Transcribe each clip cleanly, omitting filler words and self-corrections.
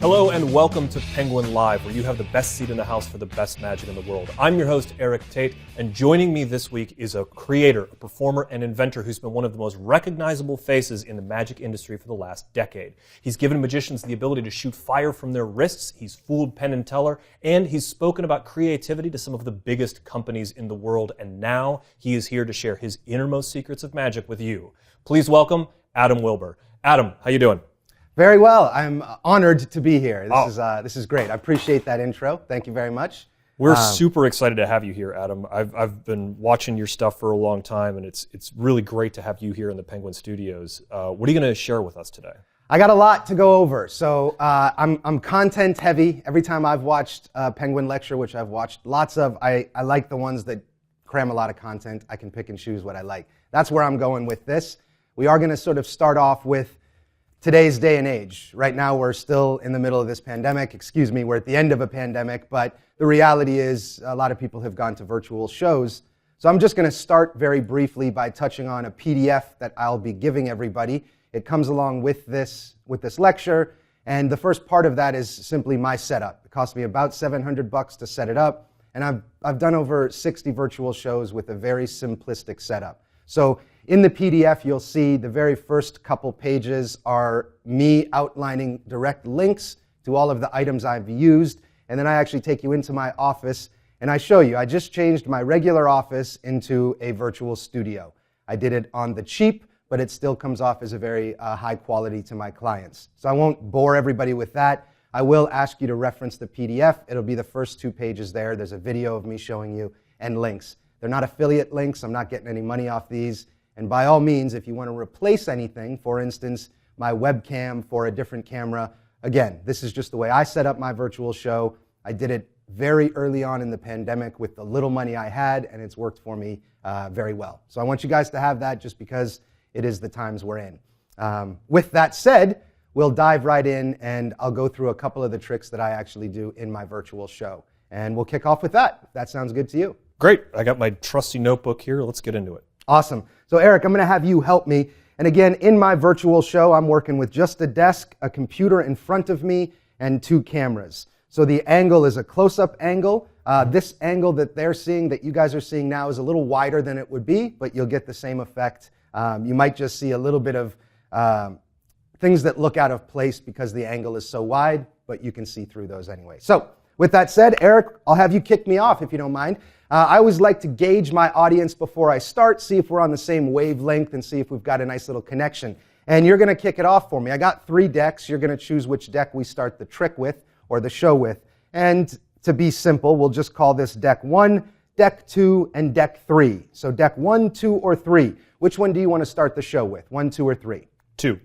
Hello and welcome to Penguin Live, where you have the best seat in the house for the best magic in the world. I'm your host, Eric Tate, and joining me this week is a creator, a performer, and inventor who's been one of the most recognizable faces in the magic industry for the last decade. He's given magicians the ability to shoot fire from their wrists, he's fooled Penn and Teller, and he's spoken about creativity to some of the biggest companies in the world, and now he is here to share his innermost secrets of magic with you. Please welcome Adam Wilber. Adam, how you doing? Very well. I'm honored to be here. This is great. I appreciate that intro. Thank you very much. We're super excited to have you here, Adam. I've been watching your stuff for a long time, and it's really great to have you here in the Penguin Studios. What are you going to share with us today? I got a lot to go over. So I'm content heavy. Every time I've watched a Penguin lecture, which I've watched lots of, I like the ones that cram a lot of content. I can pick and choose what I like. That's where I'm going with this. We are going to sort of start off with today's day and age. Right now, we're still in the middle of this pandemic. We're at the end of a pandemic, but the reality is a lot of people have gone to virtual shows. So I'm just going to start very briefly by touching on a PDF that I'll be giving everybody. It comes along with this lecture, and the first part of that is simply my setup. It cost me about $700 to set it up, and I've done over 60 virtual shows with a very simplistic setup. So in the PDF, you'll see the very first couple pages are me outlining direct links to all of the items I've used, and then I actually take you into my office and I show you. I just changed my regular office into a virtual studio. I did it on the cheap, but it still comes off as a very high quality to my clients. So I won't bore everybody with that. I will ask you to reference the PDF. It'll be the first 2 pages there. There's a video of me showing you and links. They're not affiliate links. I'm not getting any money off these. And by all means, if you want to replace anything, for instance, my webcam for a different camera, again, this is just the way I set up my virtual show. I did it very early on in the pandemic with the little money I had, and it's worked for me very well. So I want you guys to have that just because it is the times we're in. With that said, we'll dive right in, and I'll go through a couple of the tricks that I actually do in my virtual show. And we'll kick off with that, if that sounds good to you. Great. I got my trusty notebook here. Let's get into it. Awesome. So Eric, I'm going to have you help me. And again, in my virtual show, I'm working with just a desk, a computer in front of me, and 2 cameras. So the angle is a close-up angle. This angle that they're seeing, that you guys are seeing now, is a little wider than it would be, but you'll get the same effect. You might just see a little bit of things that look out of place because the angle is so wide, but you can see through those anyway. So with that said, Eric, I'll have you kick me off if you don't mind. I always like to gauge my audience before I start, see if we're on the same wavelength and see if we've got a nice little connection. And you're going to kick it off for me. I got 3 decks. You're going to choose which deck we start the trick with or the show with. And to be simple, we'll just call this deck 1, deck 2, and deck 3. So deck 1, 2, or 3. Which one do you want to start the show with? 1, 2, or 3? 2.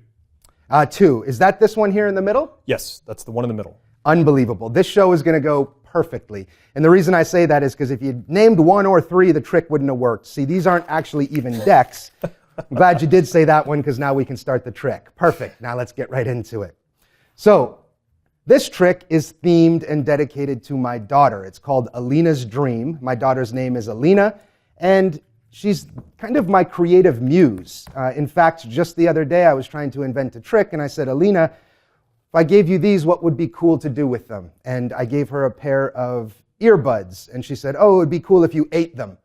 2. Is that this one here in the middle? Yes, that's the one in the middle. Unbelievable. This show is going to go perfectly. And the reason I say that is because if you named 1 or 3, the trick wouldn't have worked. See, these aren't actually even decks. I'm glad you did say that one because now we can start the trick. Perfect. Now let's get right into it. So this trick is themed and dedicated to my daughter. It's called Alina's Dream. My daughter's name is Alina, and she's kind of my creative muse. In fact, just the other day I was trying to invent a trick, and I said, Alina, if I gave you these, what would be cool to do with them? And I gave her a pair of earbuds, and she said, oh, it would be cool if you ate them.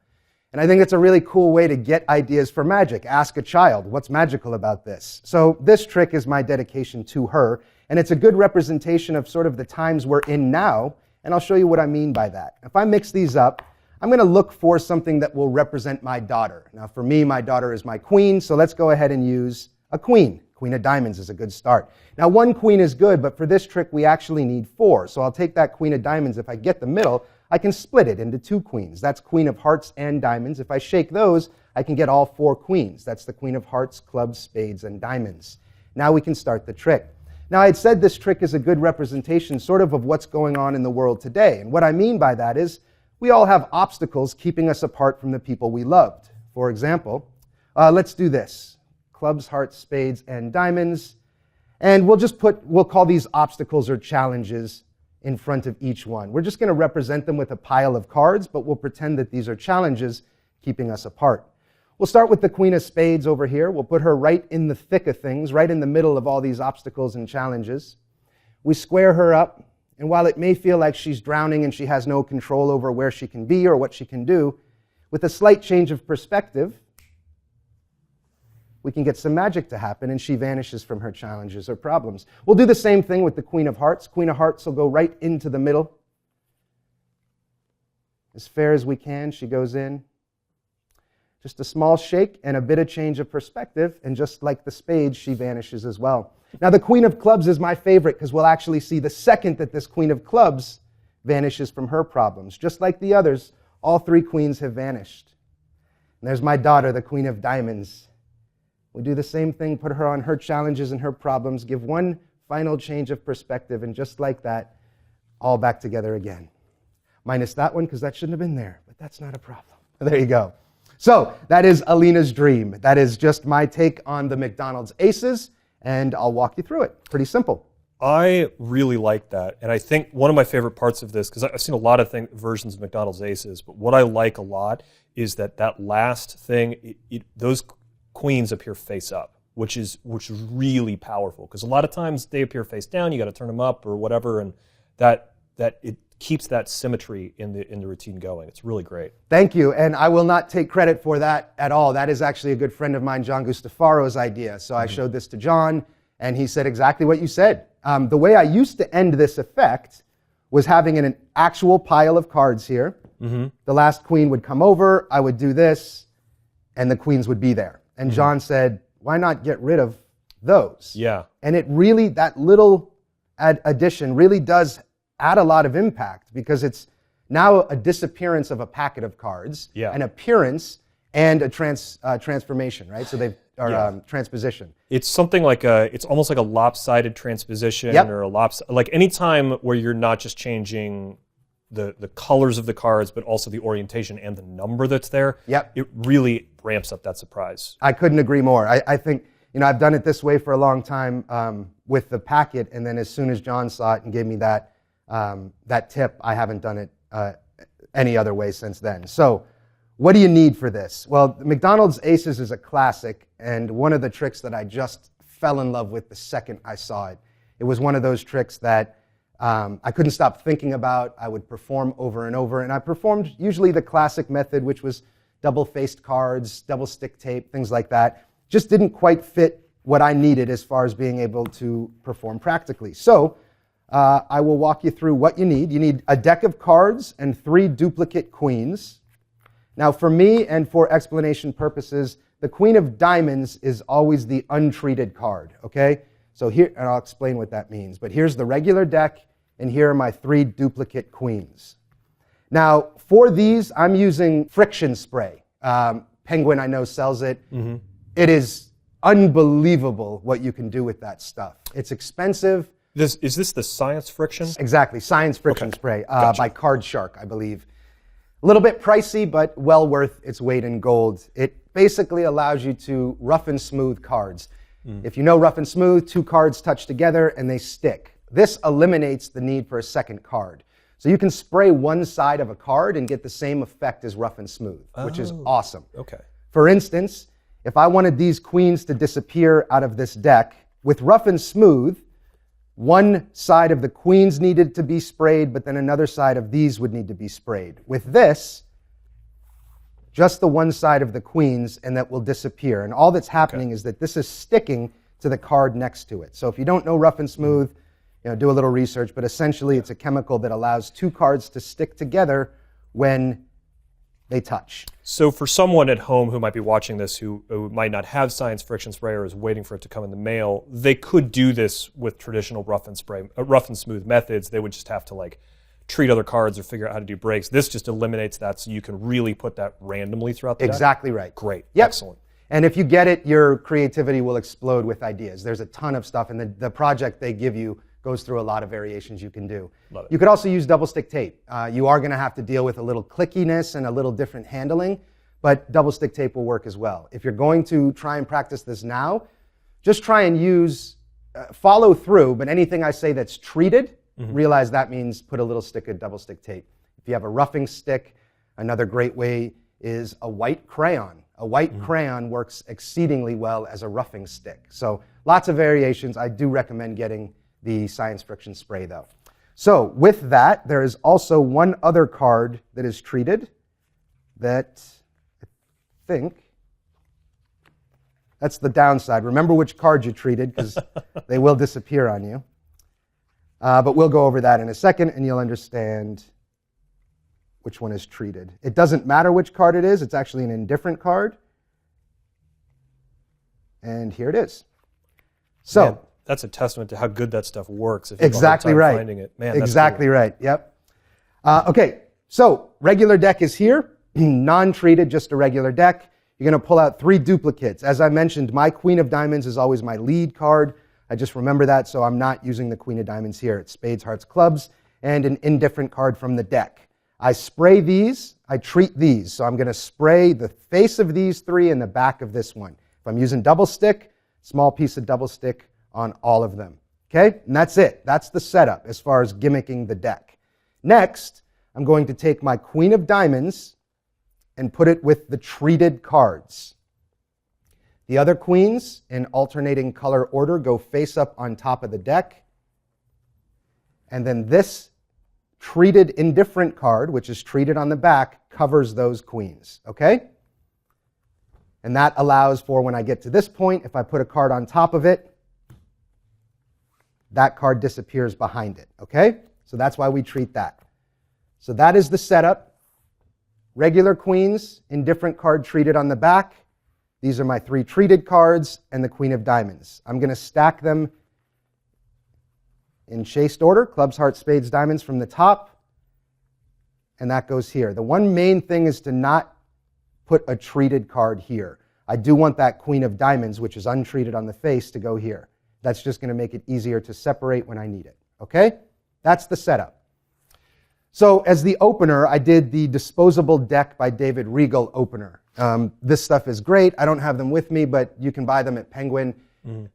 And I think it's a really cool way to get ideas for magic. Ask a child, what's magical about this? So this trick is my dedication to her, and it's a good representation of sort of the times we're in now, and I'll show you what I mean by that. If I mix these up, I'm going to look for something that will represent my daughter. Now for me, my daughter is my queen, so let's go ahead and use a queen. Queen of diamonds is a good start. Now 1 queen is good, but for this trick we actually need 4. So I'll take that queen of diamonds. If I get the middle, I can split it into 2 queens. That's queen of hearts and diamonds. If I shake those, I can get all 4 queens. That's the queen of hearts, clubs, spades, and diamonds. Now we can start the trick. Now I had said this trick is a good representation sort of what's going on in the world today. And what I mean by that is we all have obstacles keeping us apart from the people we loved. For example, let's do this. Clubs, hearts, spades, and diamonds. And we'll call these obstacles or challenges in front of each one. We're just going to represent them with a pile of cards, but we'll pretend that these are challenges keeping us apart. We'll start with the Queen of Spades over here. We'll put her right in the thick of things, right in the middle of all these obstacles and challenges. We square her up, and while it may feel like she's drowning and she has no control over where she can be or what she can do, with a slight change of perspective, we can get some magic to happen, and she vanishes from her challenges or problems. We'll do the same thing with the Queen of Hearts. Queen of Hearts will go right into the middle. As fair as we can, she goes in. Just a small shake and a bit of change of perspective, and just like the spades, she vanishes as well. Now, the Queen of Clubs is my favorite because we'll actually see the second that this Queen of Clubs vanishes from her problems. Just like the others, all three queens have vanished. And there's my daughter, the Queen of Diamonds. We do the same thing, put her on her challenges and her problems, give one final change of perspective, and just like that, all back together again. Minus that one, because that shouldn't have been there, but that's not a problem. There you go. So that is Alina's dream. That is just my take on the McDonald's Aces, and I'll walk you through it. Pretty simple. I really like that, and I think one of my favorite parts of this, because I've seen a lot of versions of McDonald's Aces, but what I like a lot is that last thing, those queens appear face up, which is really powerful, because a lot of times they appear face down, you got to turn them up or whatever, and that it keeps that symmetry in the routine going. It's really great. Thank you, and I will not take credit for that at all. That is actually a good friend of mine, John Gustafaro's idea. So I showed this to John, and he said exactly what you said. The way I used to end this effect was having an actual pile of cards here. Mm-hmm. The last queen would come over, I would do this, and the queens would be there. And John said, why not get rid of those? Yeah. And it really, that little addition really does add a lot of impact, because it's now a disappearance of a packet of cards, an appearance, and a transformation, right? So they've transposition. It's something like it's almost like a lopsided transposition, or like any time where you're not just changing the colors of the cards, but also the orientation and the number that's there. It really ramps up that surprise. I couldn't agree more. I think, I've done it this way for a long time with the packet, and then as soon as John saw it and gave me that tip, I haven't done it any other way since then. So what do you need for this? Well, McDonald's Aces is a classic, and one of the tricks that I just fell in love with the second I saw it. It was one of those tricks that I couldn't stop thinking about. I would perform over and over, and I performed usually the classic method, which was double-faced cards, double stick tape, things like that. Just didn't quite fit what I needed as far as being able to perform practically. So I will walk you through what you need. You need a deck of cards and 3 duplicate queens. Now, for me and for explanation purposes, the Queen of Diamonds is always the untreated card, okay? So here, and I'll explain what that means, but here's the regular deck, and here are my 3 duplicate queens. Now, for these, I'm using friction spray. Penguin, I know, sells it. Mm-hmm. It is unbelievable what you can do with that stuff. It's expensive. Is this the Science Friction? Exactly, Science Friction Spray by Card Shark, I believe. A little bit pricey, but well worth its weight in gold. It basically allows you to rough and smooth cards. If you know rough and smooth, 2 cards touch together and they stick. This eliminates the need for a second card. So you can spray one side of a card and get the same effect as rough and smooth, which is awesome. Okay. For instance, if I wanted these queens to disappear out of this deck, with rough and smooth, one side of the queens needed to be sprayed, but then another side of these would need to be sprayed. With this, just the one side of the queens, and that will disappear. And all that's happening is that this is sticking to the card next to it. So if you don't know rough and smooth, do a little research, but essentially it's a chemical that allows 2 cards to stick together when they touch. So for someone at home who might be watching this who might not have Science Friction Spray or is waiting for it to come in the mail, they could do this with traditional rough and smooth methods. They would just have to treat other cards or figure out how to do breaks. This just eliminates that, so you can really put that randomly throughout the deck. Exactly right. Great. Yep. Excellent. And if you get it, your creativity will explode with ideas. There's a ton of stuff, and the project they give you goes through a lot of variations you can do. Love it. You could also use double stick tape. You are going to have to deal with a little clickiness and a little different handling, but double stick tape will work as well. If you're going to try and practice this now, just try and use, follow through, but anything I say that's treated, realize that means put a little stick of double stick tape. If you have a roughing stick, another great way is a white crayon. A white crayon works exceedingly well as a roughing stick. So lots of variations. I do recommend getting the Science Friction spray, though. So with that, there is also one other card that is treated that I think, that's the downside. Remember which card you treated, because they will disappear on you. But we'll go over that in a second, and you'll understand which one is treated. It doesn't matter which card it is. It's actually an indifferent card. And here it is. So Man, that's a testament to how good that stuff works. If you exactly right. Finding it. Man, that's exactly cool. right. Yep. Okay. So regular deck is here. Non-treated, just a regular deck. You're going to pull out 3 duplicates. As I mentioned, my Queen of Diamonds is always my lead card. I just remember that, so I'm not using the Queen of Diamonds here. It's Spades, Hearts, Clubs, and an indifferent card from the deck. I spray these, I treat these. So I'm going to spray the face of these 3 and the back of this one. If I'm using double stick, small piece of double stick on all of them. Okay? And that's it. That's the setup as far as gimmicking the deck. Next, I'm going to take my Queen of Diamonds and put it with the treated cards. The other queens, in alternating color order, go face up on top of the deck. And then this treated indifferent card, which is treated on the back, covers those queens. Okay? And that allows for, when I get to this point, if I put a card on top of it, that card disappears behind it. Okay? So that's why we treat that. So that is the setup. Regular queens, indifferent card treated on the back. These are my 3 treated cards and the Queen of Diamonds. I'm going to stack them in chased order, clubs, hearts, spades, diamonds from the top. And that goes here. The one main thing is to not put a treated card here. I do want that Queen of Diamonds, which is untreated on the face, to go here. That's just going to make it easier to separate when I need it. Okay? That's the setup. So as the opener, I did the Disposable Deck by David Regal opener. This stuff is great. I don't have them with me, but you can buy them at Penguin.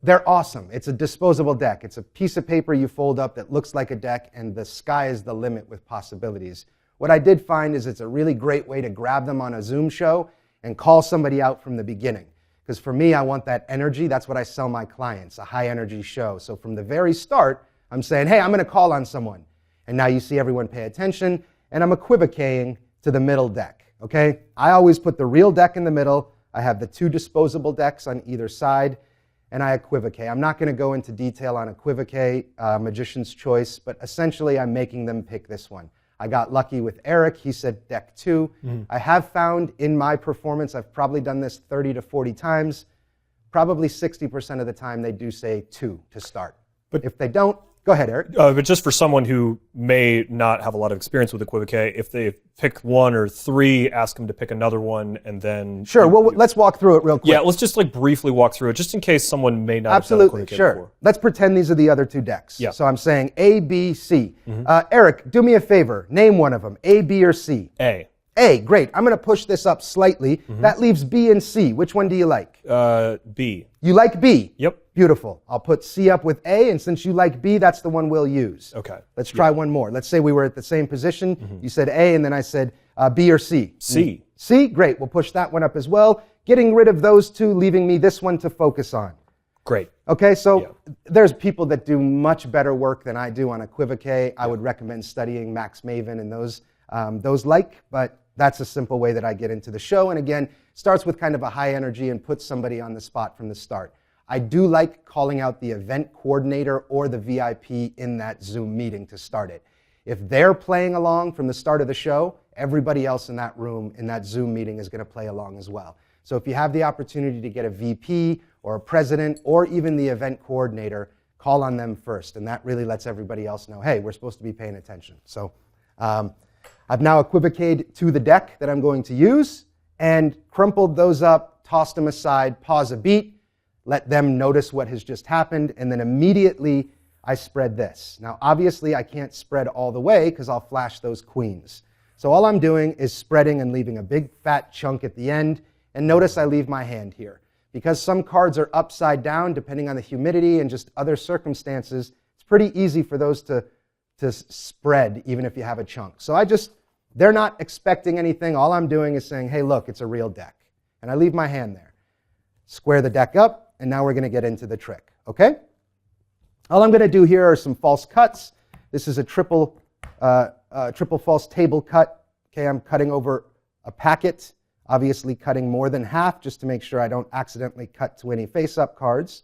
They're awesome. It's a disposable deck. It's a piece of paper you fold up that looks like a deck, and the sky is the limit with possibilities. What I did find is it's a really great way to grab them on a Zoom show and call somebody out from the beginning. Because for me, I want that energy. That's what I sell my clients, a high-energy show. So from the very start, I'm saying, hey, I'm going to call on someone. And now you see everyone pay attention, and I'm equivocating to the middle deck. Okay? I always put the real deck in the middle. I have the 2 disposable decks on either side, and I equivocate. I'm not going to go into detail on equivocate, Magician's Choice, but essentially I'm making them pick this one. I got lucky with Eric. He said deck 2. I have found in my performance, I've probably done this 30 to 40 times, probably 60% of the time they do say 2 to start. But if they don't, go ahead, Eric. But just for someone who may not have a lot of experience with equivocate, if they pick 1 or 3, ask them to pick another one, and then... Sure, well, let's walk through it real quick. Yeah, let's just briefly walk through it, just in case someone may not Absolutely, have done sure. before. Let's pretend these are the other 2 decks. Yeah. So I'm saying A, B, C. Eric, do me a favor. Name one of them, A, B, or C. A. A, great. I'm going to push this up slightly. That leaves B and C. Which one do you like? B. You like B? Yep. Beautiful. I'll put C up with A, and since you like B, that's the one we'll use. Okay. Let's try one more. Let's say we were at the same position. You said A, and then I said B or C. C. C, great. We'll push that one up as well. Getting rid of those 2, leaving me this one to focus on. Great. Okay, so there's people that do much better work than I do on equivocate. I would recommend studying Max Maven and those but that's a simple way that I get into the show. And again, starts with kind of a high energy and puts somebody on the spot from the start. I do like calling out the event coordinator or the VIP in that Zoom meeting to start it. If they're playing along from the start of the show, everybody else in that room, in that Zoom meeting, is going to play along as well. So if you have the opportunity to get a VP or a president or even the event coordinator, call on them first. And that really lets everybody else know, hey, we're supposed to be paying attention. So I've now equivocated to the deck that I'm going to use and crumpled those up, tossed them aside, pause a beat, let them notice what has just happened, and then immediately I spread this. Now, obviously, I can't spread all the way because I'll flash those queens. So all I'm doing is spreading and leaving a big fat chunk at the end, and notice I leave my hand here. Because some cards are upside down, depending on the humidity and just other circumstances, it's pretty easy for those to spread, even if you have a chunk. So they're not expecting anything. All I'm doing is saying, hey, look, it's a real deck. And I leave my hand there. Square the deck up, and now we're going to get into the trick, okay? All I'm going to do here are some false cuts. This is a triple false table cut. Okay, I'm cutting over a packet, obviously cutting more than half just to make sure I don't accidentally cut to any face-up cards.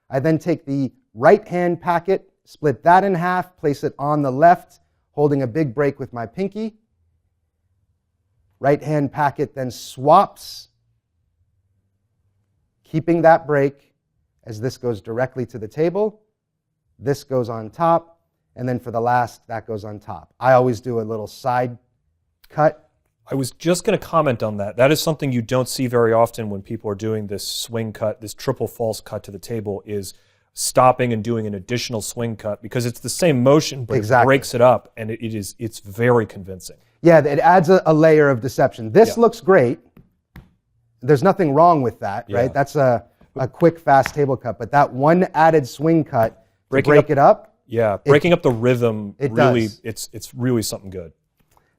I then take the right-hand packet, split that in half, place it on the left, holding a big break with my pinky. Right-hand packet then swaps, keeping that break as this goes directly to the table. This goes on top, and then for the last, that goes on top. I always do a little side cut. I was just going to comment on that. That is something you don't see very often when people are doing this swing cut, this triple false cut to the table, is stopping and doing an additional swing cut, because it's the same motion, but it breaks it up, and it's very convincing. Yeah, it adds a layer of deception. This looks great. There's nothing wrong with that, right? That's a quick, fast table cut, but that one added swing cut, break it up. Yeah, breaking up the rhythm, it's really something good.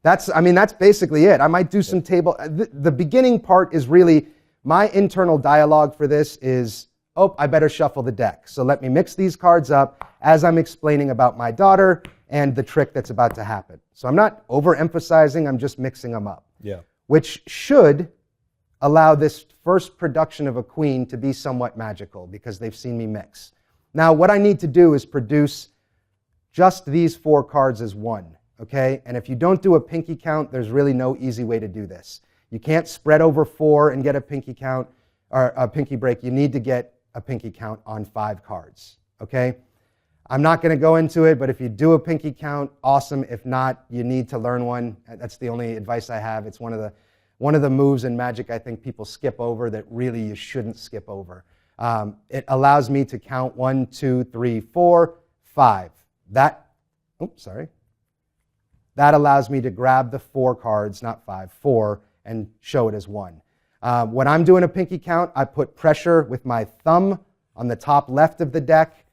That's basically it. I might do some table. The beginning part is really, my internal dialogue for this is, I better shuffle the deck. So let me mix these cards up as I'm explaining about my daughter and the trick that's about to happen. So I'm not overemphasizing, I'm just mixing them up. Yeah. Which should allow this first production of a queen to be somewhat magical, because they've seen me mix. Now, what I need to do is produce just these 4 cards as one, okay? And if you don't do a pinky count, there's really no easy way to do this. You can't spread over 4 and get a pinky count, or a pinky break. You need to get a pinky count on 5 cards, okay? I'm not going to go into it, but if you do a pinky count, awesome. If not, you need to learn one. That's the only advice I have. It's one of the moves in Magic I think people skip over that really you shouldn't skip over. It allows me to count 1, 2, 3, 4, 5. That allows me to grab the 4 cards, not 5, 4, and show it as 1. When I'm doing a pinky count, I put pressure with my thumb on the top left of the deck.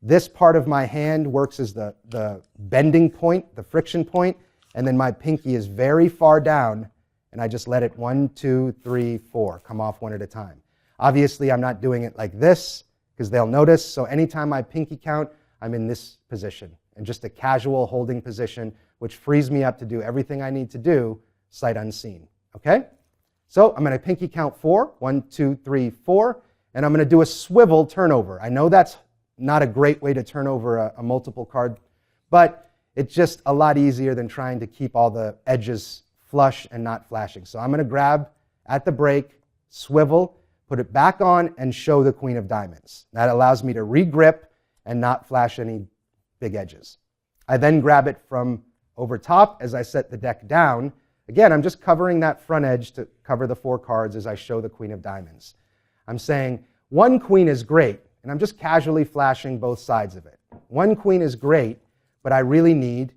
This part of my hand works as the bending point, the friction point, and then my pinky is very far down, and I just let it 1, 2, 3, 4 come off one at a time. Obviously, I'm not doing it like this, because they'll notice, so anytime I pinky count, I'm in this position, and just a casual holding position, which frees me up to do everything I need to do, sight unseen, okay? So I'm going to pinky count 4, 1, 2, 3, 4, and I'm going to do a swivel turnover. I know that's not a great way to turn over a multiple card, but it's just a lot easier than trying to keep all the edges flush and not flashing. So I'm going to grab at the break, swivel, put it back on, and show the Queen of Diamonds. That allows me to re-grip and not flash any big edges. I then grab it from over top as I set the deck down. Again, I'm just covering that front edge to cover the 4 cards as I show the Queen of Diamonds. I'm saying 1 queen is great, and I'm just casually flashing both sides of it. 1 queen is great, but I really need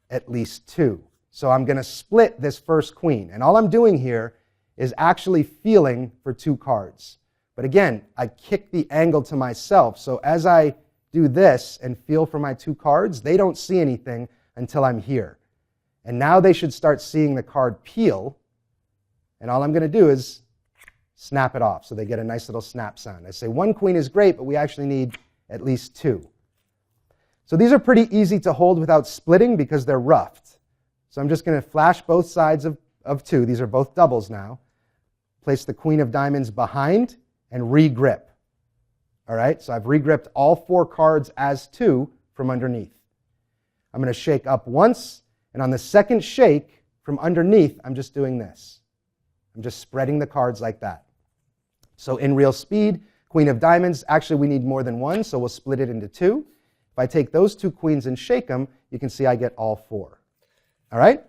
at least 2. So I'm going to split this first queen. And all I'm doing here is actually feeling for 2 cards. But again, I kick the angle to myself. So as I do this and feel for my 2 cards, they don't see anything until I'm here. And now they should start seeing the card peel. And all I'm going to do is snap it off. So they get a nice little snap sound. I say 1 queen is great, but we actually need at least 2. So these are pretty easy to hold without splitting because they're roughed. So I'm just going to flash both sides of 2. These are both doubles now. Place the Queen of Diamonds behind and re-grip. All right, so I've re-gripped all 4 cards as 2 from underneath. I'm going to shake up once, and on the second shake from underneath, I'm just doing this. I'm just spreading the cards like that. So in real speed, Queen of Diamonds, actually we need more than 1, so we'll split it into 2. If I take those 2 queens and shake them, you can see I get all 4. All right?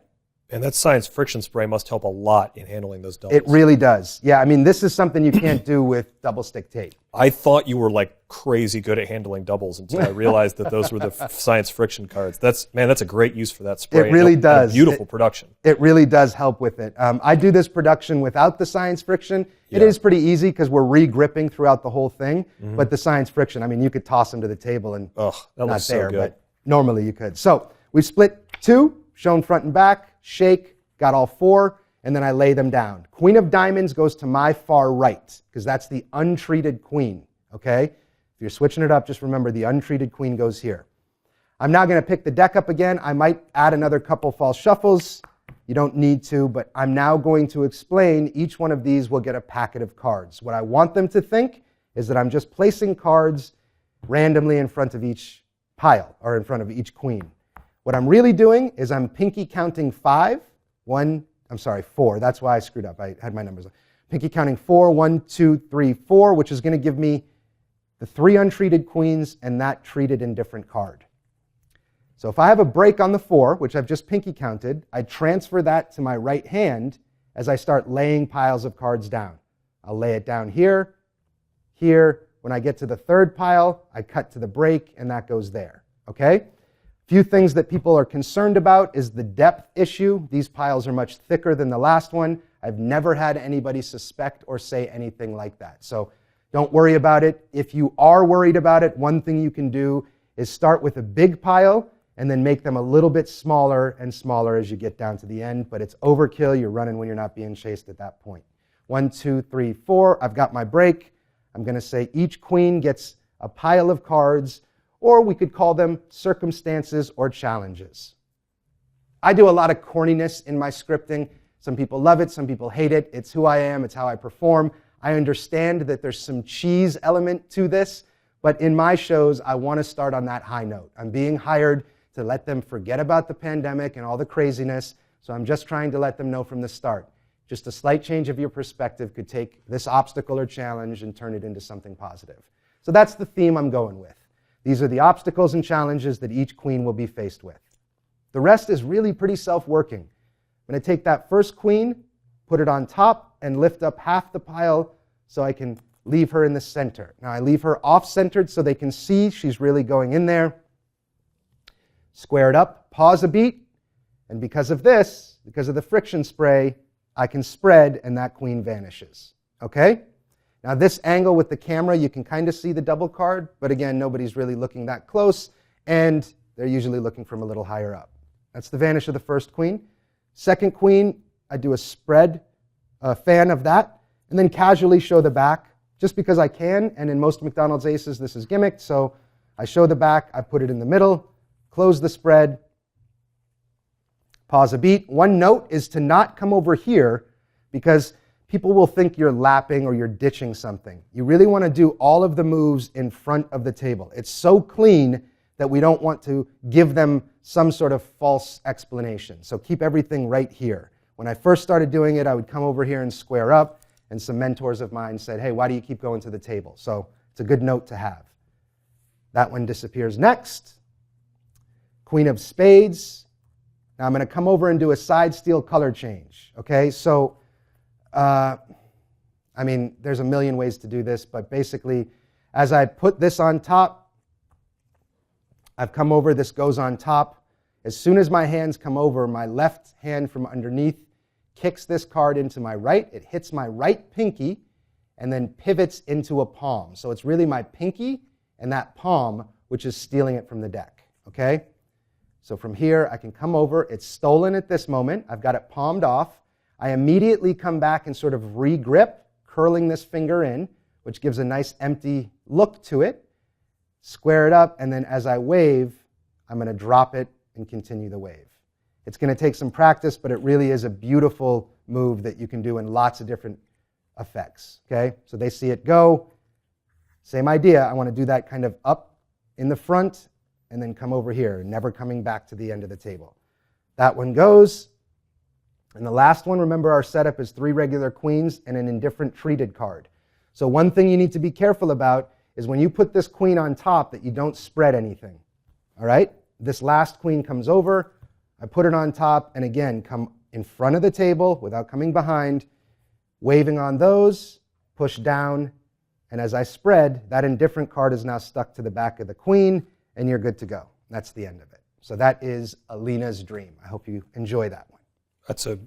And that science friction spray must help a lot in handling those doubles. It really does. Yeah, I mean, this is something you can't do with double stick tape. I thought you were like crazy good at handling doubles until I realized that those were the science friction cards. That's a great use for that spray. It really does. Beautiful production. It really does help with it. I do this production without the science friction. It is pretty easy because we're re-gripping throughout the whole thing. Mm-hmm. But the science friction, I mean, you could toss them to the table and that not so there, good. but normally you could. So we split 2, shown front and back, shake, got all 4, and then I lay them down. Queen of Diamonds goes to my far right because that's the untreated queen, okay? If you're switching it up, just remember the untreated queen goes here. I'm now going to pick the deck up again. I might add another couple false shuffles. You don't need to, but I'm now going to explain each one of these will get a packet of cards. What I want them to think is that I'm just placing cards randomly in front of each pile, or in front of each queen. What I'm really doing is I'm pinky counting 4. That's why I screwed up. I had my numbers. Pinky counting 4, 1, 2, 3, 4, which is going to give me the 3 untreated queens and that treated indifferent card. So if I have a break on the 4, which I've just pinky counted, I transfer that to my right hand as I start laying piles of cards down. I'll lay it down here, here. When I get to the 3rd pile, I cut to the break, and that goes there. Okay? Few things that people are concerned about is the depth issue. These piles are much thicker than the last one. I've never had anybody suspect or say anything like that. So don't worry about it. If you are worried about it, one thing you can do is start with a big pile and then make them a little bit smaller and smaller as you get down to the end. But it's overkill. You're running when you're not being chased at that point. 1, 2, 3, 4. I've got my break. I'm going to say each queen gets a pile of cards, or we could call them circumstances or challenges. I do a lot of corniness in my scripting. Some people love it, some people hate it. It's who I am, it's how I perform. I understand that there's some cheese element to this, but in my shows, I want to start on that high note. I'm being hired to let them forget about the pandemic and all the craziness, so I'm just trying to let them know from the start. Just a slight change of your perspective could take this obstacle or challenge and turn it into something positive. So that's the theme I'm going with. These are the obstacles and challenges that each queen will be faced with. The rest is really pretty self-working. I'm going to take that first queen, put it on top, and lift up half the pile so I can leave her in the center. Now I leave her off-centered so they can see she's really going in there. Square it up, pause a beat, and because of this, because of the friction spray, I can spread and that queen vanishes. Okay? Now this angle with the camera, you can kind of see the double card, but again, nobody's really looking that close, and they're usually looking from a little higher up. That's the vanish of the first queen. Second queen, I do a spread, a fan of that, and then casually show the back, just because I can, and in most McDonald's aces this is gimmicked, so I show the back, I put it in the middle, close the spread, pause a beat. One note is to not come over here because people will think you're lapping or you're ditching something. You really want to do all of the moves in front of the table. It's so clean that we don't want to give them some sort of false explanation. So keep everything right here. When I first started doing it, I would come over here and square up, and some mentors of mine said, hey, why do you keep going to the table? So it's a good note to have. That one disappears next. Queen of Spades. Now I'm going to come over and do a side steal color change. Okay, so there's a million ways to do this, but basically, as I put this on top, I've come over, this goes on top. As soon as my hands come over, my left hand from underneath kicks this card into my right. It hits my right pinky and then pivots into a palm. So it's really my pinky and that palm which is stealing it from the deck. Okay? So from here, I can come over. It's stolen at this moment. I've got it palmed off. I immediately come back and sort of re-grip, curling this finger in, which gives a nice empty look to it. Square it up, and then as I wave, I'm going to drop it and continue the wave. It's going to take some practice, but it really is a beautiful move that you can do in lots of different effects. Okay? So they see it go. Same idea. I want to do that kind of up in the front and then come over here, never coming back to the end of the table. That one goes. And the last one, remember our setup is 3 regular queens and an indifferent treated card. So one thing you need to be careful about is when you put this queen on top that you don't spread anything. All right? This last queen comes over, I put it on top, and again, come in front of the table without coming behind, waving on those, push down, and as I spread, that indifferent card is now stuck to the back of the queen, and you're good to go. That's the end of it. So that is Alina's dream. I hope you enjoy that one. That's a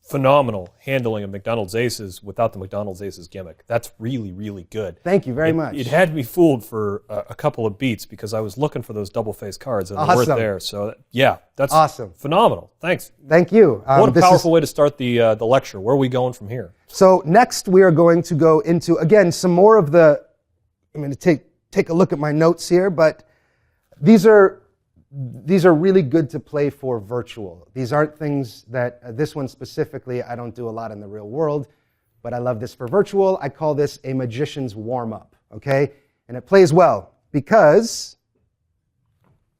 phenomenal handling of McDonald's aces without the McDonald's aces gimmick. That's really, really good. Thank you very much. It had me fooled for a couple of beats because I was looking for those double-face cards and they weren't there. So yeah, that's awesome. Phenomenal. Thantake you. What a powerful way to start the lecture. Where are we going from here? So next we are going to go into, again, some more of the, I'm going to take take a look at my notes here, but these are really good to play for virtual. These aren't things that, this one specifically, I don't do a lot in the real world, but I love this for virtual. I call this a magician's warm-up, okay? And it plays well because,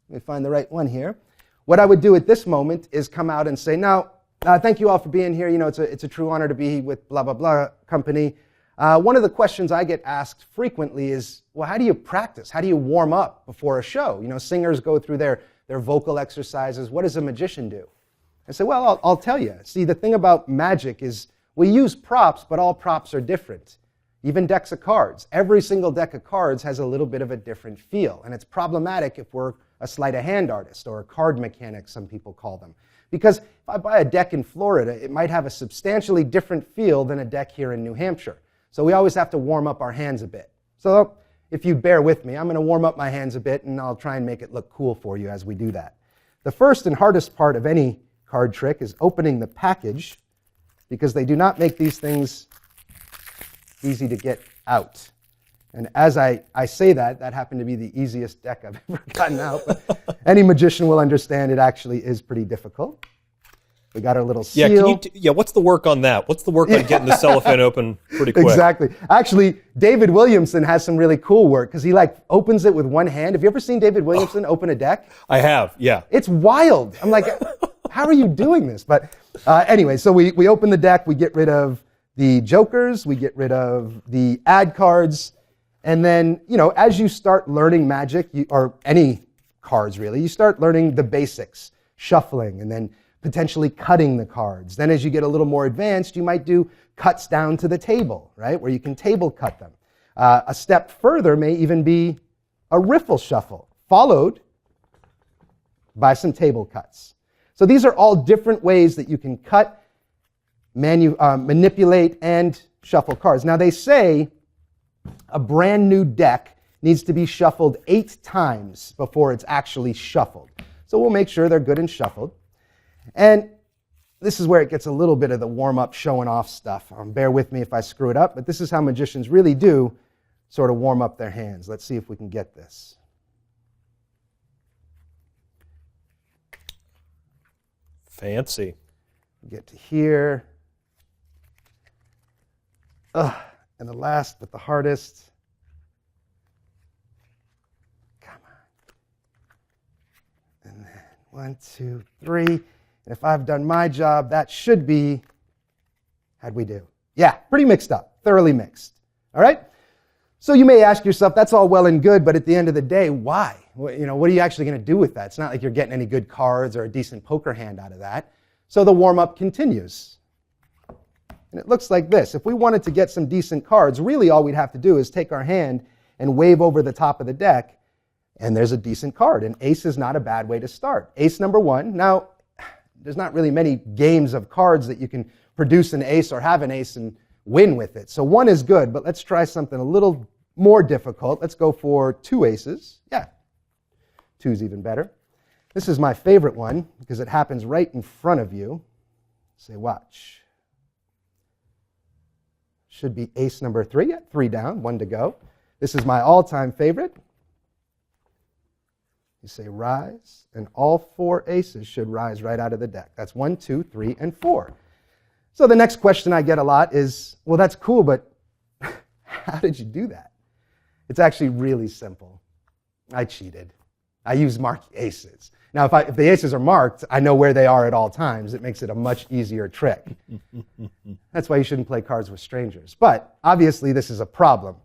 let me find the right one here. What I would do at this moment is come out and say, now, thank you all for being here. You know, it's a true honor to be with blah, blah, blah company. One of the questions I get asked frequently is, well, how do you practice? How do you warm up before a show? You know, singers go through their vocal exercises. What does a magician do? I say, well, I'll tell you. See, the thing about magic is we use props, but all props are different. Even decks of cards. Every single deck of cards has a little bit of a different feel. And it's problematic if we're a sleight of hand artist or a card mechanic, some people call them. Because if I buy a deck in Florida, it might have a substantially different feel than a deck here in New Hampshire. So we always have to warm up our hands a bit. So if you bear with me, I'm going to warm up my hands a bit, and I'll try and make it look cool for you as we do that. The first and hardest part of any card trick is opening the package, because they do not make these things easy to get out. And as I say that happened to be the easiest deck I've ever gotten out. But any magician will understand it actually is pretty difficult. We got our little seal. What's the work on that? What's the work on getting the cellophane open pretty quick? Exactly. Actually, David Williamson has some really cool work because he opens it with one hand. Have you ever seen David Williamson open a deck? I have, yeah. It's wild. I'm like, how are you doing this? But anyway, so we open the deck, we get rid of the jokers, we get rid of the ad cards, and then, you know, as you start learning magic, or any cards really, you start learning the basics, shuffling, and then potentially cutting the cards. Then as you get a little more advanced, you might do cuts down to the table, right, where you can table cut them. A step further may even be a riffle shuffle, followed by some table cuts. So these are all different ways that you can cut, manipulate, and shuffle cards. Now they say a brand new deck needs to be shuffled 8 times before it's actually shuffled. So we'll make sure they're good and shuffled. And this is where it gets a little bit of the warm-up, showing off stuff. Bear with me if I screw it up, but this is how magicians really do sort of warm up their hands. Let's see if we can get this. Fancy. Get to here. And the last, but the hardest. Come on. And then 1, 2, 3. And if I've done my job, that should be, how'd we do? Yeah, pretty mixed up, thoroughly mixed. All right? So you may ask yourself, that's all well and good, but at the end of the day, why? What are you actually going to do with that? It's not like you're getting any good cards or a decent poker hand out of that. So the warm-up continues. And it looks like this. If we wanted to get some decent cards, really all we'd have to do is take our hand and wave over the top of the deck, and there's a decent card. And ace is not a bad way to start. Ace number 1. Now, there's not really many games of cards that you can produce an ace or have an ace and win with it. So 1 is good, but let's try something a little more difficult. Let's go for 2 aces. Yeah, 2 is even better. This is my favorite one because it happens right in front of you. Say, watch. Should be ace number 3. Yeah, 3 down, 1 to go. This is my all-time favorite. You say rise, and all 4 aces should rise right out of the deck. That's 1, 2, 3, and 4. So the next question I get a lot is, well, that's cool, but how did you do that? It's actually really simple. I cheated. I used marked aces. Now, if the aces are marked, I know where they are at all times. It makes it a much easier trick. That's why you shouldn't play cards with strangers. But obviously, this is a problem.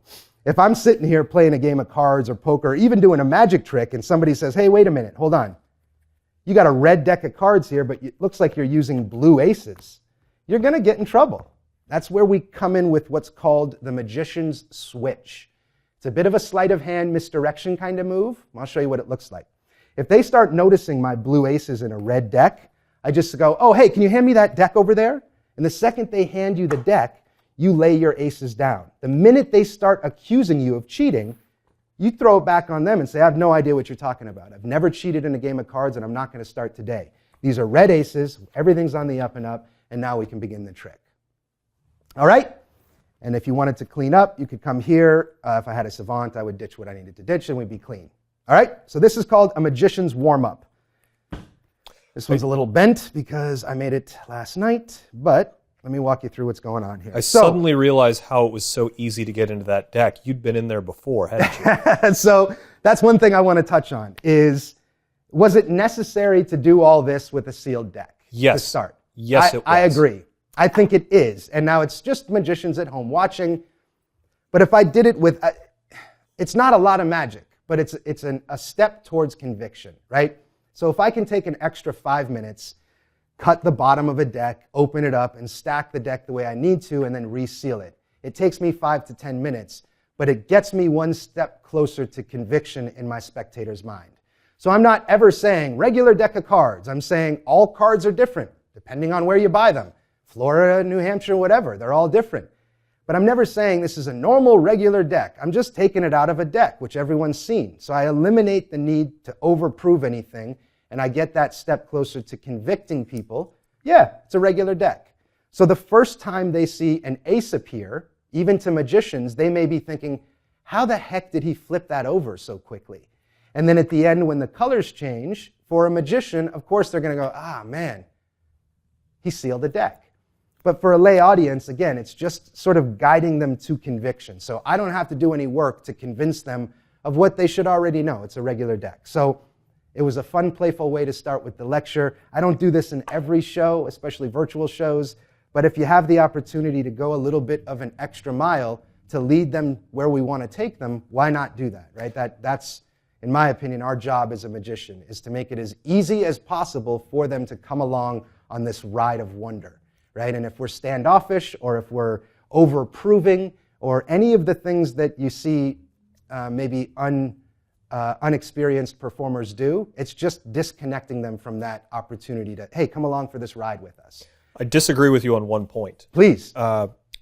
If I'm sitting here playing a game of cards or poker, or even doing a magic trick, and somebody says, hey, wait a minute, hold on. You got a red deck of cards here, but it looks like you're using blue aces. You're going to get in trouble. That's where we come in with what's called the magician's switch. It's a bit of a sleight of hand misdirection kind of move. I'll show you what it looks like. If they start noticing my blue aces in a red deck, I just go, oh, hey, can you hand me that deck over there? And the second they hand you the deck, you lay your aces down. The minute they start accusing you of cheating, you throw it back on them and say, I have no idea what you're talking about. I've never cheated in a game of cards, and I'm not going to start today. These are red aces. Everything's on the up and up, and now we can begin the trick. All right? And if you wanted to clean up, you could come here. If I had a Savant, I would ditch what I needed to ditch and we'd be clean. All right, so this is called a magician's warm-up. This one's a little bent because I made it last night, but let me walk you through what's going on here. I suddenly realized how it was so easy to get into that deck. You'd been in there before, hadn't you? So that's one thing I want to touch on is, was it necessary to do all this with a sealed deck? Yes. To start? Yes, it was. I agree. I think it is. And now it's just magicians at home watching. But if I did it with, it's not a lot of magic, but it's a step towards conviction, right? So if I can take an extra 5 minutes, cut the bottom of a deck, open it up, and stack the deck the way I need to, and then reseal it. It takes me 5 to 10 minutes, but it gets me one step closer to conviction in my spectator's mind. So I'm not ever saying regular deck of cards. I'm saying all cards are different, depending on where you buy them. Florida, New Hampshire, whatever, they're all different. But I'm never saying this is a normal, regular deck. I'm just taking it out of a deck, which everyone's seen. So I eliminate the need to overprove anything, and I get that step closer to convicting people. Yeah, it's a regular deck. So the first time they see an ace appear, even to magicians, they may be thinking, how the heck did he flip that over so quickly? And then at the end, when the colors change, for a magician, of course, they're going to go, ah, man, he sealed the deck. But for a lay audience, again, it's just sort of guiding them to conviction. So I don't have to do any work to convince them of what they should already know. It's a regular deck. So it was a fun, playful way to start with the lecture. I don't do this in every show, especially virtual shows. But if you have the opportunity to go a little bit of an extra mile to lead them where we want to take them, why not do that, right? That's, in my opinion, our job as a magician, is to make it as easy as possible for them to come along on this ride of wonder. Right? And if we're standoffish, or if we're over-proving, or any of the things that you see maybe unexperienced performers do, it's just disconnecting them from that opportunity to, hey, come along for this ride with us. I disagree with you on one point. Please.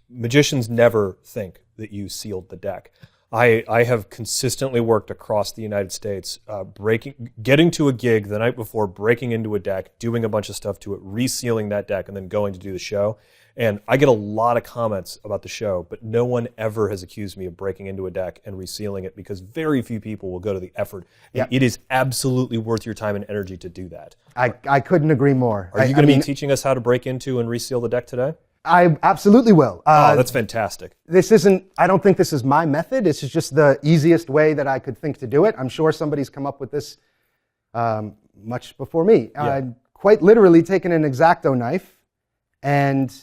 Magicians never think that you sealed the deck. I have consistently worked across the United States, getting to a gig the night before, breaking into a deck, doing a bunch of stuff to it, resealing that deck, and then going to do the show. And I get a lot of comments about the show, but no one ever has accused me of breaking into a deck and resealing it, because very few people will go to the effort. And it is absolutely worth your time and energy to do that. I couldn't agree more. Are you going to be teaching us how to break into and reseal the deck today? I absolutely will. Oh, that's fantastic. I don't think this is my method. This is just the easiest way that I could think to do it. I'm sure somebody's come up with this much before me. Yeah. Quite literally taken an X-Acto knife, and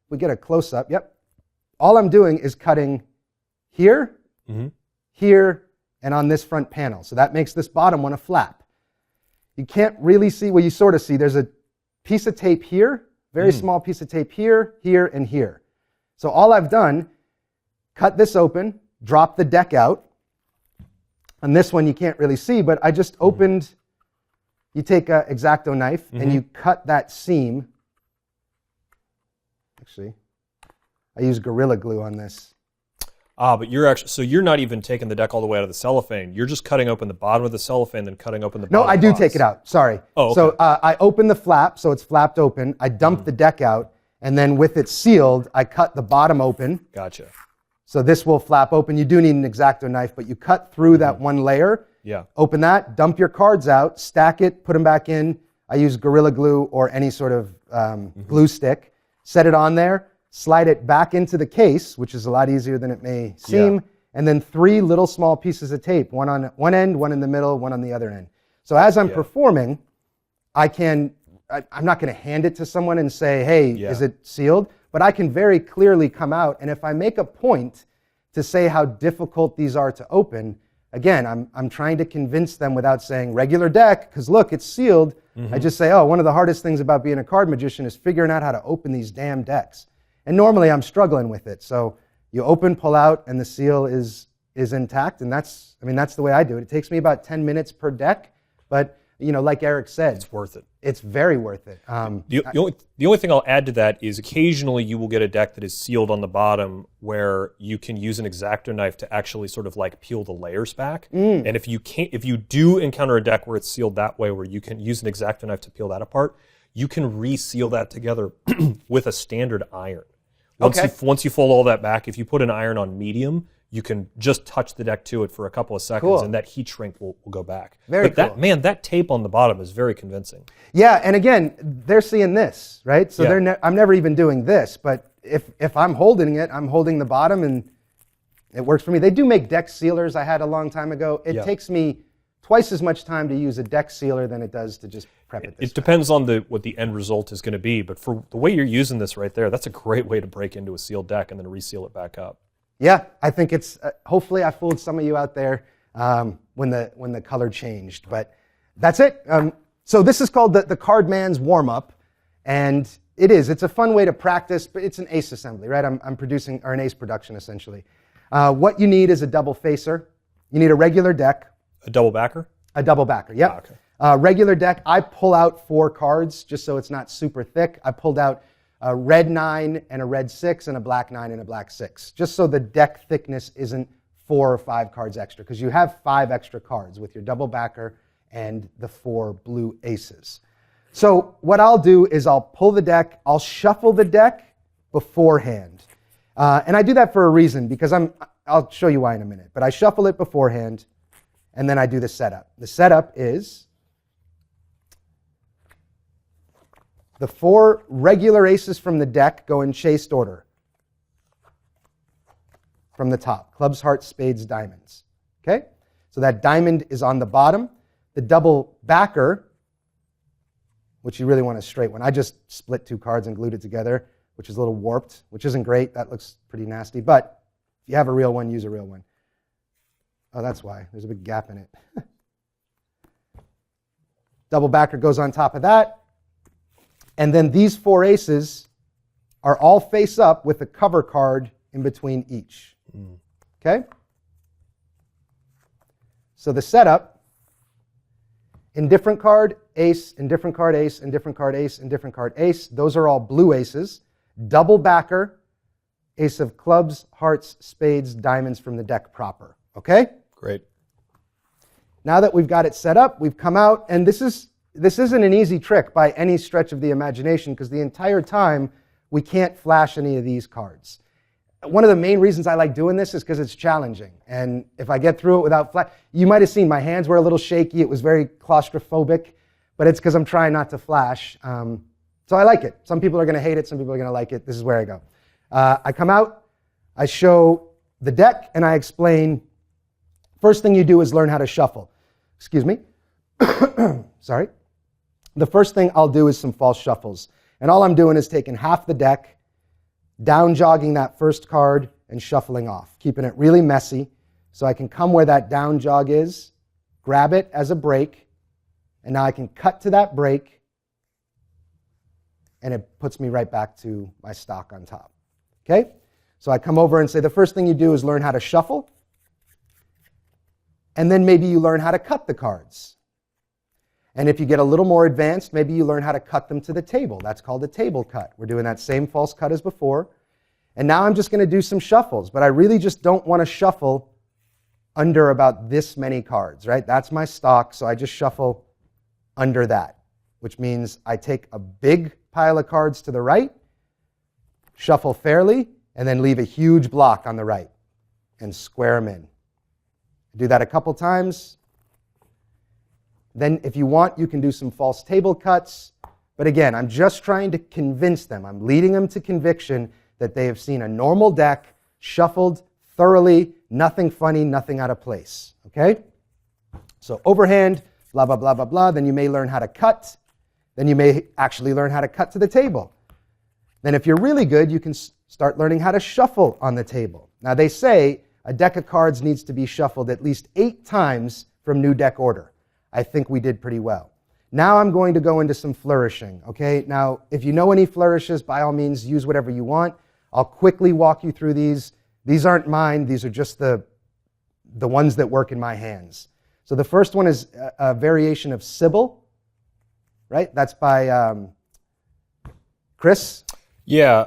we get a close-up. Yep. All I'm doing is cutting here, here, and on this front panel. So that makes this bottom one a flap. You can't really see, well, you sort of see, there's a piece of tape here, very small piece of tape here, here, and here. So all I've done, cut this open, drop the deck out. On this one you can't really see, but I just opened, you take an X-Acto knife and you cut that seam. Actually, I use Gorilla Glue on this. But you're not even taking the deck all the way out of the cellophane. You're just cutting open the bottom of the cellophane, then cutting open the bottom. No, I do take it out. Sorry. Oh, okay. So I open the flap, so it's flapped open. I dump the deck out, and then with it sealed, I cut the bottom open. Gotcha. So this will flap open. You do need an X-Acto knife, but you cut through that one layer. Yeah. Open that, dump your cards out, stack it, put them back in. I use Gorilla Glue or any sort of glue stick. Set it on there. Slide it back into the case, which is a lot easier than it may seem, and then 3 little small pieces of tape, one on one end, one in the middle, one on the other end. So as I'm performing, I'm not going to hand it to someone and say, hey, is it sealed? But I can very clearly come out, and if I make a point to say how difficult these are to open, again, I'm trying to convince them without saying regular deck, because look, it's sealed. I just say, oh, one of the hardest things about being a card magician is figuring out how to open these damn decks. And normally I'm struggling with it. So you open, pull out, and the seal is intact. And that's the way I do it. It takes me about 10 minutes per deck. But, like Eric said, it's worth it. It's very worth it. The only thing I'll add to that is occasionally you will get a deck that is sealed on the bottom where you can use an X-Acto knife to actually sort of like peel the layers back. And if you do encounter a deck where it's sealed that way, where you can use an X-Acto knife to peel that apart, you can reseal that together with a standard iron. Once you fold all that back, if you put an iron on medium, you can just touch the deck to it for a couple of seconds, and that heat shrink will go back. Very cool. That tape on the bottom is very convincing. Yeah, and again, they're seeing this, right? So I'm never even doing this, but if I'm holding it, I'm holding the bottom, and it works for me. They do make deck sealers I had a long time ago. It takes me twice as much time to use a deck sealer than it does to just prep it this way. Depends on what the end result is going to be, but for the way you're using this right there, that's a great way to break into a sealed deck and then reseal it back up. Yeah, I think it's, hopefully I fooled some of you out there when the color changed, but that's it. So this is called the Card Man's Warm-Up, and it's a fun way to practice, but it's an ace assembly, right? I'm producing, or an ace production essentially. What you need is a double facer. You need a regular deck. A double backer? A double backer, yep. Okay. Regular deck, I pull out 4 cards just so it's not super thick. I pulled out a red 9 and a red 6 and a black 9 and a black 6, just so the deck thickness isn't 4 or 5 cards extra, because you have 5 extra cards with your double backer and the 4 blue aces. So what I'll do is I'll pull the deck, I'll shuffle the deck beforehand. And I do that for a reason, because I'll show you why in a minute, but I shuffle it beforehand, and then I do the setup. The setup is the 4 regular aces from the deck go in chased order from the top. Clubs, hearts, spades, diamonds. Okay? So that diamond is on the bottom. The double backer, which you really want a straight one. I just split 2 cards and glued it together, which is a little warped, which isn't great. That looks pretty nasty. But if you have a real one, use a real one. Oh, that's why. There's a big gap in it. Double backer goes on top of that. And then these 4 aces are all face up with a cover card in between each. Okay? So the setup, in different card, ace, in different card, ace, in different card, ace, in different card, ace. Those are all blue aces. Double backer, ace of clubs, hearts, spades, diamonds from the deck proper. Okay? Great. Now that we've got it set up, we've come out, and this isn't an easy trick by any stretch of the imagination, because the entire time we can't flash any of these cards. One of the main reasons I like doing this is because it's challenging. And if I get through it without flash, you might have seen my hands were a little shaky. It was very claustrophobic, but it's because I'm trying not to flash. So I like it. Some people are going to hate it. Some people are going to like it. This is where I go. I come out, I show the deck, and I explain. First thing you do is learn how to shuffle. Excuse me. Sorry. The first thing I'll do is some false shuffles. And all I'm doing is taking half the deck, down jogging that first card, and shuffling off, keeping it really messy so I can come where that down jog is, grab it as a break, and now I can cut to that break, and it puts me right back to my stock on top. Okay? So I come over and say the first thing you do is learn how to shuffle, and then maybe you learn how to cut the cards. And if you get a little more advanced, maybe you learn how to cut them to the table. That's called a table cut. We're doing that same false cut as before. And now I'm just going to do some shuffles, but I really just don't want to shuffle under about this many cards, right? That's my stock, so I just shuffle under that, which means I take a big pile of cards to the right, shuffle fairly, and then leave a huge block on the right and square them in. Do that a couple times. Then if you want, you can do some false table cuts. But again, I'm just trying to convince them. I'm leading them to conviction that they have seen a normal deck, shuffled thoroughly, nothing funny, nothing out of place. Okay? So overhand, blah, blah, blah, blah, blah. Then you may learn how to cut. Then you may actually learn how to cut to the table. Then if you're really good, you can start learning how to shuffle on the table. Now they say a deck of cards needs to be shuffled at least 8 times from new deck order. I think we did pretty well. Now I'm going to go into some flourishing, okay? Now, if you know any flourishes, by all means, use whatever you want. I'll quickly walk you through these. These aren't mine. These are just the ones that work in my hands. So the first one is a variation of Sybil, right? That's by Chris. Yeah,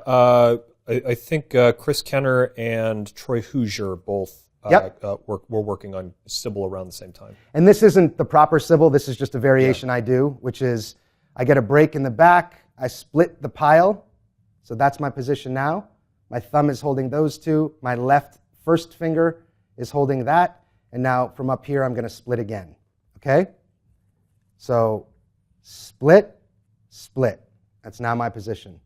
I think Chris Kenner and Troy Hoosier both were working on Sybil around the same time. And this isn't the proper Sybil. This is just a variation I do, which is I get a break in the back. I split the pile. So that's my position now. My thumb is holding those two. My left first finger is holding that. And now from up here, I'm going to split again. Okay? So split, split. That's now my position.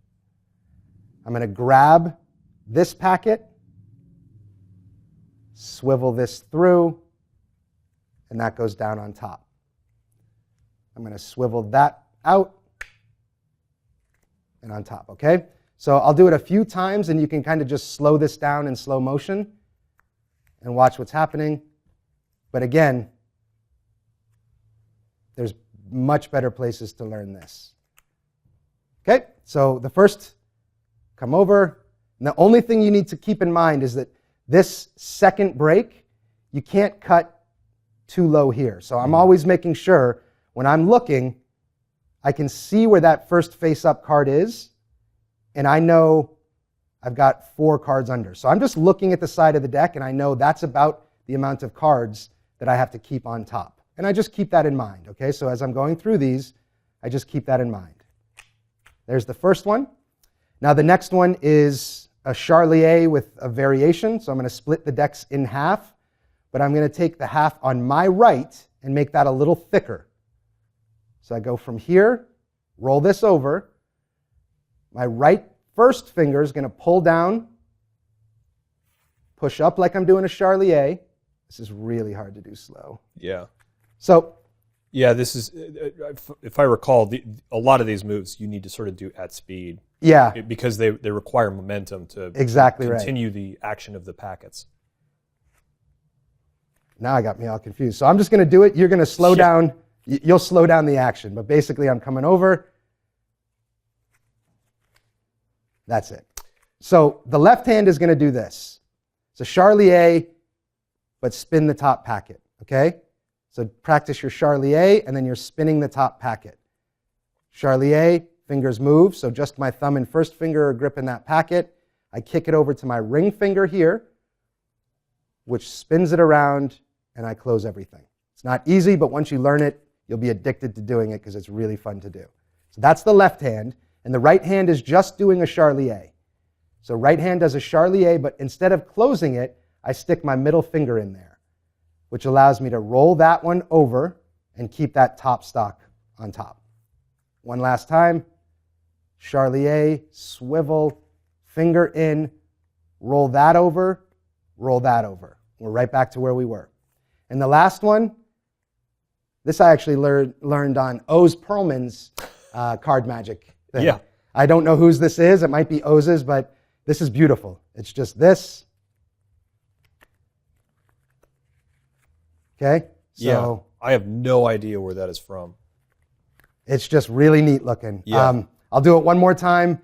I'm going to grab this packet, swivel this through, and that goes down on top. I'm going to swivel that out and on top, okay? So I'll do it a few times, and you can kind of just slow this down in slow motion and watch what's happening. But again, there's much better places to learn this. Okay, so the first, come over. And the only thing you need to keep in mind is that this second break, you can't cut too low here. So I'm always making sure when I'm looking, I can see where that first face-up card is, and I know I've got 4 cards under. So I'm just looking at the side of the deck, and I know that's about the amount of cards that I have to keep on top. And I just keep that in mind, okay? So as I'm going through these, I just keep that in mind. There's the first one. Now the next one is a Charlier with a variation. So I'm going to split the decks in half, but I'm going to take the half on my right and make that a little thicker. So I go from here, roll this over. My right first finger is going to pull down, push up like I'm doing a Charlier. This is really hard to do slow. Yeah. So, yeah, this is, if I recall, a lot of these moves you need to sort of do at speed. Yeah. Because they require momentum to exactly continue the action of the packets. Now I got me all confused. So I'm just going to do it. You're going to slow down. You'll slow down the action. But basically, I'm coming over. That's it. So the left hand is going to do this. It's a Charlier, but spin the top packet. Okay? So practice your Charlier, and then you're spinning the top packet. Charlier, fingers move, so just my thumb and first finger are gripping that packet. I kick it over to my ring finger here, which spins it around, and I close everything. It's not easy, but once you learn it, you'll be addicted to doing it because it's really fun to do. So that's the left hand, and the right hand is just doing a Charlier. So right hand does a Charlier, but instead of closing it, I stick my middle finger in there, which allows me to roll that one over and keep that top stock on top. One last time. Charlier, swivel, finger in, roll that over, roll that over. We're right back to where we were. And the last one, this I actually learned on Oz Perlman's card magic thing. Yeah. I don't know whose this is. It might be Oz's, but this is beautiful. It's just this. Okay? Yeah, I have no idea where that is from. It's just really neat looking. Yeah. I'll do it one more time.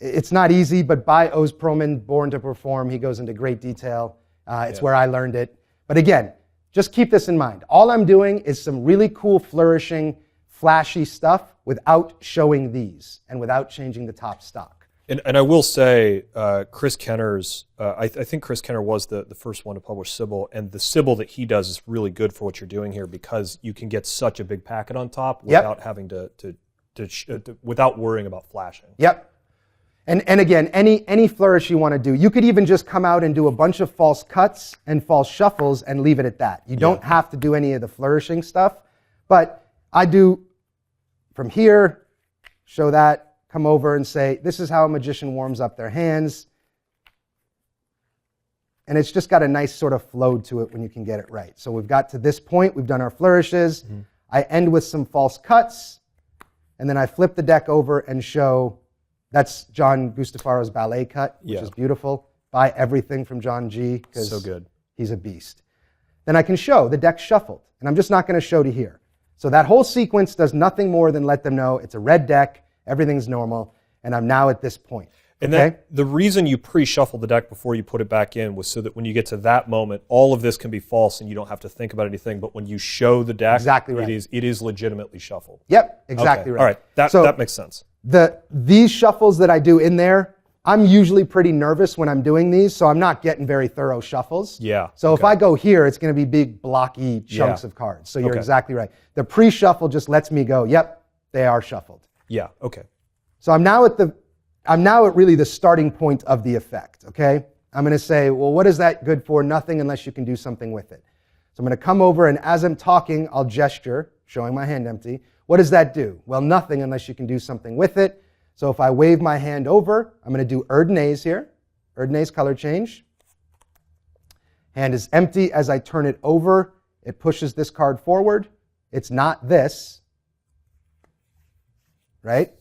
It's not easy, but by Oz Perlman, Born to Perform, he goes into great detail. It's where I learned it. But again, just keep this in mind. All I'm doing is some really cool, flourishing, flashy stuff without showing these and without changing the top stock. And I will say, Chris Kenner's, I think Chris Kenner was the first one to publish Sybil, and the Sybil that he does is really good for what you're doing here because you can get such a big packet on top without having without worrying about flashing. Yep. And again, any flourish you want to do, you could even just come out and do a bunch of false cuts and false shuffles and leave it at that. You don't have to do any of the flourishing stuff, but I do from here, show that, come over and say, this is how a magician warms up their hands. And it's just got a nice sort of flow to it when you can get it right. So we've got to this point, we've done our flourishes. Mm-hmm. I end with some false cuts, and then I flip the deck over and show, that's John Gustafaro's ballet cut, which is beautiful. Buy everything from John G. because so good. He's a beast. Then I can show the deck shuffled, and I'm just not going to show to here. So that whole sequence does nothing more than let them know it's a red deck, everything's normal, and I'm now at this point. And that, the reason you pre-shuffle the deck before you put it back in was so that when you get to that moment, all of this can be false and you don't have to think about anything. But when you show the deck, exactly right. it is legitimately shuffled. Yep, exactly right. All right, that makes sense. These shuffles that I do in there, I'm usually pretty nervous when I'm doing these, so I'm not getting very thorough shuffles. Yeah. So if I go here, it's going to be big, blocky chunks of cards. So you're exactly right. The pre-shuffle just lets me go, yep, they are shuffled. Yeah, okay. So I'm now at the I'm now at really the starting point of the effect, okay? I'm going to say, well, what is that good for? Nothing unless you can do something with it. So I'm going to come over, and as I'm talking, I'll gesture, showing my hand empty. What does that do? Well, nothing unless you can do something with it. So if I wave my hand over, I'm going to do Erdnase here. Erdnase color change. Hand is empty. As I turn it over, it pushes this card forward. It's not this, right?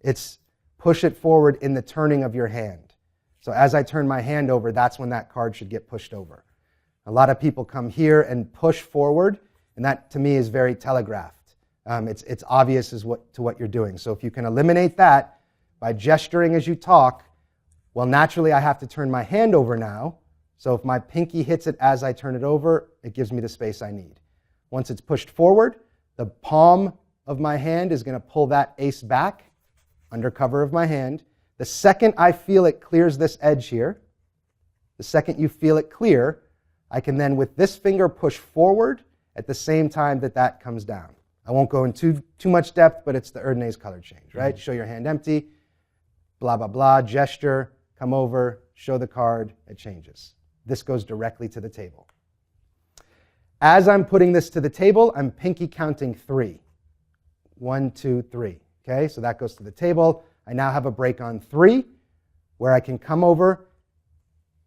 It's push it forward in the turning of your hand. So as I turn my hand over, that's when that card should get pushed over. A lot of people come here and push forward, and that to me is very telegraphed. It's obvious to what you're doing. So if you can eliminate that by gesturing as you talk, well, naturally I have to turn my hand over now. So if my pinky hits it as I turn it over, it gives me the space I need. Once it's pushed forward, the palm of my hand is going to pull that ace back under cover of my hand. The second I feel it clears this edge here, the second you feel it clear, I can then with this finger push forward at the same time that that comes down. I won't go into too much depth, but it's the Erdnase color change, right? Show your hand empty, blah, blah, blah, gesture, come over, show the card, it changes. This goes directly to the table. As I'm putting this to the table, I'm pinky counting 3. 1, 2, 3. Okay, so that goes to the table. I now have a break on 3 where I can come over,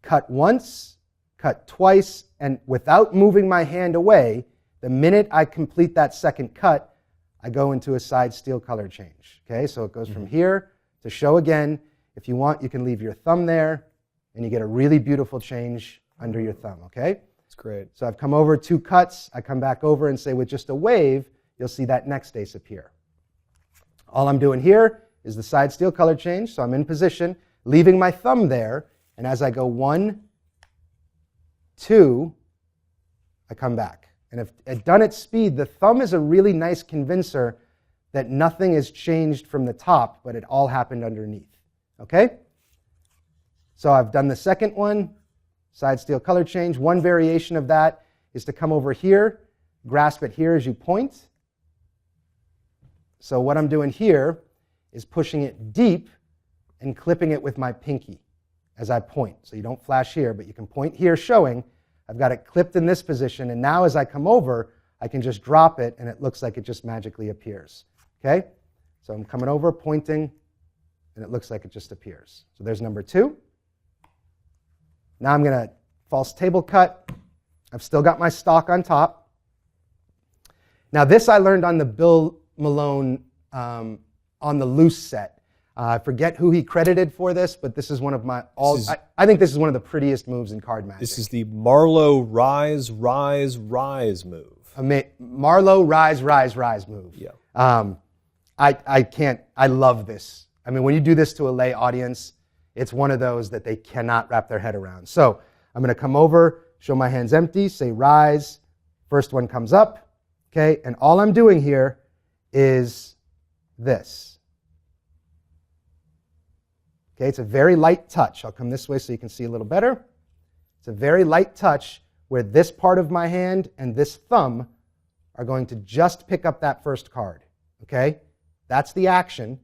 cut once, cut twice, and without moving my hand away, the minute I complete that second cut, I go into a side steel color change. Okay, so it goes from here to show again. If you want, you can leave your thumb there, and you get a really beautiful change under your thumb, okay? That's great. So I've come over 2 cuts. I come back over and say with just a wave, you'll see that next ace appear. All I'm doing here is the side steel color change, so I'm in position, leaving my thumb there, and as I go 1, 2, I come back. And if done at speed, the thumb is a really nice convincer that nothing has changed from the top, but it all happened underneath. Okay? So I've done the second one, side steel color change. One variation of that is to come over here, grasp it here as you point. So what I'm doing here is pushing it deep and clipping it with my pinky as I point. So you don't flash here, but you can point here showing I've got it clipped in this position, and now as I come over, I can just drop it, and it looks like it just magically appears. Okay? So I'm coming over, pointing, and it looks like it just appears. So there's number 2. Now I'm going to false table cut. I've still got my stock on top. Now this I learned on the Bill Malone on the loose set. I forget who he credited for this, but this is one of my I think this is one of the prettiest moves in card magic. This is the Marlowe rise, rise, rise move. Marlowe rise, rise, rise move. Yeah. I love this. I mean, when you do this to a lay audience, it's one of those that they cannot wrap their head around. So I'm going to come over, show my hands empty, say rise. First one comes up, okay? And all I'm doing here is this. Okay, it's a very light touch. I'll come this way so you can see a little better. It's a very light touch where this part of my hand and this thumb are going to just pick up that first card. Okay? That's the action.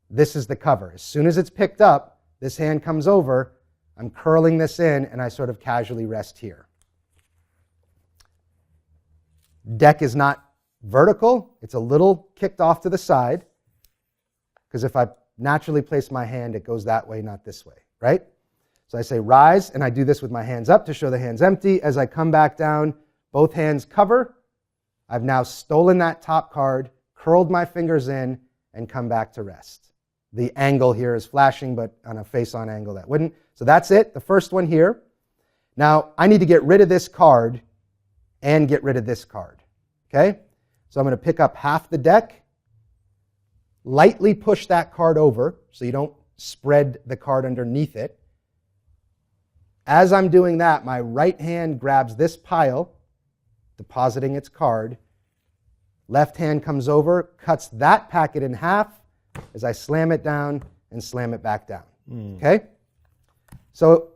This is the cover. As soon as it's picked up, this hand comes over, I'm curling this in, and I sort of casually rest here. Deck is not vertical. It's a little kicked off to the side, because if I naturally place my hand, it goes that way, not this way, right? So I say rise, and I do this with my hands up to show the hand's empty. As I come back down, both hands cover. I've now stolen that top card, curled my fingers in, and come back to rest. The angle here is flashing, but on a face-on angle that wouldn't. So that's it, the first one here. Now, I need to get rid of this card and get rid of this card, okay? So I'm going to pick up half the deck, lightly push that card over so you don't spread the card underneath it. As I'm doing that, my right hand grabs this pile, depositing its card. Left hand comes over, cuts that packet in half as I slam it down and slam it back down. Okay? So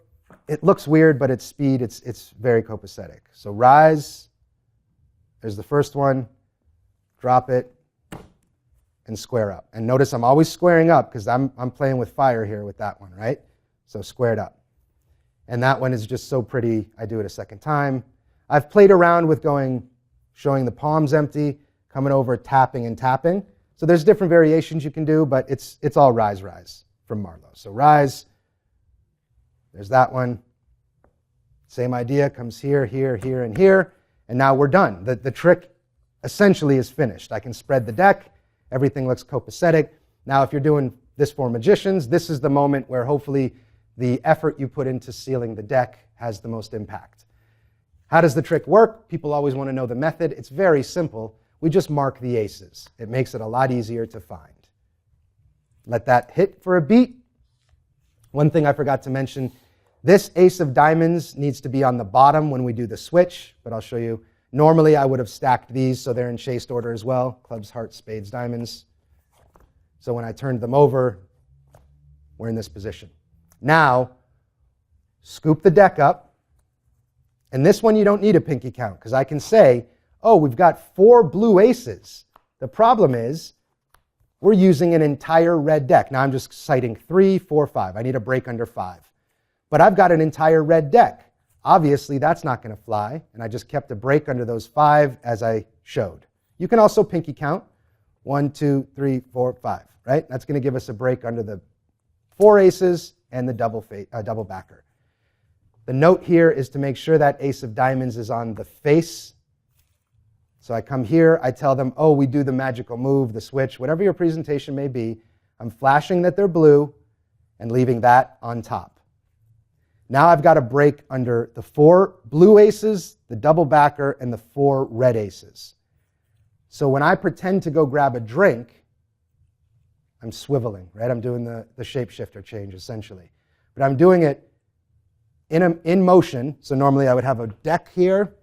it looks weird, but it's speed. It's very copacetic. So rise. There's the first one. Drop it. and square up. And notice I'm always squaring up because I'm playing with fire here with that one, right? So squared up. And that one is just so pretty, I do it a second time. I've played around with showing the palms empty, coming over, tapping and tapping. So there's different variations you can do, but it's all rise, rise from Marlowe. So rise, there's that one. Same idea, comes here, here, here, and here. And now we're done. The trick essentially is finished. I can spread the deck. Everything looks copacetic. Now, if you're doing this for magicians, this is the moment where hopefully the effort you put into sealing the deck has the most impact. How does the trick work? People always want to know the method. It's very simple. We just mark the aces. It makes it a lot easier to find. Let that hit for a beat. One thing I forgot to mention, this ace of diamonds needs to be on the bottom when we do the switch, but I'll show you. Normally, I would have stacked these so they're in chased order as well. Clubs, hearts, spades, diamonds. So when I turned them over, we're in this position. Now, scoop the deck up. And this one you don't need a pinky count because I can say, oh, we've got 4 blue aces. The problem is we're using an entire red deck. Now I'm just citing 3, 4, 5. I need a break under 5. But I've got an entire red deck. Obviously, that's not going to fly, and I just kept a break under those 5 as I showed. You can also pinky count 1, 2, 3, 4, 5, right? That's going to give us a break under the 4 aces and the double backer. The note here is to make sure that ace of diamonds is on the face. So I come here, I tell them, oh, we do the magical move, the switch, whatever your presentation may be. I'm flashing that they're blue and leaving that on top. Now I've got a break under the 4 blue aces, the double backer, and the 4 red aces. So when I pretend to go grab a drink, I'm swiveling, right? I'm doing the shapeshifter change, essentially. But I'm doing it in motion. So normally I would have a deck here,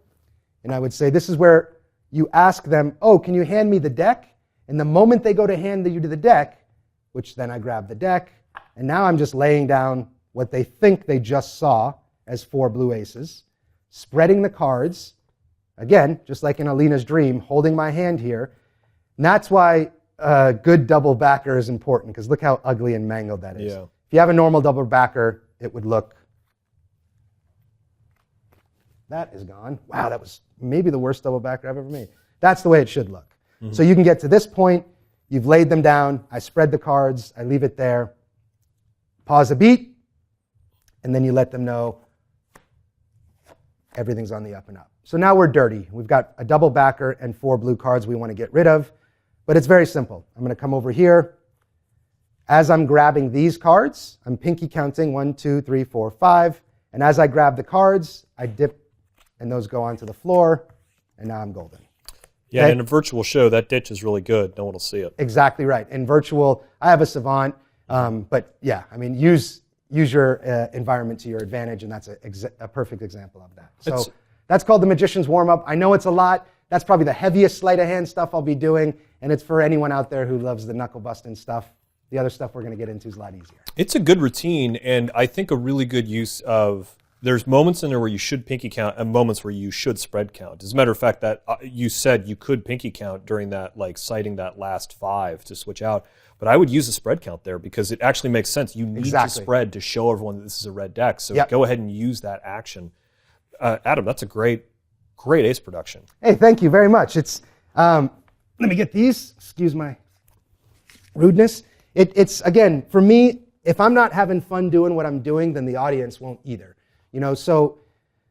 and I would say, this is where you ask them, oh, can you hand me the deck? And the moment they go to hand you to the deck, which then I grab the deck, and now I'm just laying down what they think they just saw as 4 blue aces, spreading the cards, again, just like in Alina's dream, holding my hand here. And that's why a good double backer is important, because look how ugly and mangled that is. Yeah. If you have a normal double backer, it would look... That is gone. Wow, that was maybe the worst double backer I've ever made. That's the way it should look. Mm-hmm. So you can get to this point, you've laid them down, I spread the cards, I leave it there, pause a beat, and then you let them know everything's on the up and up. So now we're dirty. We've got a double backer and 4 blue cards we want to get rid of, but it's very simple. I'm going to come over here. As I'm grabbing these cards, I'm pinky counting 1, 2, 3, 4, 5, and as I grab the cards, I dip and those go onto the floor, and now I'm golden. Yeah, Okay? in a virtual show, that ditch is really good. No one will see it. Exactly right. In virtual, I have a savant, but yeah, I mean, use your environment to your advantage, and that's a perfect example of that. So that's called the magician's warm-up. I know it's a lot. That's probably the heaviest sleight of hand stuff I'll be doing, and it's for anyone out there who loves the knuckle-busting stuff. The other stuff we're going to get into is a lot easier. It's a good routine, and I think a really good use of... There's moments in there where you should pinky count and moments where you should spread count. As a matter of fact, that you said you could pinky count during that, like citing that last 5 to switch out. But I would use a spread count there because it actually makes sense. You need to spread to show everyone that this is a red deck. So go ahead and use that action. Adam, that's a great ace production. Hey, thank you very much. It's let me get these. Excuse my rudeness. It's again, for me, if I'm not having fun doing what I'm doing, then the audience won't either. You know, so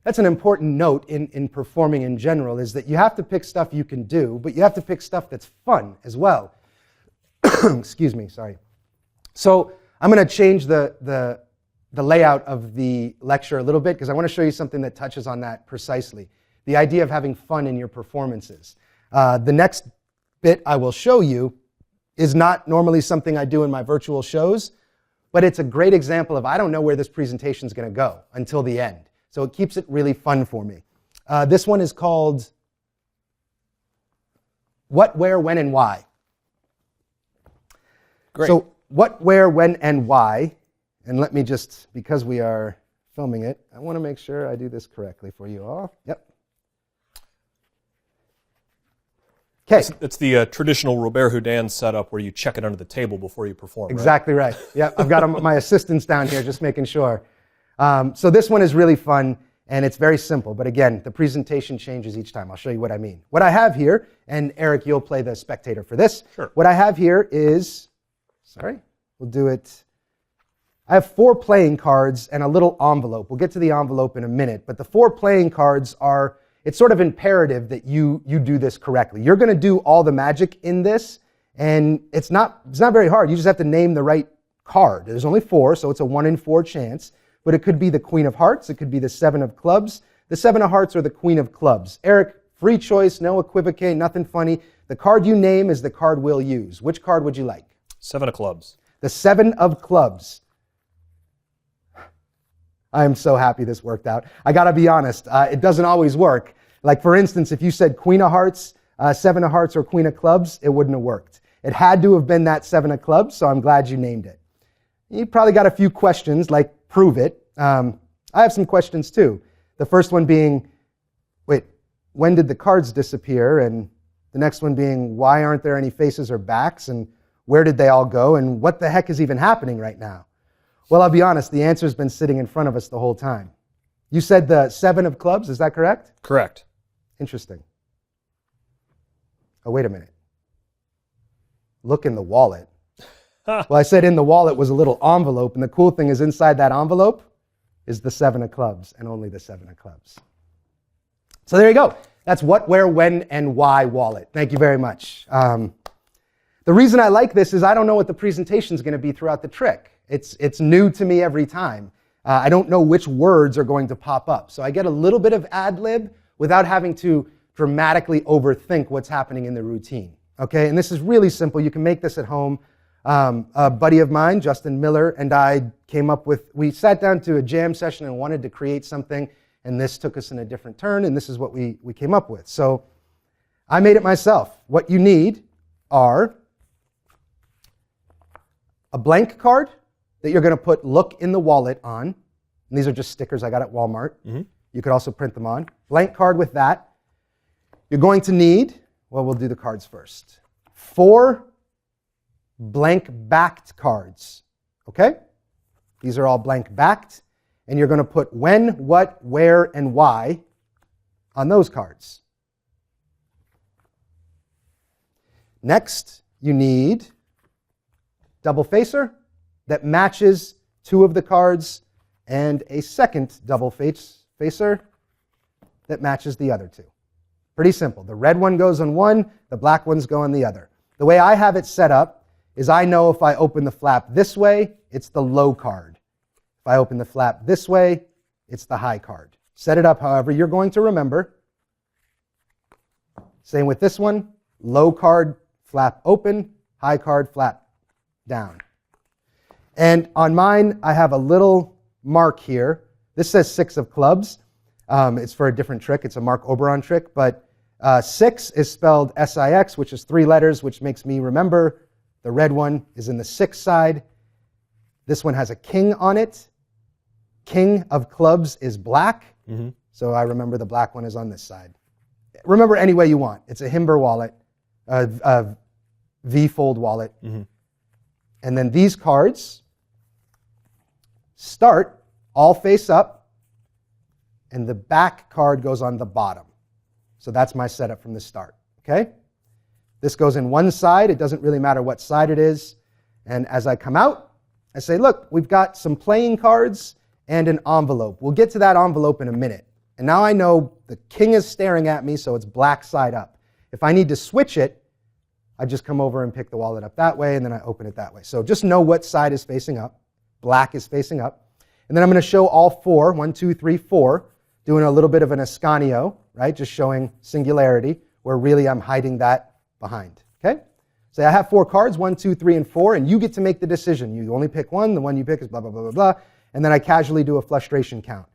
that's an important note in performing in general, is that you have to pick stuff you can do, but you have to pick stuff that's fun as well. Excuse me, sorry. So I'm going to change the layout of the lecture a little bit because I want to show you something that touches on that precisely. The idea of having fun in your performances. The next bit I will show you is not normally something I do in my virtual shows, but it's a great example of I don't know where this presentation is going to go until the end. So it keeps it really fun for me. This one is called What, Where, When, and Why. Great. So what, where, when, and why. And let me just, because we are filming it, I want to make sure I do this correctly for you all. Yep. Okay. It's the traditional Robert Houdin setup where you check it under the table before you perform, Exactly right. Yep, I've got my assistants down here just making sure. So this one is really fun, and it's very simple. But again, the presentation changes each time. I'll show you what I mean. What I have here, and Eric, you'll play the spectator for this. Sure. What I have here is, we'll do it. I have 4 playing cards and a little envelope. We'll get to the envelope in a minute. But the 4 playing cards are, it's sort of imperative that you do this correctly. You're going to do all the magic in this, and it's not very hard. You just have to name the right card. There's only 4, so it's a 1 in 4 chance. But it could be the Queen of Hearts. It could be the 7 of Clubs, the 7 of Hearts, or the Queen of Clubs. Eric, free choice, no equivocate, nothing funny. The card you name is the card we'll use. Which card would you like? 7 of Clubs. The 7 of Clubs. I am so happy this worked out. I got to be honest, it doesn't always work. Like, for instance, if you said Queen of Hearts, 7 of Hearts, or Queen of Clubs, it wouldn't have worked. It had to have been that 7 of Clubs, so I'm glad you named it. You probably got a few questions, like prove it. I have some questions too. The first one being, wait, when did the cards disappear? And the next one being, why aren't there any faces or backs? And where did they all go? And what the heck is even happening right now? Well, I'll be honest, the answer's been sitting in front of us the whole time. You said the 7 of Clubs, is that correct? Correct. Interesting. Oh, wait a minute. Look in the wallet. Well, I said in the wallet was a little envelope, and the cool thing is inside that envelope is the 7 of Clubs, and only the 7 of Clubs. So there you go. That's what, where, when, and why wallet. Thank you very much. The reason I like this is I don't know what the presentation is going to be throughout the trick. It's new to me every time. I don't know which words are going to pop up. So I get a little bit of ad lib without having to dramatically overthink what's happening in the routine. Okay, and this is really simple. You can make this at home. A buddy of mine, Justin Miller, and I we sat down to a jam session and wanted to create something, and this took us in a different turn, and this is what we came up with. So I made it myself. What you need are a blank card that you're going to put look in the wallet on. And these are just stickers I got at Walmart. Mm-hmm. You could also print them on. Blank card with that. You're going to need, well, we'll do the cards first. 4 blank backed cards. Okay? These are all blank backed. And you're going to put when, what, where, and why on those cards. Next, you need double facer that matches 2 of the cards and a second double facer that matches the other 2. Pretty simple. The red one goes on one, the black ones go on the other. The way I have it set up is I know if I open the flap this way, it's the low card. If I open the flap this way, it's the high card. Set it up however you're going to remember. Same with this one. Low card, flap open, high card, flap down. And on mine, I have a little mark here. This says 6 of Clubs. It's for a different trick. It's a Mark Oberon trick. But 6 is spelled S-I-X, which is 3 letters, which makes me remember the red one is in the 6 side. This one has a king on it. King of Clubs is black. Mm-hmm. So I remember the black one is on this side. Remember any way you want. It's a Himber wallet, a V-fold wallet. Mm-hmm. And then these cards start all face up, and the back card goes on the bottom. So that's my setup from the start, okay? This goes in one side. It doesn't really matter what side it is. And as I come out, I say, look, we've got some playing cards and an envelope. We'll get to that envelope in a minute. And now I know the king is staring at me, so it's black side up. If I need to switch it, I just come over and pick the wallet up that way, and then I open it that way. So just know what side is facing up. Black is facing up. And then I'm going to show all 4, 1, 2, 3, 4, doing a little bit of an Ascanio, right? Just showing singularity, where really I'm hiding that behind, okay? So I have 4 cards, 1, 2, 3, and 4, and you get to make the decision. You only pick one. The one you pick is blah, blah, blah, blah, blah. And then I casually do a frustration count.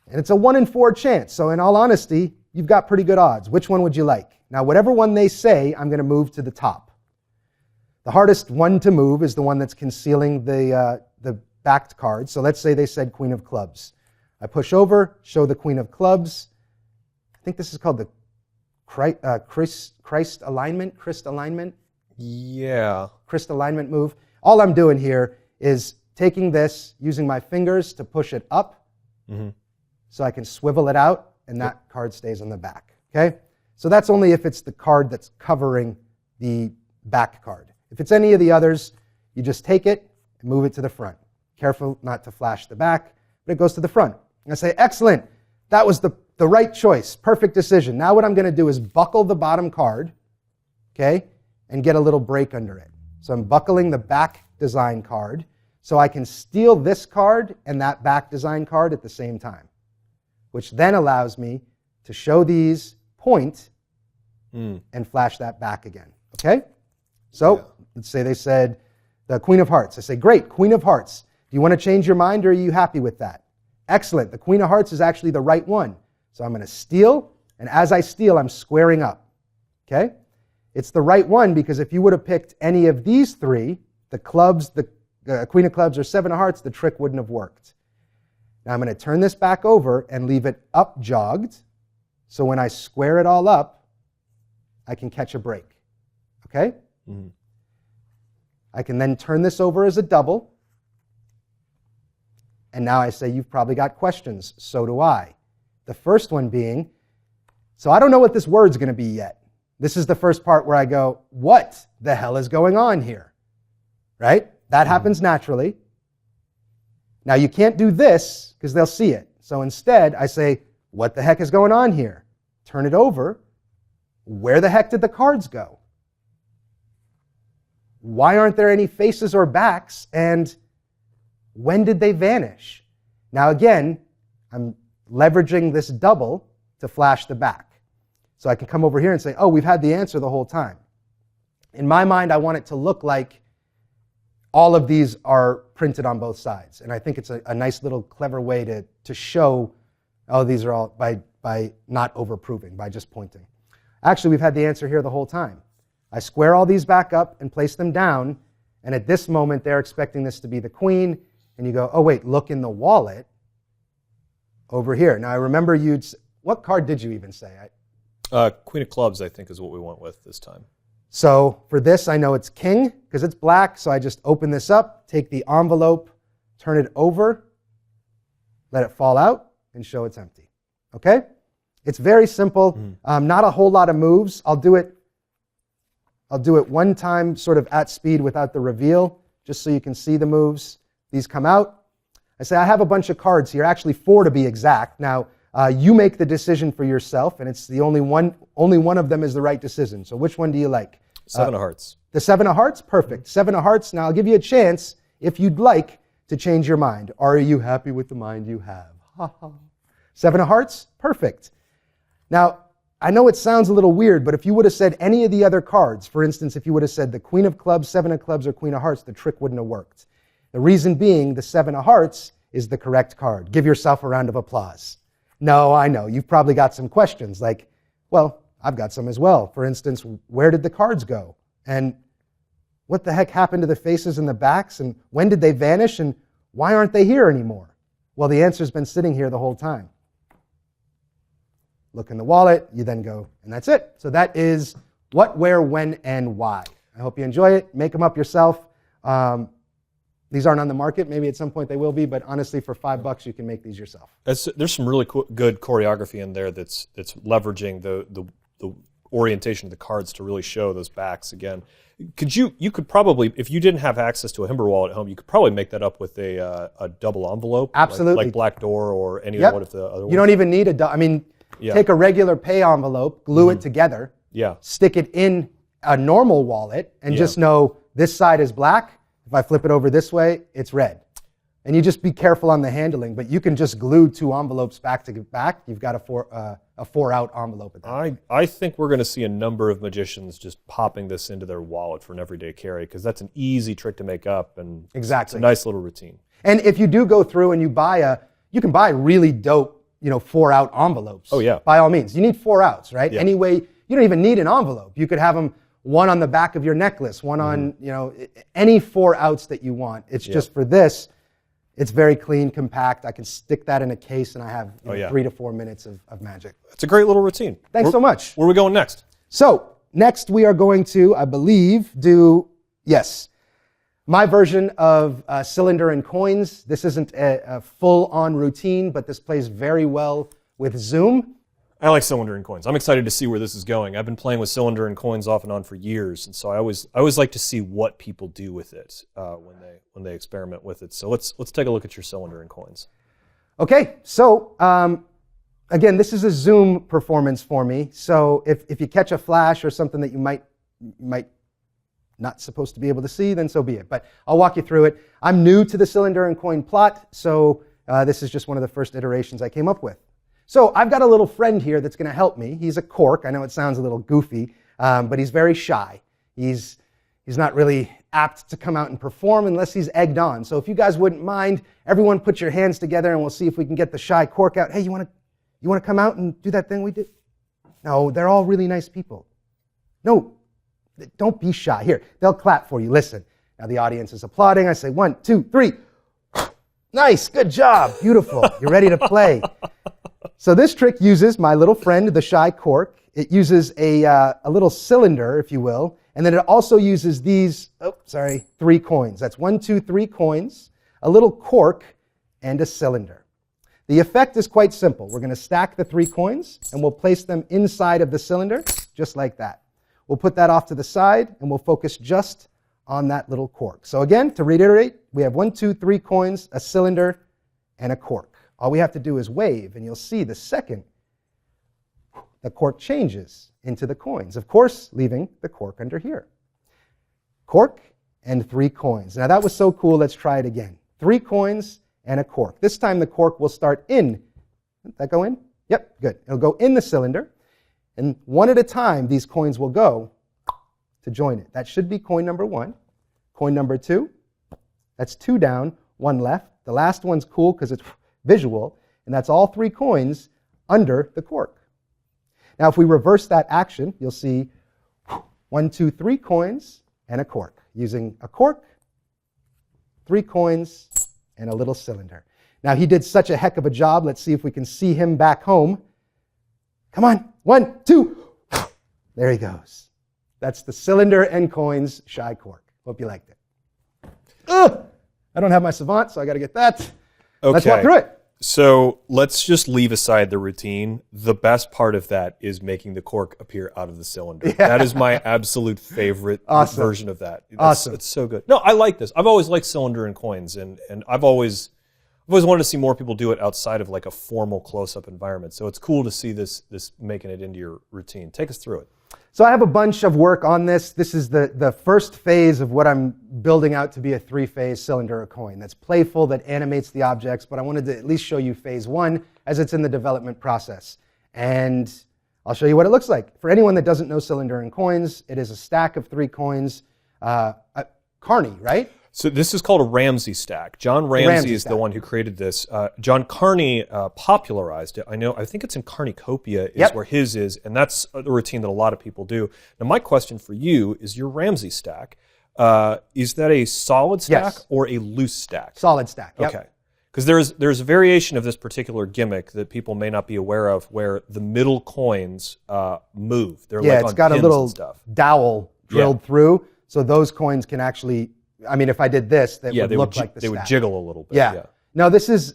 And it's a 1 in 4 chance. So in all honesty, you've got pretty good odds. Which one would you like? Now, whatever one they say, I'm going to move to the top. The hardest one to move is the one that's concealing the backed card. So let's say they said Queen of Clubs. I push over, show the Queen of Clubs. I think this is called the Christ alignment. Yeah. Christ alignment move. All I'm doing here is taking this, using my fingers to push it up so I can swivel it out, and that card stays on the back. Okay? So that's only if it's the card that's covering the back card. If it's any of the others, you just take it and move it to the front. Careful not to flash the back, but it goes to the front. And I say, excellent, that was the right choice, perfect decision. Now what I'm going to do is buckle the bottom card, okay, and get a little break under it. So I'm buckling the back design card so I can steal this card and that back design card at the same time, which then allows me to show these, point, and flash that back again. Okay? So let's say they said the Queen of Hearts. I say, great, Queen of Hearts. Do you want to change your mind, or are you happy with that? Excellent. The Queen of Hearts is actually the right one. So I'm going to steal, and as I steal, I'm squaring up. Okay? It's the right one because if you would have picked any of these three, the clubs, the Queen of Clubs or Seven of Hearts, the trick wouldn't have worked. Now I'm going to turn this back over and leave it up jogged. So when I square it all up, I can catch a break. Okay? I can then turn this over as a double. And now I say, you've probably got questions. So do I. The first one being, so I don't know what this word's going to be yet. This is the first part where I go, what the hell is going on here? Right? That happens naturally. Now you can't do this because they'll see it. So instead, I say, what the heck is going on here? Turn it over. Where the heck did the cards go? Why aren't there any faces or backs? And when did they vanish? Now again, I'm leveraging this double to flash the back. So I can come over here and say, oh, we've had the answer the whole time. In my mind, I want it to look like all of these are printed on both sides. And I think it's a nice little clever way to show, oh, these are all by not overproving, by just pointing. Actually, we've had the answer here the whole time. I square all these back up and place them down, and at this moment, they're expecting this to be the queen, and you go, oh, wait, look in the wallet over here. Now, I remember what card did you even say? Queen of Clubs, I think, is what we went with this time. So for this, I know it's king because it's black, so I just open this up, take the envelope, turn it over, let it fall out, and show it's empty. Okay? It's very simple. Not a whole lot of moves. I'll do it one time sort of at speed without the reveal, just so you can see the moves. These come out. I say, I have a bunch of cards here, actually 4 to be exact. Now, you make the decision for yourself, and it's the only one of them is the right decision. So which one do you like? Seven of Hearts. The Seven of Hearts? Perfect. Seven of Hearts. Now, I'll give you a chance, if you'd like, to change your mind. Are you happy with the mind you have? Seven of Hearts? Perfect. Now, I know it sounds a little weird, but if you would have said any of the other cards, for instance, if you would have said the Queen of Clubs, Seven of Clubs, or Queen of Hearts, the trick wouldn't have worked. The reason being, the Seven of Hearts is the correct card. Give yourself a round of applause. No, I know. You've probably got some questions like, well, I've got some as well. For instance, where did the cards go? And what the heck happened to the faces and the backs? And when did they vanish? And why aren't they here anymore? Well, the answer's been sitting here the whole time. Look in the wallet, you then go, and that's it. So that is what, where, when, and why. I hope you enjoy it. Make them up yourself. These aren't on the market. Maybe at some point they will be, but honestly, for $5, you can make these yourself. There's some really good choreography in there that's leveraging the orientation of the cards to really show those backs again. You could probably, if you didn't have access to a Himber wallet at home, you could probably make that up with a double envelope. Absolutely. Like Black Door or any one of the other ones. You don't even need take a regular pay envelope, glue it together, stick it in a normal wallet, and just know this side is black. If I flip it over this way, it's red. And you just be careful on the handling, but you can just glue 2 envelopes back to back. You've got a 4-out envelope at that point. I think we're going to see a number of magicians just popping this into their wallet for an everyday carry, because that's an easy trick to make up, and it's a nice little routine. And if you do go through and you can buy really dope 4-out envelopes. Oh, yeah. By all means. You need 4 outs, right? Yeah. Anyway, you don't even need an envelope. You could have them one on the back of your necklace, one on, any 4 outs that you want. It's just for this, It's very clean, compact. I can stick that in a case and I have 3 to 4 minutes of magic. It's a great little routine. Thanks so much. Where are we going next? So next we are going to, I believe, my version of cylinder and coins. This isn't a full-on routine, but this plays very well with Zoom. I like cylinder and coins. I'm excited to see where this is going. I've been playing with cylinder and coins off and on for years, and so I always like to see what people do with it when they experiment with it. So let's take a look at your cylinder and coins. Okay, so again, this is a Zoom performance for me. So if you catch a flash or something that you might not supposed to be able to see, then so be it. But I'll walk you through it. I'm new to the cylinder and coin plot, so this is just one of the first iterations I came up with. So I've got a little friend here that's going to help me. He's a cork. I know it sounds a little goofy, but he's very shy. He's not really apt to come out and perform unless he's egged on. So if you guys wouldn't mind, everyone put your hands together and we'll see if we can get the shy cork out. Hey, you want to come out and do that thing we did? No, they're all really nice people. No, don't be shy. Here, they'll clap for you. Listen. Now the audience is applauding. I say 1, 2, 3. Nice, good job, beautiful. You're ready to play. So this trick uses my little friend, the shy cork. It uses a little cylinder, if you will, and then it also uses these, 3 coins. That's 1, 2, 3 coins, a little cork, and a cylinder. The effect is quite simple. We're going to stack the 3 coins, and we'll place them inside of the cylinder, just like that. We'll put that off to the side, and we'll focus just on that little cork. So again, to reiterate, we have 1, 2, 3 coins, a cylinder, and a cork. All we have to do is wave, and you'll see the second the cork changes into the coins. Of course, leaving the cork under here. Cork and 3 coins. Now that was so cool, let's try it again. 3 coins and a cork. This time the cork will start in. Did that go in? Yep, good. It'll go in the cylinder, and one at a time, these coins will go to join it. That should be coin number 1. Coin number 2. That's 2 down, 1 left. The last one's cool because it's visual, and that's all 3 coins under the cork. Now, if we reverse that action, you'll see 1, 2, 3 coins and a cork. Using a cork, 3 coins, and a little cylinder. Now, he did such a heck of a job. Let's see if we can see him back home. Come on. 1, 2. There he goes. That's the cylinder and coins shy cork. Hope you liked it. I don't have my savant, so I got to get that. Okay. Let's walk through it. So let's just leave aside the routine. The best part of that is making the cork appear out of the cylinder. Yeah. That is my absolute favorite version of that. Awesome. It's so good. No, I like this. I've always liked cylinder and coins, and I've always wanted to see more people do it outside of like a formal close-up environment. So it's cool to see this making it into your routine. Take us through it. So I have a bunch of work on this. This is the first phase of what I'm building out to be a 3-phase cylinder or coin. That's playful, that animates the objects, but I wanted to at least show you phase 1 as it's in the development process. And I'll show you what it looks like. For anyone that doesn't know cylinder and coins, it is a stack of 3 coins. Carney, right? So this is called a Ramsey stack. John Ramsey is the one who created this. John Carney popularized it. I think it's in Carnicopia is where his is, and that's a routine that a lot of people do. Now my question for you is your Ramsey stack, is that a solid stack or a loose stack? Solid stack, yep. Okay. Because there's a variation of this particular gimmick that people may not be aware of where the middle coins move. They're like it's on got a pins little and stuff. dowel drilled through, so those coins can actually, I mean, if I did this, that would look like the stack. They would jiggle a little bit. Yeah. No, this is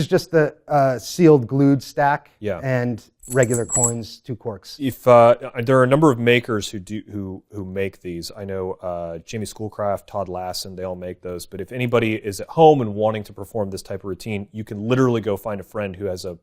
just the sealed glued stack and regular coins, 2 corks. If there are a number of makers who make these. I know Jamie Schoolcraft, Todd Lassen, they all make those. But if anybody is at home and wanting to perform this type of routine, you can literally go find a friend who has a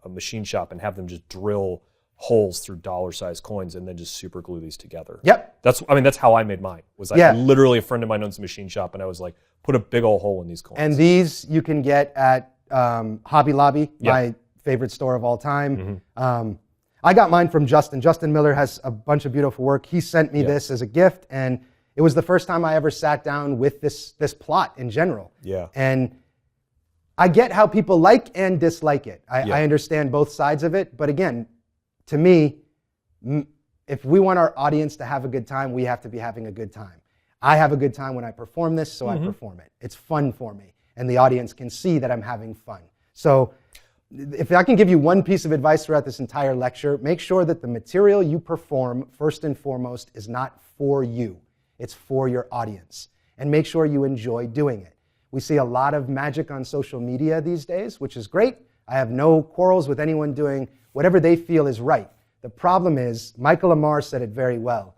machine shop and have them just drill holes through dollar-sized coins and then just super glue these together. Yep. That's how I made mine. Literally a friend of mine owns a machine shop and I was like, put a big old hole in these coins. And these you can get at Hobby Lobby, my favorite store of all time. Mm-hmm. I got mine from Justin. Justin Miller has a bunch of beautiful work. He sent me this as a gift, and it was the first time I ever sat down with this plot in general. Yeah. And I get how people like and dislike it. I understand both sides of it, but again, to me, if we want our audience to have a good time, we have to be having a good time. I have a good time when I perform this, so I perform it. It's fun for me. and the audience can see that I'm having fun. So if I can give you one piece of advice throughout this entire lecture, make sure that the material you perform, first and foremost, is not for you. It's for your audience. And make sure you enjoy doing it. We see a lot of magic on social media these days, which is great. I have no quarrels with anyone doing whatever they feel is right. The problem is, Michael Amar said it very well.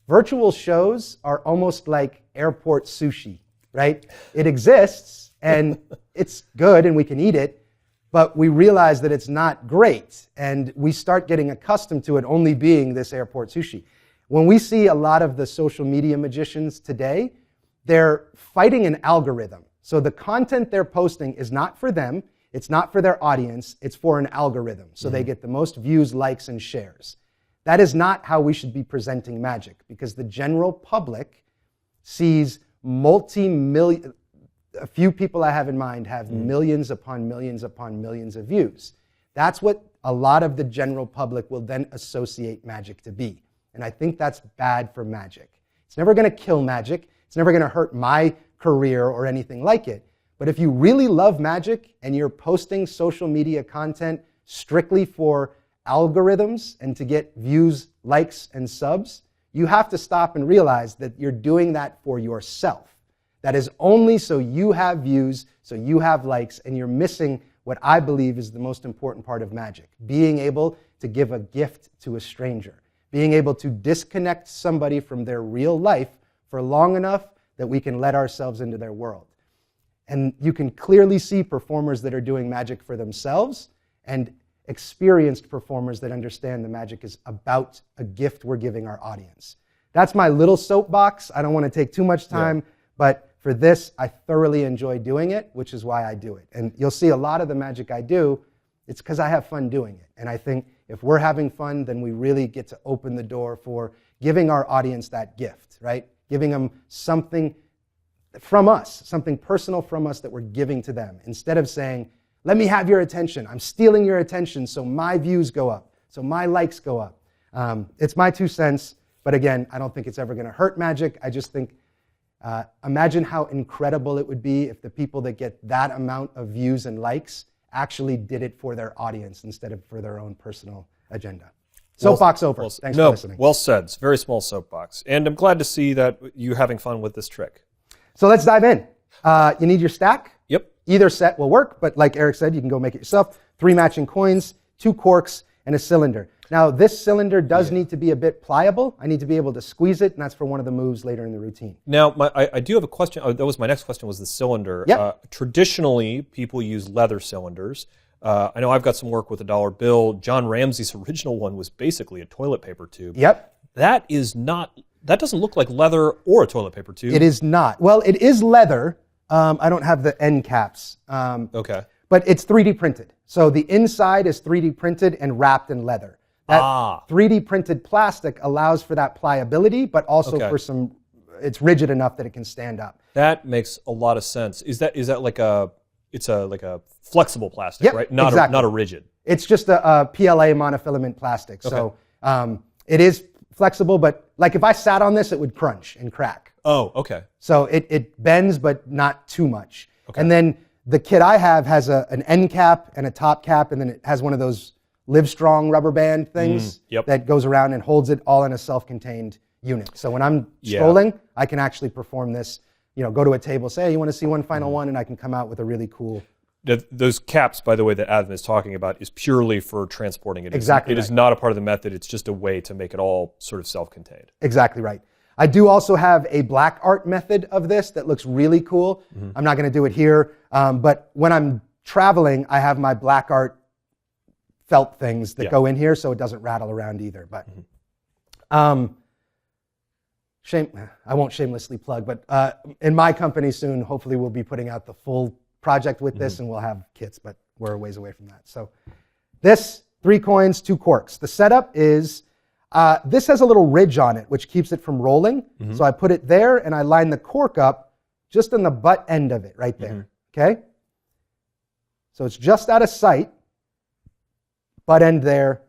Virtual shows are almost like airport sushi, right? It exists, and it's good, and we can eat it, but we realize that it's not great, and we start getting accustomed to it only being this airport sushi. When we see a lot of the social media magicians today, they're fighting an algorithm. So the content they're posting is not for them, it's not for their audience, it's for an algorithm. So they get the most views, likes, and shares. That is not how we should be presenting magic, because the general public sees multi-million, a few people I have in mind have millions upon millions upon millions of views. That's what a lot of the general public will then associate magic to be. And I think that's bad for magic. It's never going to kill magic. It's never going to hurt my career or anything like it. But if you really love magic and you're posting social media content strictly for algorithms and to get views, likes, and subs, you have to stop and realize that you're doing that for yourself. That is only so you have views, so you have likes, and you're missing what I believe is the most important part of magic, being able to give a gift to a stranger, being able to disconnect somebody from their real life for long enough that we can let ourselves into their world. And you can clearly see performers that are doing magic for themselves and experienced performers that understand the magic is about a gift we're giving our audience. That's my little soapbox. I don't want to take too much time, but for this, I thoroughly enjoy doing it, which is why I do it. And you'll see a lot of the magic I do, it's because I have fun doing it. And I think if we're having fun, then we really get to open the door for giving our audience that gift, right? Giving them something from us, something personal from us that we're giving to them. Instead of saying, let me have your attention. I'm stealing your attention so my views go up, so my likes go up. It's my 2 cents, but again, I don't think it's ever going to hurt magic. I just think, imagine how incredible it would be if the people that get that amount of views and likes actually did it for their audience instead of for their own personal agenda. Soapbox over. Thanks for listening. Well said. It's a very small soapbox. And I'm glad to see that you having fun with this trick. So let's dive in. You need your stack. Yep. Either set will work, but like Eric said, you can go make it yourself. 3 matching coins, 2 corks, and a cylinder. Now, this cylinder does need to be a bit pliable. I need to be able to squeeze it, and that's for one of the moves later in the routine. Now, I do have a question. That was my next question, was the cylinder. Yep. Traditionally, people use leather cylinders. I know I've got some work with a dollar bill. John Ramsey's original one was basically a toilet paper tube. Yep. That doesn't look like leather or a toilet paper tube. It is not. Well, it is leather. I don't have the end caps. Okay. But it's 3D printed. So the inside is 3D printed and wrapped in leather. That 3D printed plastic allows for that pliability, but also for it's rigid enough that it can stand up. That makes a lot of sense. Is that like a flexible plastic, right? Not a rigid. It's just a PLA monofilament plastic. So it is flexible, but like if I sat on this, it would crunch and crack. Oh, okay. So it bends, but not too much. Okay. And then the kit I have has an end cap and a top cap, and then it has one of those Livestrong rubber band things that goes around and holds it all in a self-contained unit. So when I'm strolling, I can actually perform this, go to a table, say, hey, you want to see one final one, and I can come out with a really cool... Those caps, by the way, that Adam is talking about is purely for transporting it. Exactly. It is not a part of the method. It's just a way to make it all sort of self-contained. Exactly right. I do also have a black art method of this that looks really cool. I'm not going to do it here, but when I'm traveling, I have my black art felt things that go in here so it doesn't rattle around either. But I won't shamelessly plug, but in my company soon, hopefully we'll be putting out the full project with this and we'll have kits, but we're a ways away from that. So this, 3 coins, 2 corks. The setup is, this has a little ridge on it, which keeps it from rolling. So I put it there and I line the cork up just on the butt end of it right there, okay? So it's just out of sight, butt end there,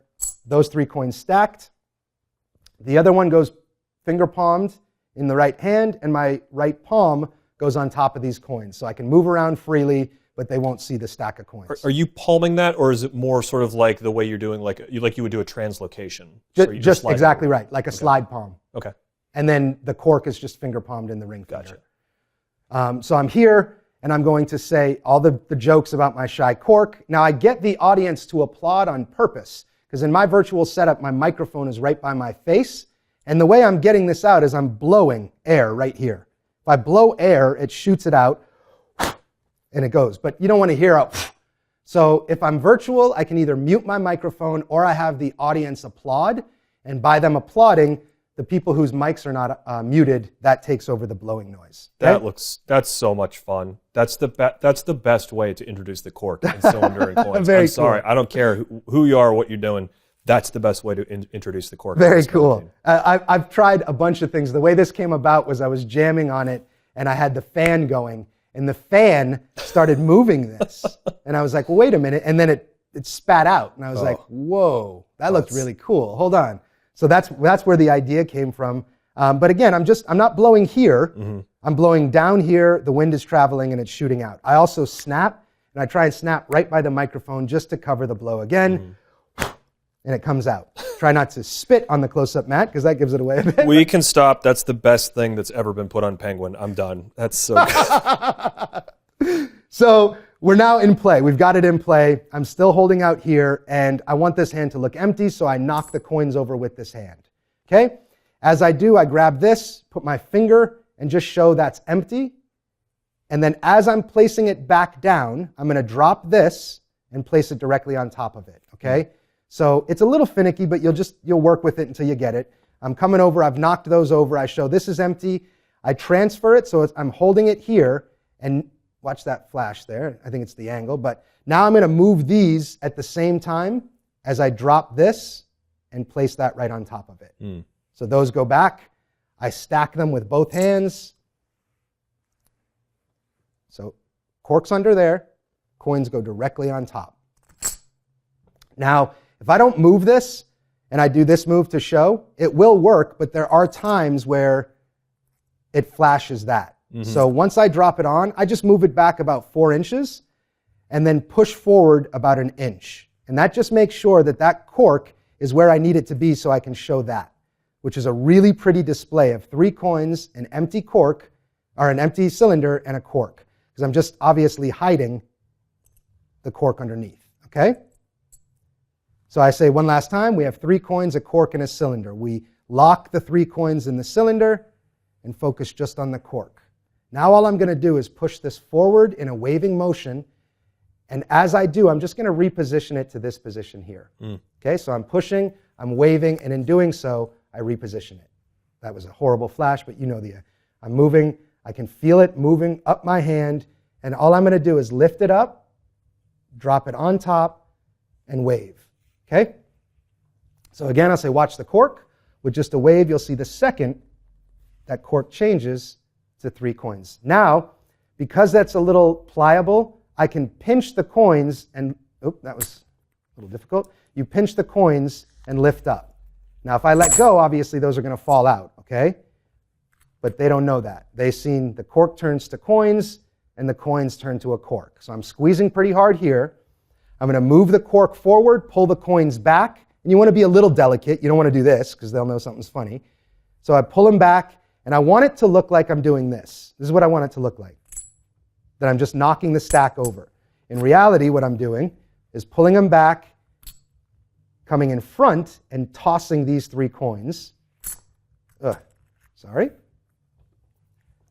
those 3 coins stacked. The other one goes finger palmed in the right hand, and my right palm goes on top of these coins. So I can move around freely, but they won't see the stack of coins. Are you palming that, or is it more sort of like the way you're doing, like you would do a translocation? Just exactly right, like a slide palm. Okay. And then the cork is just finger palmed in the ring finger. Gotcha. So I'm here, and I'm going to say all the jokes about my shy cork. Now I get the audience to applaud on purpose, because in my virtual setup, my microphone is right by my face. And the way I'm getting this out is I'm blowing air right here. If I blow air, it shoots it out, and it goes. But you don't want to hear out. So if I'm virtual, I can either mute my microphone or I have the audience applaud. And by them applauding, the people whose mics are not muted, that takes over the blowing noise. Okay? That's so much fun. That's the best way to introduce the cork in cylinder and coins. Very I'm sorry, cool. I don't care who you are or what you're doing. That's the best way to introduce the cork. Very cool. I've tried a bunch of things. The way this came about was I was jamming on it, and I had the fan going, and the fan started moving this. And I was like, well, wait a minute. And then it spat out. And I was like, whoa, that looked really cool. Hold on. So that's where the idea came from. But again, I'm not blowing here. Mm-hmm. I'm blowing down here. The wind is traveling and it's shooting out. I also snap, and I try and snap right by the microphone just to cover the blow again. Mm-hmm. And it comes out. Try not to spit on the close-up mat, because that gives it away a bit. We can stop. That's the best thing that's ever been put on Penguin. I'm done. That's so good. So we're now in play. We've got it in play. I'm still holding out here, and I want this hand to look empty, so I knock the coins over with this hand. Okay? As I do, I grab this, put my finger, and just show that's empty. And then as I'm placing it back down, I'm going to drop this and place it directly on top of it. Okay? So it's a little finicky, but you'll work with it until you get it. I'm coming over. I've knocked those over. I show this is empty. I transfer it, so I'm holding it here, and watch that flash there. I think it's the angle. But now I'm going to move these at the same time as I drop this and place that right on top of it. Mm. So those go back. I stack them with both hands. So cork's under there. Coins go directly on top. Now, if I don't move this and I do this move to show, it will work, but there are times where it flashes that. Mm-hmm. So once I drop it on, I just move it back about 4 inches and then push forward about 1 inch. And that just makes sure that that cork is where I need it to be so I can show that, which is a really pretty display of 3 coins, an empty cork, or an empty cylinder, and a cork. Because I'm just obviously hiding the cork underneath, okay? So I say one last time, we have 3 coins, a cork, and a cylinder. We lock the 3 coins in the cylinder and focus just on the cork. Now all I'm going to do is push this forward in a waving motion, and as I do, I'm just going to reposition it to this position here. Mm. Okay, so I'm pushing, I'm waving, and in doing so, I reposition it. That was a horrible flash, but you know I'm moving, I can feel it moving up my hand, and all I'm going to do is lift it up, drop it on top, and wave. Okay? So again, I'll say watch the cork. With just a wave, you'll see the second that cork changes to 3 coins. Now, because that's a little pliable, I can pinch the coins and, that was a little difficult. You pinch the coins and lift up. Now, if I let go, obviously those are going to fall out, okay? But they don't know that. They've seen the cork turns to coins and the coins turn to a cork. So I'm squeezing pretty hard here. I'm going to move the cork forward, pull the coins back. And you want to be a little delicate. You don't want to do this because they'll know something's funny. So I pull them back, and I want it to look like I'm doing this. This is what I want it to look like. That I'm just knocking the stack over. In reality, what I'm doing is pulling them back, coming in front, and tossing these 3 coins.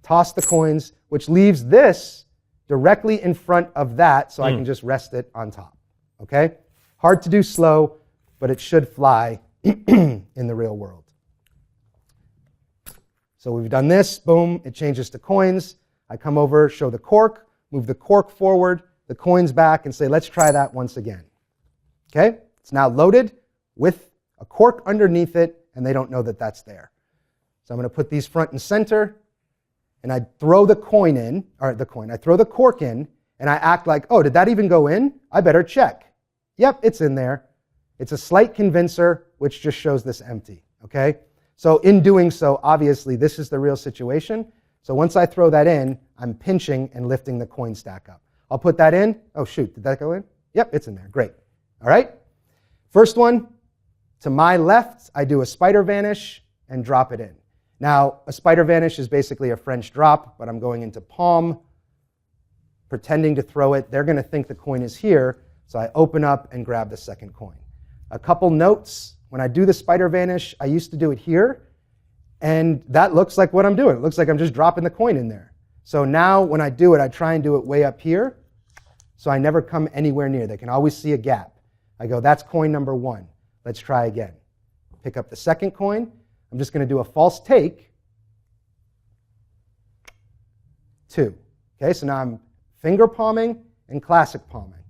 Toss the coins, which leaves this directly in front of that, so I can just rest it on top. Okay? Hard to do slow, but it should fly in the real world. So we've done this, boom, it changes to coins. I come over, show the cork, move the cork forward, the coins back, and say, let's try that once again. Okay? It's now loaded with a cork underneath it, and they don't know that that's there. So I'm going to put these front and center, and I throw the coin in, or I throw the cork in, and I act like, oh, did that even go in? I better check. Yep, it's in there. It's a slight convincer, which just shows this empty, okay? So in doing so, obviously, this is the real situation. So once I throw that in, I'm pinching and lifting the coin stack up. I'll put that in. Oh, shoot, did that go in? Yep, it's in there. Great. All right. First one, to my left, I do a spider vanish and drop it in. Now, a spider vanish is basically a French drop, but I'm going into palm, pretending to throw it. They're going to think the coin is here, so I open up and grab the second coin. A couple notes. When I do the spider vanish, I used to do it here, and that looks like what I'm doing. It looks like I'm just dropping the coin in there. So now when I do it, I try and do it way up here, so I never come anywhere near. They can always see a gap. I go, that's coin number 1. Let's try again. Pick up the second coin. I'm just going to do a false take. 2. Okay, so now I'm finger palming and classic palming.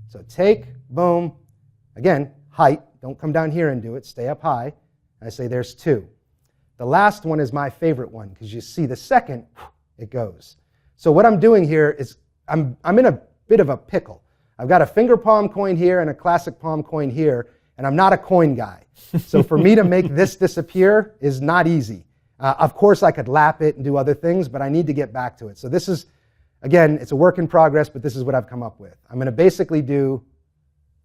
So take, boom. Again, height. Don't come down here and do it. Stay up high. I say there's 2. The last one is my favorite one because you see the second, it goes. So what I'm doing here is I'm in a bit of a pickle. I've got a finger palm coin here and a classic palm coin here, and I'm not a coin guy. So for me to make this disappear is not easy. Of course, I could lap it and do other things, but I need to get back to it. So this is, again, it's a work in progress, but this is what I've come up with. I'm going to basically do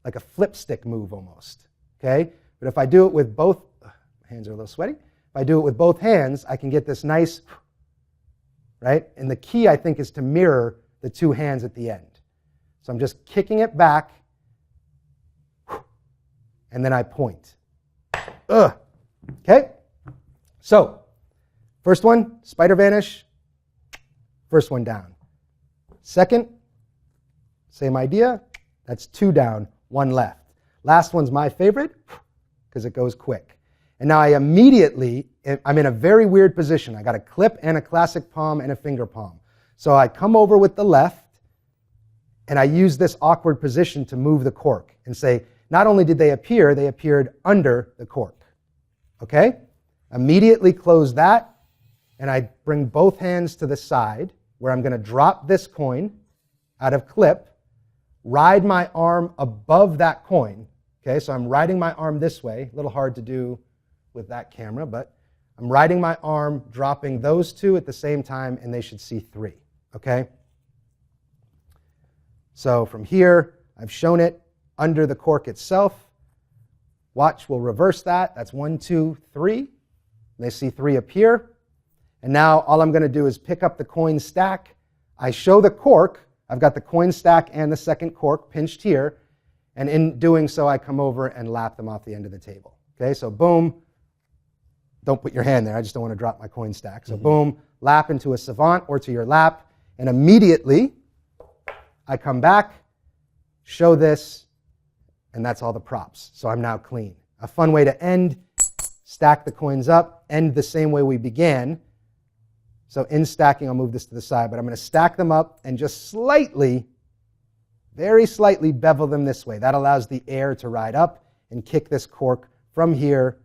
like a flip stick move almost. Okay? But if I do it with both, my hands are a little sweaty. If I do it with both hands, I can get this nice, right? And the key, I think, is to mirror the 2 hands at the end. So I'm just kicking it back, and then I point. Okay? So, first one, spider vanish. First one down. Second, same idea. That's 2 down, 1 left. Last one's my favorite because it goes quick. And now I immediately, I'm in a very weird position. I got a clip and a classic palm and a finger palm. So I come over with the left, and I use this awkward position to move the cork and say, not only did they appear, they appeared under the cork. Okay? Immediately close that, and I bring both hands to the side where I'm going to drop this coin out of clip, ride my arm above that coin. Okay, so I'm riding my arm this way. A little hard to do with that camera, but I'm riding my arm, dropping those 2 at the same time, and they should see 3. Okay? So from here, I've shown it under the cork itself. Watch, we'll reverse that. That's 1, 2, 3. They see 3 appear. And now all I'm going to do is pick up the coin stack. I show the cork. I've got the coin stack and the second cork pinched here. And in doing so, I come over and lap them off the end of the table. Okay, so boom. Don't put your hand there. I just don't want to drop my coin stack. So boom, lap into a savant or to your lap. And immediately, I come back, show this, and that's all the props. So I'm now clean. A fun way to end, stack the coins up, end the same way we began. So in stacking, I'll move this to the side, but I'm going to stack them up and just slightly, very slightly bevel them this way. That allows the air to ride up and kick this cork from here.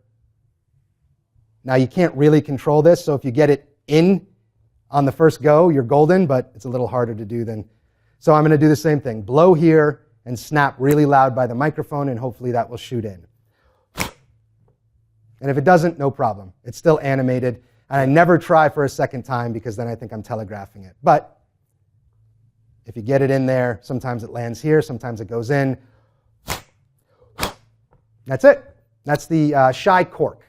Now you can't really control this, so if you get it in on the first go, you're golden, but it's a little harder to do than. So I'm going to do the same thing. Blow here and snap really loud by the microphone, and hopefully that will shoot in. And if it doesn't, no problem. It's still animated. And I never try for a second time because then I think I'm telegraphing it. But if you get it in there, sometimes it lands here, sometimes it goes in. That's it. That's the shy cork.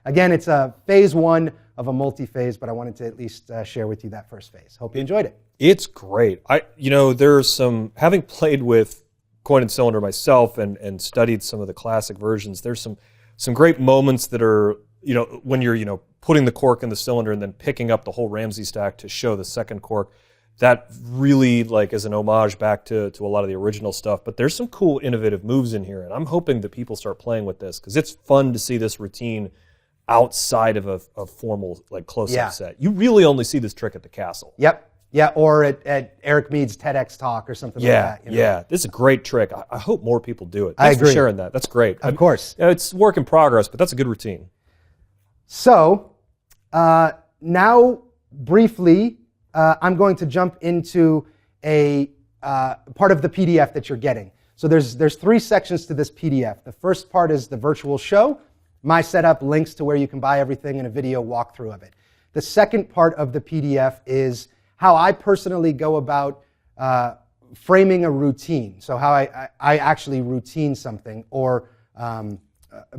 Again, it's a phase 1 of a multi-phase, but I wanted to at least share with you that first phase. Hope you enjoyed it. It's great. There's some, having played with coin and cylinder myself and studied some of the classic versions, there's some great moments that are, when you're, putting the cork in the cylinder and then picking up the whole Ramsey stack to show the second cork. That really is an homage back to a lot of the original stuff. But there's some cool, innovative moves in here, and I'm hoping that people start playing with this because it's fun to see this routine outside of a formal close-up set. You really only see this trick at the castle. Yep. Yeah, or at Eric Mead's TEDx talk or something like that. Yeah, this is a great trick. I hope more people do it. I Thanks agree. for sharing that. That's great. Of course. It's work in progress, but that's a good routine. So now, briefly, I'm going to jump into a part of the PDF that you're getting. So there's 3 sections to this PDF. The first part is the virtual show, my setup, links to where you can buy everything, and a video walkthrough of it. The second part of the PDF is how I personally go about framing a routine. So how I actually routine something or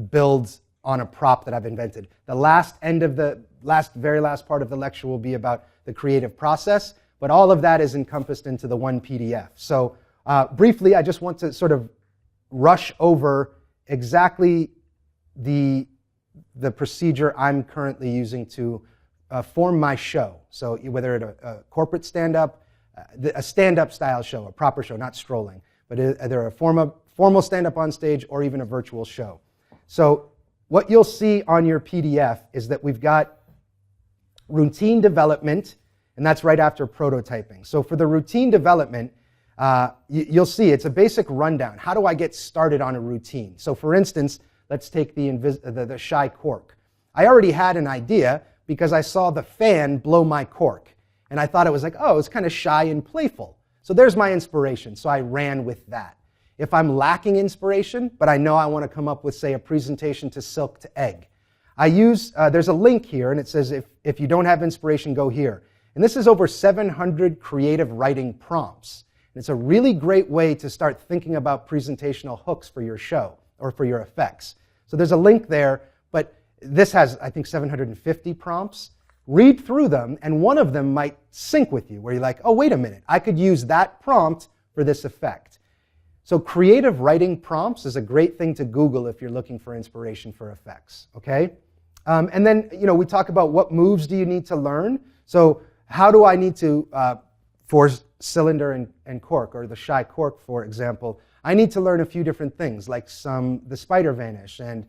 build on a prop that I've invented. The very last part of the lecture will be about the creative process, but all of that is encompassed into the one PDF. So briefly, I just want to sort of rush over exactly the procedure I'm currently using to form my show. So whether it's a corporate stand-up, a stand-up style show, a proper show, not strolling, but either a formal stand-up on stage or even a virtual show. So what you'll see on your PDF is that we've got routine development, and that's right after prototyping. So for the routine development, you'll see it's a basic rundown. How do I get started on a routine? So for instance, let's take the shy cork. I already had an idea because I saw the fan blow my cork. And I thought it was like, oh, it's kind of shy and playful. So there's my inspiration. So I ran with that. If I'm lacking inspiration, but I know I want to come up with, say, a presentation to silk to egg, I use, there's a link here, and it says if you don't have inspiration, go here. And this is over 700 creative writing prompts. And it's a really great way to start thinking about presentational hooks for your show or for your effects. So there's a link there, but this has, I think, 750 prompts. Read through them, and one of them might sync with you, where you're like, oh, wait a minute, I could use that prompt for this effect. So creative writing prompts is a great thing to Google if you're looking for inspiration for effects, okay? And then, we talk about what moves do you need to learn. So how do I need to, for cylinder and cork, or the shy cork, for example, I need to learn a few different things, like the spider vanish and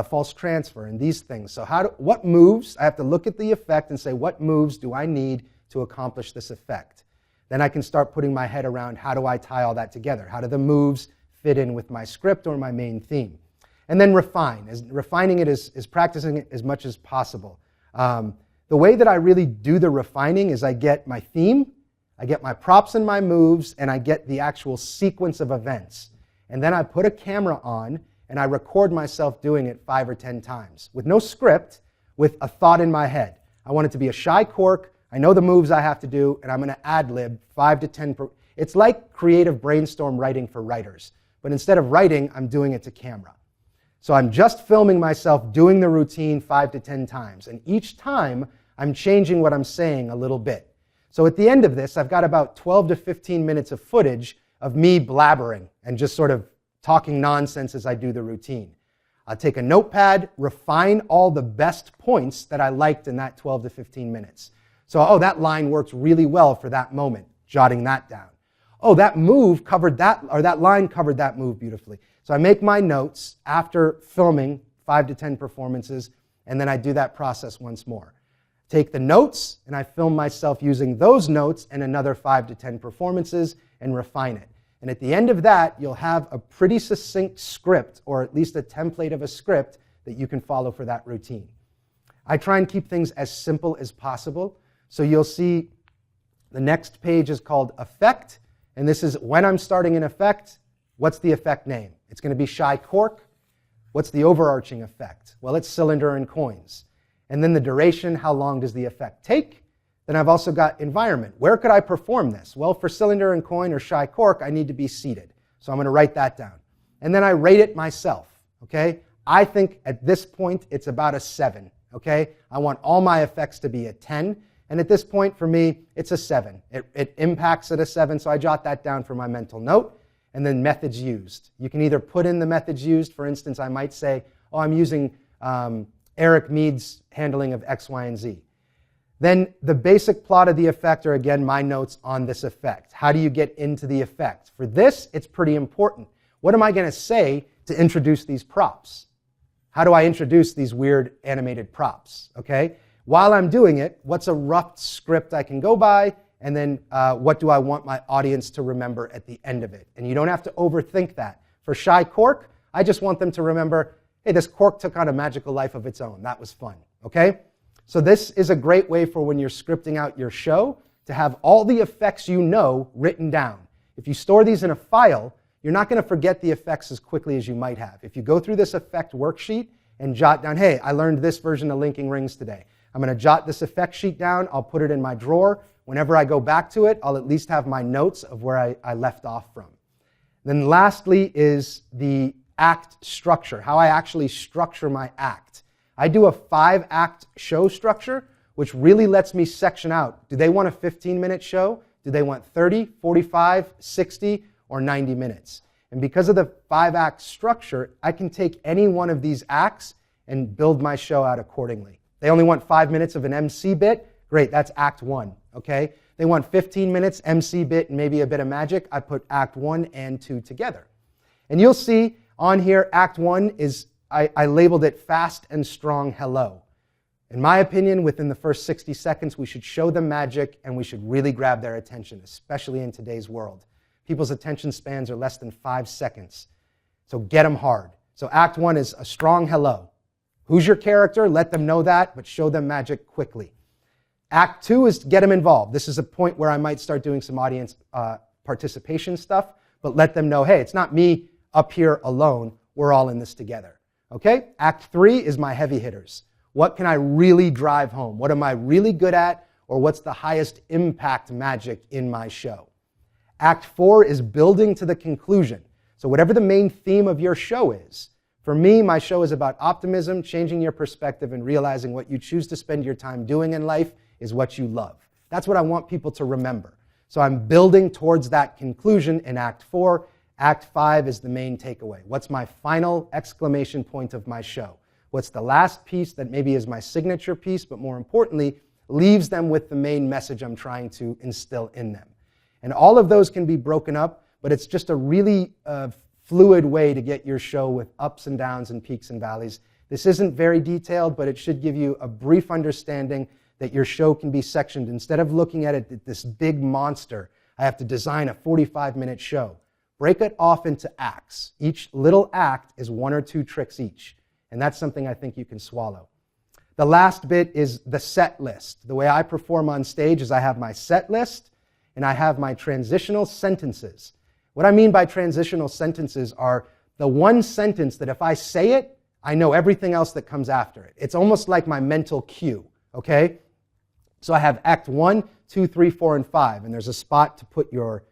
false transfer and these things. So what moves, I have to look at the effect and say, what moves do I need to accomplish this effect? Then I can start putting my head around how do I tie all that together? How do the moves fit in with my script or my main theme? And then refine. Refining it is practicing it as much as possible. The way that I really do the refining is I get my theme, I get my props and my moves, and I get the actual sequence of events. And then I put a camera on and I record myself doing it 5 or 10 times with no script, with a thought in my head. I want it to be a shy cork. I know the moves I have to do, and I'm going to ad-lib 5 to 10 It's like creative brainstorm writing for writers. But instead of writing, I'm doing it to camera. So I'm just filming myself doing the routine 5 to 10 times. And each time, I'm changing what I'm saying a little bit. So at the end of this, I've got about 12 to 15 minutes of footage of me blabbering and just sort of talking nonsense as I do the routine. I'll take a notepad, refine all the best points that I liked in that 12 to 15 minutes. So, oh, that line works really well for that moment, jotting that down. Oh, that move covered that, or that line covered that move beautifully. So I make my notes after filming 5 to 10 performances, and then I do that process once more. Take the notes, and I film myself using those notes and another 5 to 10 performances and refine it. And at the end of that, you'll have a pretty succinct script, or at least a template of a script that you can follow for that routine. I try and keep things as simple as possible. So you'll see the next page is called Effect, and this is when I'm starting an effect, what's the effect name? It's going to be shy cork. What's the overarching effect? Well, it's cylinder and coins. And then the duration, how long does the effect take? Then I've also got environment. Where could I perform this? Well, for cylinder and coin or shy cork, I need to be seated. So I'm going to write that down. And then I rate it myself, okay? I think at this point, it's about a 7, okay? I want all my effects to be a 10. And at this point, for me, it's a 7. It impacts at a 7, so I jot that down for my mental note. And then methods used. You can either put in the methods used. For instance, I might say, oh, I'm using Eric Mead's handling of X, Y, and Z. Then the basic plot of the effect are, again, my notes on this effect. How do you get into the effect? For this, it's pretty important. What am I going to say to introduce these props? How do I introduce these weird animated props? Okay? While I'm doing it, what's a rough script I can go by? And then what do I want my audience to remember at the end of it? And you don't have to overthink that. For shy cork, I just want them to remember, hey, this cork took on a magical life of its own. That was fun. Okay? So this is a great way for when you're scripting out your show to have all the effects you know written down. If you store these in a file, you're not going to forget the effects as quickly as you might have. If you go through this effect worksheet and jot down, hey, I learned this version of linking rings today. I'm going to jot this effect sheet down. I'll put it in my drawer. Whenever I go back to it, I'll at least have my notes of where I left off from. Then lastly is the act structure, how I actually structure my act. I do a 5-act show structure, which really lets me section out. Do they want a 15-minute show? Do they want 30, 45, 60, or 90 minutes? And because of the 5-act structure, I can take any one of these acts and build my show out accordingly. They only want 5 minutes of an MC bit. Great, that's Act 1, okay? They want 15 minutes, MC bit, and maybe a bit of magic. I put Act 1 and 2 together. And you'll see on here, Act 1 is, I labeled it Fast and Strong Hello. In my opinion, within the first 60 seconds, we should show them magic and we should really grab their attention, especially in today's world. People's attention spans are less than 5 seconds. So get them hard. So Act 1 is a strong hello. Who's your character? Let them know that, but show them magic quickly. Act 2 is to get them involved. This is a point where I might start doing some audience participation stuff, but let them know, hey, it's not me up here alone. We're all in this together. Okay? Act 3 is my heavy hitters. What can I really drive home? What am I really good at? Or what's the highest impact magic in my show? Act 4 is building to the conclusion. So whatever the main theme of your show is, for me, my show is about optimism, changing your perspective, and realizing what you choose to spend your time doing in life is what you love. That's what I want people to remember. So I'm building towards that conclusion in Act 4. Act 5 is the main takeaway. What's my final exclamation point of my show? What's the last piece that maybe is my signature piece, but more importantly, leaves them with the main message I'm trying to instill in them? And all of those can be broken up, but it's just a really fluid way to get your show with ups and downs and peaks and valleys. This isn't very detailed, but it should give you a brief understanding that your show can be sectioned. Instead of looking at it, this big monster, I have to design a 45-minute show. Break it off into acts. Each little act is 1 or 2 tricks each. And that's something I think you can swallow. The last bit is the set list. The way I perform on stage is I have my set list and I have my transitional sentences. What I mean by transitional sentences are the one sentence that if I say it, I know everything else that comes after it. It's almost like my mental cue, okay? So I have Act 1, 2, 3, 4, and 5, and there's a spot to put your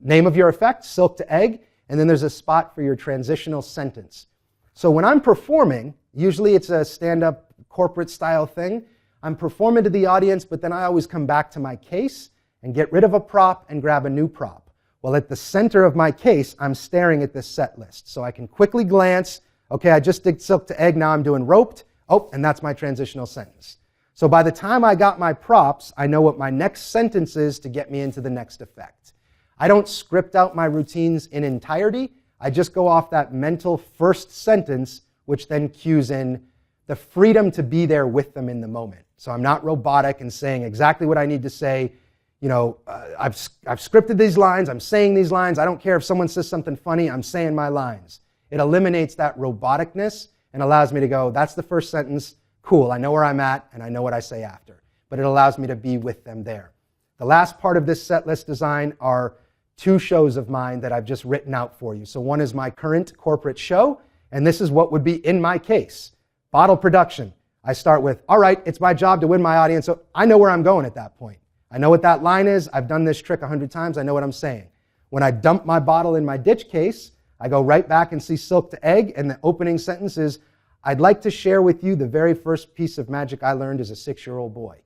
name of your effect, silk to egg, and then there's a spot for your transitional sentence. So when I'm performing, usually it's a stand-up corporate style thing, I'm performing to the audience, but then I always come back to my case and get rid of a prop and grab a new prop. Well, at the center of my case, I'm staring at this set list. So I can quickly glance, okay, I just did silk to egg, now I'm doing roped. Oh, and that's my transitional sentence. So by the time I got my props, I know what my next sentence is to get me into the next effect. I don't script out my routines in entirety. I just go off that mental first sentence, which then cues in the freedom to be there with them in the moment. So I'm not robotic and saying exactly what I need to say. You know, I've scripted these lines, I'm saying these lines. I don't care if someone says something funny, I'm saying my lines. It eliminates that roboticness and allows me to go, that's the first sentence, cool, I know where I'm at and I know what I say after. But it allows me to be with them there. The last part of this set list design are 2 shows of mine that I've just written out for you. So one is my current corporate show, and this is what would be in my case. Bottle production. I start with, all right, it's my job to win my audience, so I know where I'm going at that point. I know what that line is. I've done this trick 100 times. I know what I'm saying. When I dump my bottle in my ditch case, I go right back and see silk to egg, and the opening sentence is, I'd like to share with you the very first piece of magic I learned as a 6-year-old boy.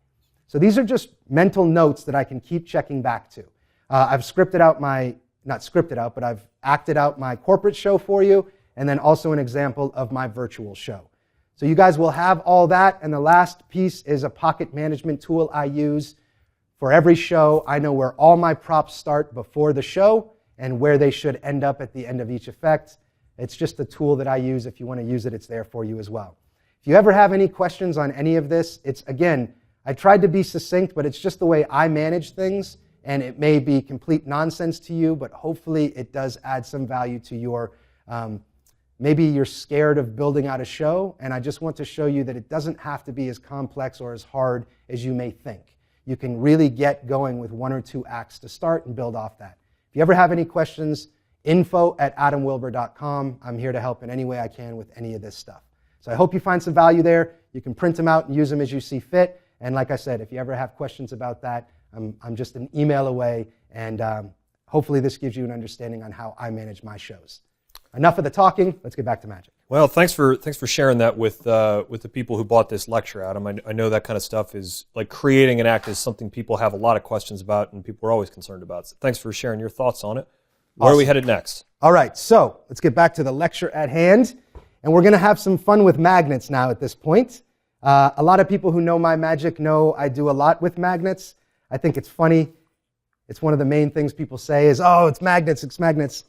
So these are just mental notes that I can keep checking back to. I've scripted out not scripted out, but I've acted out my corporate show for you, and then also an example of my virtual show. So you guys will have all that, and the last piece is a pocket management tool I use. For every show, I know where all my props start before the show and where they should end up at the end of each effect. It's just a tool that I use. If you want to use it, it's there for you as well. If you ever have any questions on any of this, again, I tried to be succinct, but it's just the way I manage things. And it may be complete nonsense to you, but hopefully it does add some value to your, maybe you're scared of building out a show, and I just want to show you that it doesn't have to be as complex or as hard as you may think. You can really get going with 1 or 2 acts to start and build off that. If you ever have any questions, info@adamwilber.com. I'm here to help in any way I can with any of this stuff. So I hope you find some value there. You can print them out and use them as you see fit. And like I said, if you ever have questions about that, I'm just an email away, and hopefully this gives you an understanding on how I manage my shows. Enough of the talking. Let's get back to magic. Well, thanks for sharing that with the people who bought this lecture, Adam. I know that kind of stuff is like creating an act is something people have a lot of questions about and people are always concerned about. So thanks for sharing your thoughts on it. Where are we headed next? All right, so let's get back to the lecture at hand, and we're going to have some fun with magnets now at this point. A lot of people who know my magic know I do a lot with magnets. I think it's funny. It's one of the main things people say is, oh, it's magnets, it's magnets.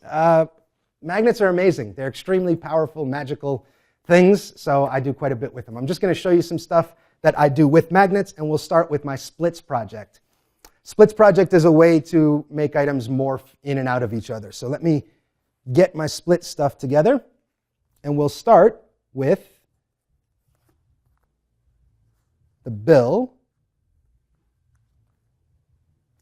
Magnets are amazing. They're extremely powerful, magical things, so I do quite a bit with them. I'm just going to show you some stuff that I do with magnets, and we'll start with my splits project. Splits project is a way to make items morph in and out of each other. So let me get my split stuff together, and we'll start with the bill.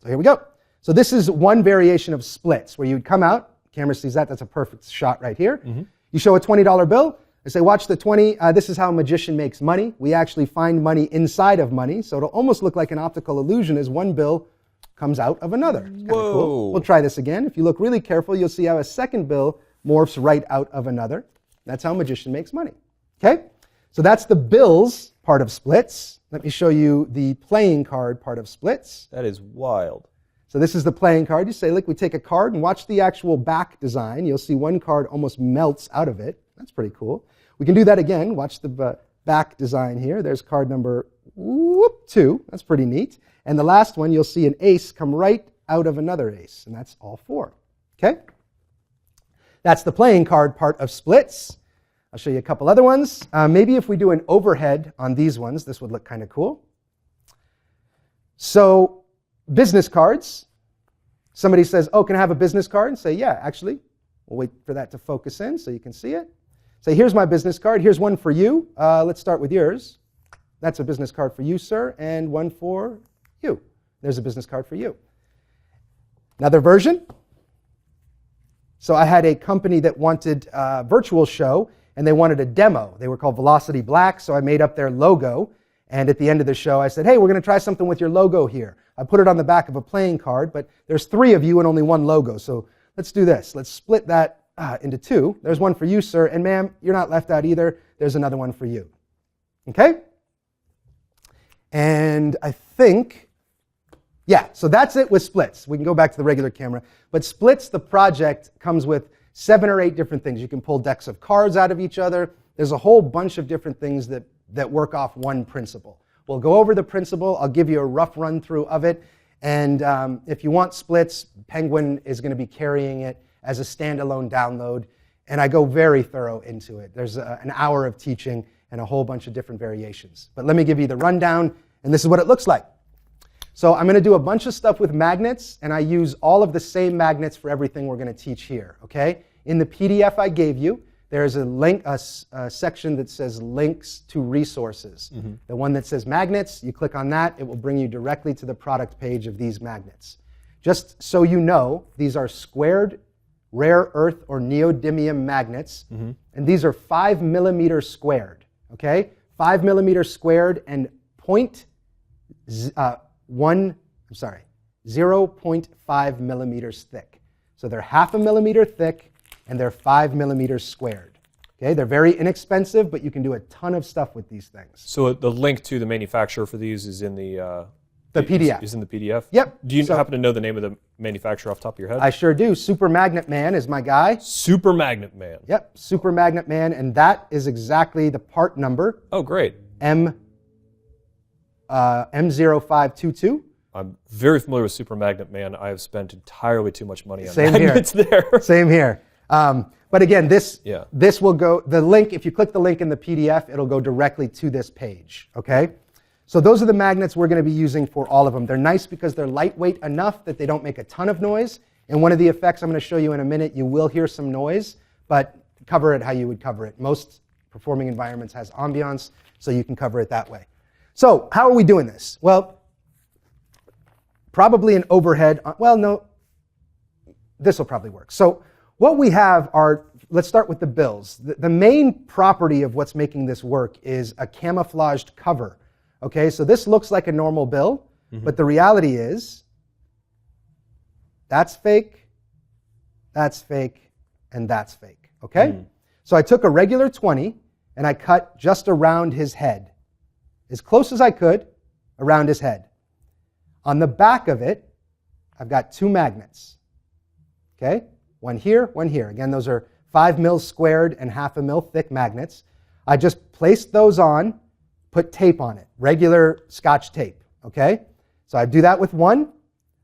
So here we go. So this is one variation of splits where you'd come out. Camera sees that. That's a perfect shot right here. Mm-hmm. You show a $20 bill. I say, watch the 20. This is how a magician makes money. We actually find money inside of money. So it'll almost look like an optical illusion as one bill comes out of another. It's kind of cool. We'll try this again. If you look really careful, you'll see how a second bill morphs right out of another. That's how a magician makes money. Okay? So that's the bills part of splits. Let me show you the playing card part of splits. That is wild. So this is the playing card. You say, look, we take a card and watch the actual back design. You'll see one card almost melts out of it. That's pretty cool. We can do that again. Watch the back design here. There's card number 2. That's pretty neat. And the last one, you'll see an ace come right out of another ace. And that's all 4. Okay? That's the playing card part of splits. I'll show you a couple other ones. Maybe if we do an overhead on these ones, this would look kind of cool. So business cards. Somebody says, oh, can I have a business card? And say, yeah, actually. We'll wait for that to focus in so you can see it. Say, here's my business card. Here's one for you. Let's start with yours. That's a business card for you, sir, and one for you. There's a business card for you. Another version. So I had a company that wanted a virtual show, and they wanted a demo. They were called Velocity Black, so I made up their logo. And at the end of the show, I said, hey, we're going to try something with your logo here. I put it on the back of a playing card, but there's 3 of you and only one logo. So let's do this. Let's split that into 2. There's one for you, sir. And ma'am, you're not left out either. There's another one for you. Okay? And I think, yeah, so that's it with splits. We can go back to the regular camera. But splits, the project, comes with 7 or 8 different things. You can pull decks of cards out of each other. There's a whole bunch of different things that work off one principle. We'll go over the principle. I'll give you a rough run through of it. And if you want splits, Penguin is going to be carrying it as a standalone download. And I go very thorough into it. There's an hour of teaching and a whole bunch of different variations. But let me give you the rundown, and this is what it looks like. So I'm going to do a bunch of stuff with magnets, and I use all of the same magnets for everything we're going to teach here. Okay? In the PDF I gave you, there's a link, a section that says links to resources. Mm-hmm. The one that says magnets, you click on that, it will bring you directly to the product page of these magnets. Just so you know, these are squared rare earth or neodymium magnets, mm-hmm. and these are 5 millimeters squared. Okay, 5 millimeters squared and 0.5 millimeters thick. So they're 0.5 millimeter thick, and they're 5 millimeters squared. Okay, they're very inexpensive, but you can do a ton of stuff with these things. So the link to the manufacturer for these is in the PDF. Is in the PDF? Yep. Do you happen to know the name of the manufacturer off the top of your head? I sure do. Super Magnet Man is my guy. Super Magnet Man. Yep, Super Magnet Man, and that is exactly the part number. Oh, great. M0522. I'm very familiar with Super Magnet Man. I have spent entirely too much money on magnets there. Same here. But again, this will go, the link, if you click the link in the PDF, it'll go directly to this page, okay? So those are the magnets we're going to be using for all of them. They're nice because they're lightweight enough that they don't make a ton of noise. And one of the effects I'm going to show you in a minute, you will hear some noise, but cover it how you would cover it. Most performing environments has ambiance, so you can cover it that way. So how are we doing this? Well, probably an overhead. Well, no, this will probably work. So what we have are, let's start with the bills. The main property of what's making this work is a camouflaged cover. Okay, so this looks like a normal bill, but the reality is that's fake, and that's fake. Okay? So I took a regular 20 and I cut just around his head, as close as I could around his head. On the back of it, I've got 2 magnets. Okay? One here, one here. Again, those are 5 mils squared and 1/2 mil thick magnets. I just placed those on, put tape on it, regular Scotch tape. Okay? So I do that with one.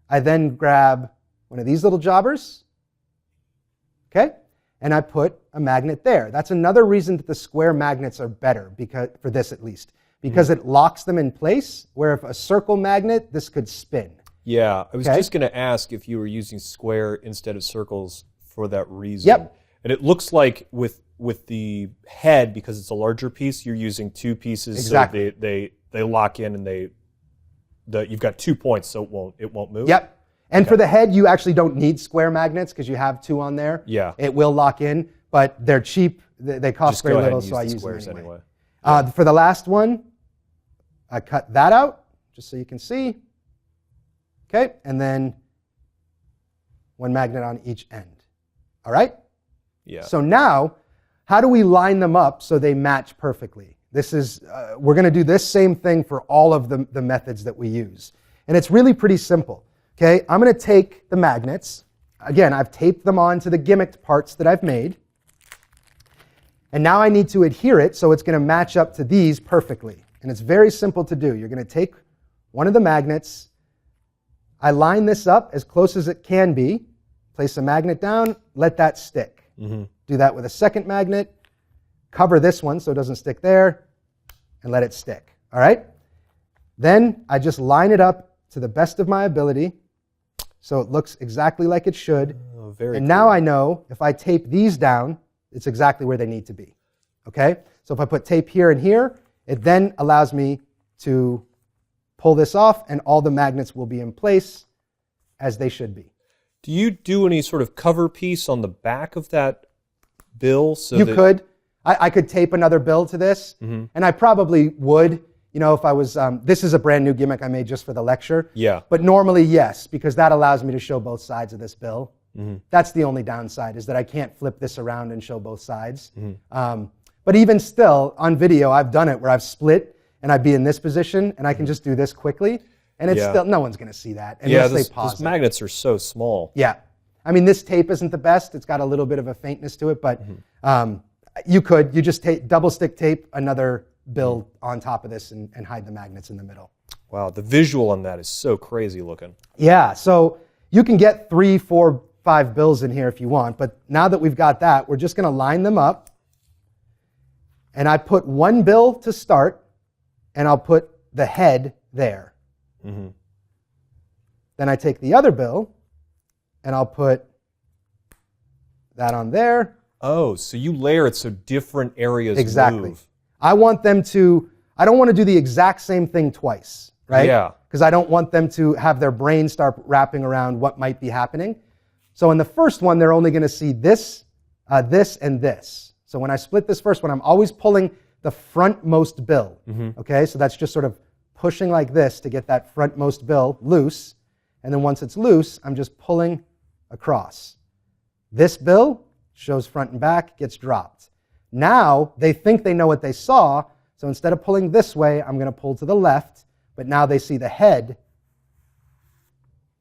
I then grab one of these little jobbers. Okay? And I put a magnet there. That's another reason that the square magnets are better, because, for this at least, because it locks them in place, where if a circle magnet, this could spin. Yeah, I was just going to ask if you were using square instead of circles for that reason. Yep. And it looks like with the head, because it's a larger piece, you're using 2 pieces. Exactly. So they lock in, and you've got 2 points, so it won't move. Yep. And for the head, you actually don't need square magnets because you have 2 on there. Yeah. It will lock in, but they're cheap. They cost Just very go ahead little, and so I use the use squares them anyway. anyway. For the last one, I cut that out, just so you can see. Okay, and then 1 magnet on each end. All right? Yeah. So now, how do we line them up so they match perfectly? This is, we're going to do this same thing for all of the methods that we use. And it's really pretty simple. Okay, I'm going to take the magnets. Again, I've taped them on to the gimmicked parts that I've made. And now I need to adhere it so it's going to match up to these perfectly. And it's very simple to do. You're going to take one of the magnets. I line this up as close as it can be. Place a magnet down, let that stick. Do that with a second magnet. Cover this one so it doesn't stick there, and let it stick. All right? Then I just line it up to the best of my ability so it looks exactly like it should. Oh, very and cool. now I know if I tape these down, it's exactly where they need to be. Okay? So if I put tape here and here, it then allows me to pull this off, and all the magnets will be in place as they should be. Do you do any sort of cover piece on the back of that bill? So You could. I could tape another bill to this, and I probably would. You know, if I was, this is a brand new gimmick I made just for the lecture. Yeah. But normally, yes, because that allows me to show both sides of this bill. That's the only downside, is that I can't flip this around and show both sides. But even still, on video, I've done it where I've split, and I'd be in this position, and I can just do this quickly, and it's still, no one's going to see that unless they pause those it. magnets are so small. Yeah. I mean, this tape isn't the best. It's got a little bit of a faintness to it, but you just double stick tape another bill on top of this and hide the magnets in the middle. Wow, the visual on that is so crazy looking. Yeah, so you can get 3, 4, 5 bills in here if you want, but now that we've got that, we're just going to line them up. And I put 1 bill to start, and I'll put the head there. Then I take the other bill, and I'll put that on there. Oh, so you layer it so different areas Exactly. move. I want them to, I don't want to do the exact same thing twice, right? Yeah. Because I don't want them to have their brain start wrapping around what might be happening. So in the first one, they're only going to see this, this, and this. So when I split this first one, I'm always pulling the frontmost bill. Okay, so that's just sort of pushing like this to get that frontmost bill loose. And then once it's loose, I'm just pulling across. This bill shows front and back, gets dropped. Now they think they know what they saw, so instead of pulling this way, I'm going to pull to the left, but now they see the head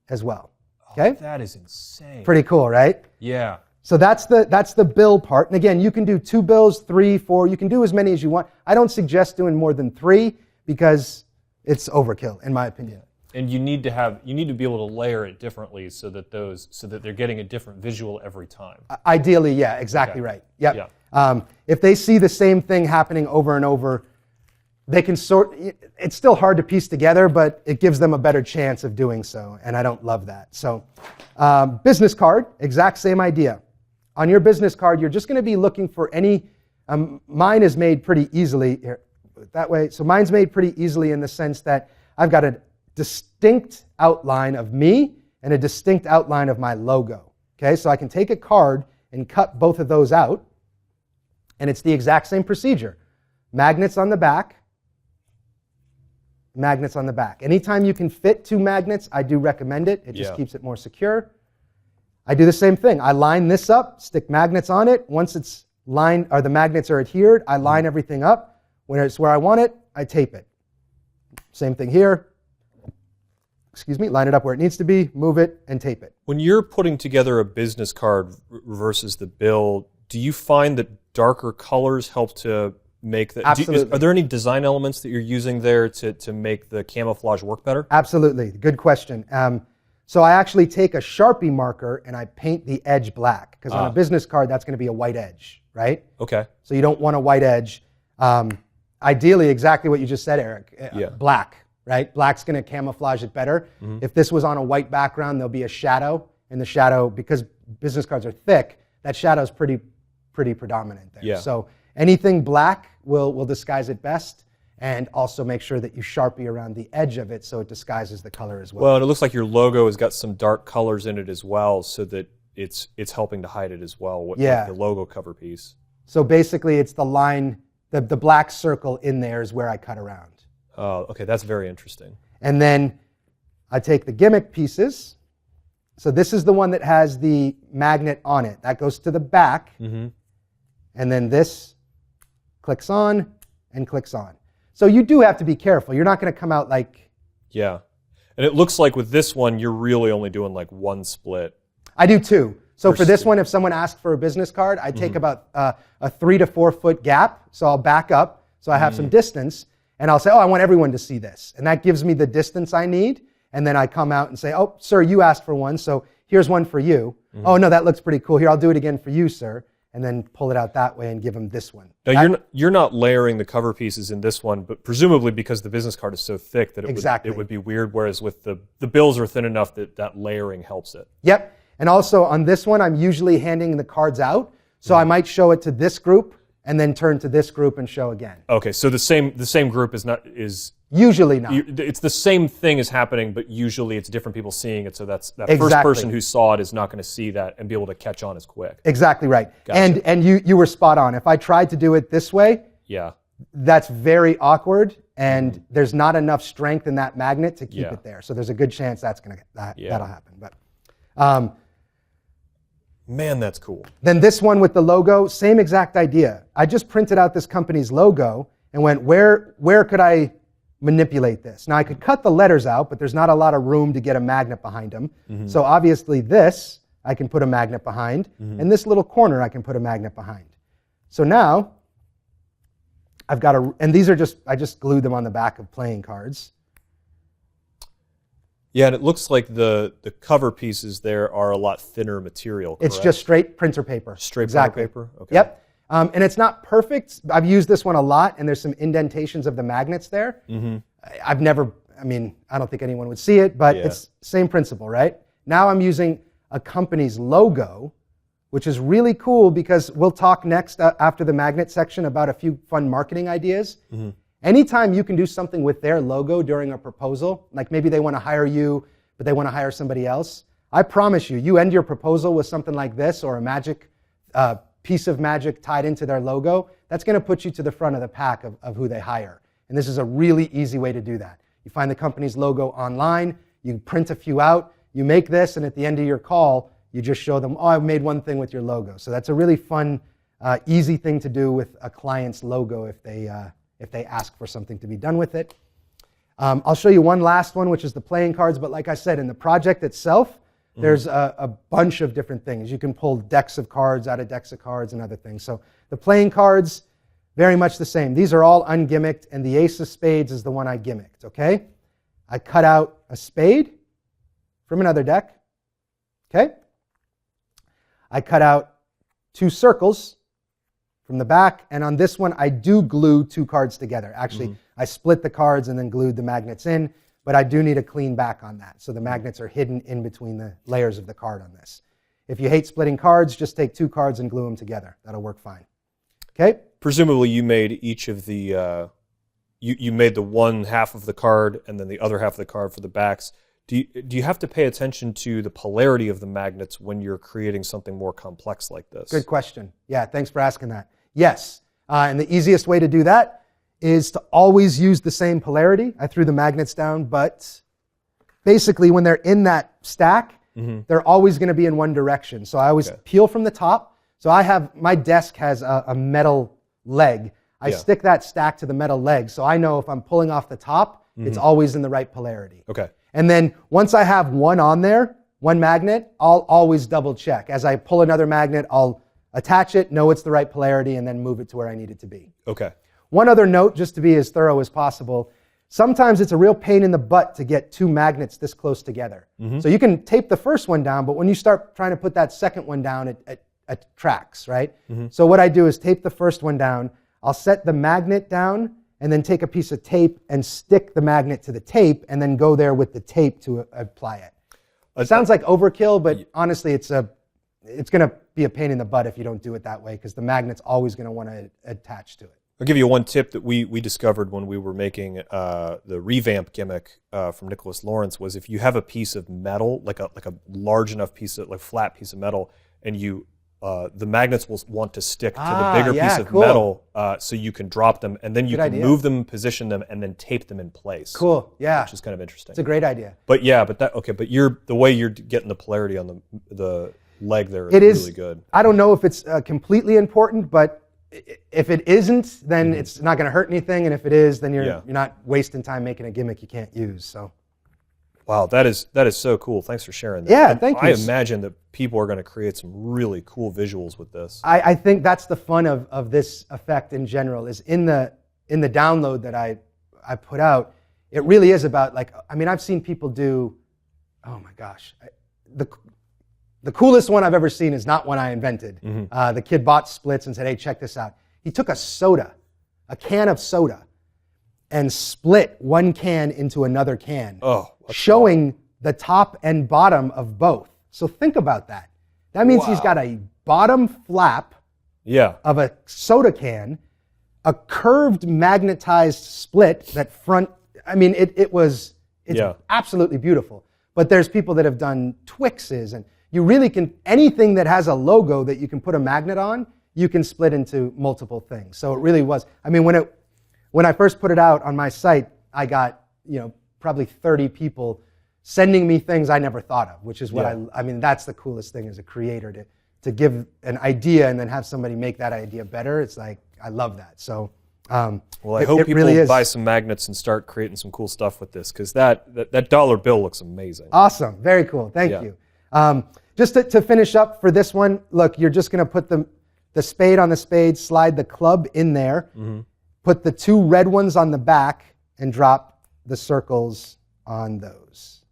as well. Okay? Oh, that is insane. Pretty cool, right? Yeah. So that's the bill part. And again, you can do 2 bills, 3, 4, you can do as many as you want. I don't suggest doing more than 3 because it's overkill, in my opinion. And you need to be able to layer it differently so that they're getting a different visual every time. Ideally, yeah, exactly right. Yep. Yeah. If they see the same thing happening over and over, they can it's still hard to piece together, but it gives them a better chance of doing so, and I don't love that. So, business card, exact same idea. On your business card, you're just going to be looking for any, mine is made pretty easily, here, that way. So mine's made pretty easily in the sense that I've got a distinct outline of me and a distinct outline of my logo. Okay, so I can take a card and cut both of those out, and it's the exact same procedure. Magnets on the back, magnets on the back. Anytime you can fit 2 magnets, I do recommend it. It just keeps it more secure. I do the same thing. I line this up, stick magnets on it. Once it's lined, or the magnets are adhered, I line everything up. When it's where I want it, I tape it. Same thing here. Line it up where it needs to be, move it, and tape it. When you're putting together a business card versus the bill, do you find that darker colors help to make the... Absolutely. Are there any design elements that you're using there to make the camouflage work better? Absolutely. Good question. So I actually take a Sharpie marker and I paint the edge black, because on a business card, that's going to be a white edge, right? Okay. So you don't want a white edge. Ideally, exactly what you just said, Eric. Black, right? Black's going to camouflage it better. If this was on a white background, there'll be a shadow. And the shadow, because business cards are thick, that shadow's pretty predominant there. Yeah. So anything black will disguise it best, and also make sure that you Sharpie around the edge of it so it disguises the color as well. Well, and it looks like your logo has got some dark colors in it as well, so that it's helping to hide it as well with the logo cover piece. So basically it's the line, the black circle in there is where I cut around. Oh, okay, that's very interesting. And then I take the gimmick pieces. So this is the one that has the magnet on it. That goes to the back. And then this clicks on and clicks on. So you do have to be careful. You're not going to come out like... Yeah. And it looks like with this one, you're really only doing like 1 split. I do 2. So for this one, if someone asked for a business card, I take about a 3 to 4 foot gap. So I'll back up, so I have some distance, and I'll say, oh, I want everyone to see this. And that gives me the distance I need. And then I come out and say, oh, sir, you asked for one, so here's one for you. Oh, no, that looks pretty cool. Here, I'll do it again for you, sir. And then pull it out that way and give them this one. Now, you're not layering the cover pieces in this one, but presumably because the business card is so thick that it would be weird, whereas with the bills are thin enough that layering helps it. Yep. And also on this one, I'm usually handing the cards out. So I might show it to this group and then turn to this group and show again. Okay, so the same group is usually not. It's the same thing is happening, but usually it's different people seeing it. So that Exactly. first person who saw it is not going to see that and be able to catch on as quick. Exactly right. Gotcha. And you were spot on. If I tried to do it this way, that's very awkward, and there's not enough strength in that magnet to keep it there. So there's a good chance that'll happen. But man, that's cool. Then this one with the logo, same exact idea. I just printed out this company's logo and went, where could I manipulate this? Now I could cut the letters out, but there's not a lot of room to get a magnet behind them. So obviously this I can put a magnet behind, and this little corner I can put a magnet behind. So now I've got and these are I just glued them on the back of playing cards. Yeah, and it looks like the cover pieces there are a lot thinner material, correct? It's just straight printer paper. Straight printer paper? Okay. Yep. And it's not perfect. I've used this one a lot, and there's some indentations of the magnets there. I don't think anyone would see it, but it's same principle, right? Now I'm using a company's logo, which is really cool because we'll talk next after the magnet section about a few fun marketing ideas. Anytime you can do something with their logo during a proposal, like maybe they want to hire you, but they want to hire somebody else, I promise you end your proposal with something like this or a magic piece of magic tied into their logo, that's going to put you to the front of the pack of who they hire. And this is a really easy way to do that. You find the company's logo online, you print a few out, you make this, and at the end of your call, you just show them, oh, I've made one thing with your logo. So that's a really fun, easy thing to do with a client's logo if they ask for something to be done with it. I'll show you one last one, which is the playing cards. But like I said, in the project itself, there's a bunch of different things. You can pull decks of cards out of decks of cards and other things. So the playing cards, very much the same. These are all ungimmicked, and the ace of spades is the one I gimmicked, okay? I cut out a spade from another deck, okay? I cut out 2 circles from the back, and on this one, I do glue 2 cards together. Actually, I split the cards and then glued the magnets in, but I do need a clean back on that. So the magnets are hidden in between the layers of the card on this. If you hate splitting cards, just take 2 cards and glue them together. That'll work fine. Okay? Presumably you made each of the, you made the one half of the card and then the other half of the card for the backs. Do you have to pay attention to the polarity of the magnets when you're creating something more complex like this? Good question. Yeah, thanks for asking that. Yes, and the easiest way to do that is to always use the same polarity. I threw the magnets down, but basically when they're in that stack, they're always going to be in one direction. So I always peel from the top. So my desk has a metal leg. I stick that stack to the metal leg, so I know if I'm pulling off the top, it's always in the right polarity. Okay. And then once I have one on there, one magnet, I'll always double check. As I pull another magnet, I'll attach it, know it's the right polarity, and then move it to where I need it to be. Okay. One other note, just to be as thorough as possible, sometimes it's a real pain in the butt to get two magnets this close together. So you can tape the first one down, but when you start trying to put that second one down, it tracks, right? So what I do is tape the first one down, I'll set the magnet down, and then take a piece of tape and stick the magnet to the tape, and then go there with the tape to apply it. It sounds like overkill, but honestly, it's going to be a pain in the butt if you don't do it that way, because the magnet's always going to want to attach to it. I'll give you one tip that we discovered when we were making the revamp gimmick from Nicholas Lawrence was if you have a piece of metal, like a large enough piece of, like flat piece of metal, and you the magnets will want to stick to the bigger piece of metal, so you can drop them, and then you can move them, position them, and then tape them in place. Cool, yeah. Which is kind of interesting. It's a great idea. But the way you're getting the polarity on the leg there is really good. I don't know if it's completely important, but if it isn't, then it's not going to hurt anything, and if it is, then you're not wasting time making a gimmick you can't use. So. Wow, that is so cool. Thanks for sharing that. Yeah, thank you. I imagine that people are going to create some really cool visuals with this. I think that's the fun of this effect in general, is in the download that I put out, it really is about, like, I mean, I've seen people do, oh my gosh, the coolest one I've ever seen is not one I invented. The kid bought splits and said, hey, check this out. He took a can of soda, and split one can into another can, showing the top and bottom of both. So think about that. That means he's got a bottom flap of a soda can, a curved magnetized split that front. I mean, it's absolutely beautiful. But there's people that have done Twixes, and you really can, anything that has a logo that you can put a magnet on, you can split into multiple things. So it really was. I mean, when I first put it out on my site, I got, probably 30 people sending me things I never thought of, which is what I mean, that's the coolest thing as a creator, to give an idea and then have somebody make that idea better. It's like, I love that. So, well, I hope people really buy some magnets and start creating some cool stuff with this, because that dollar bill looks amazing. Awesome. Very cool. Thank you. Just to finish up for this one, look, you're just going to put the spade on the spade, slide the club in there, put the two red ones on the back, and drop the circles on those.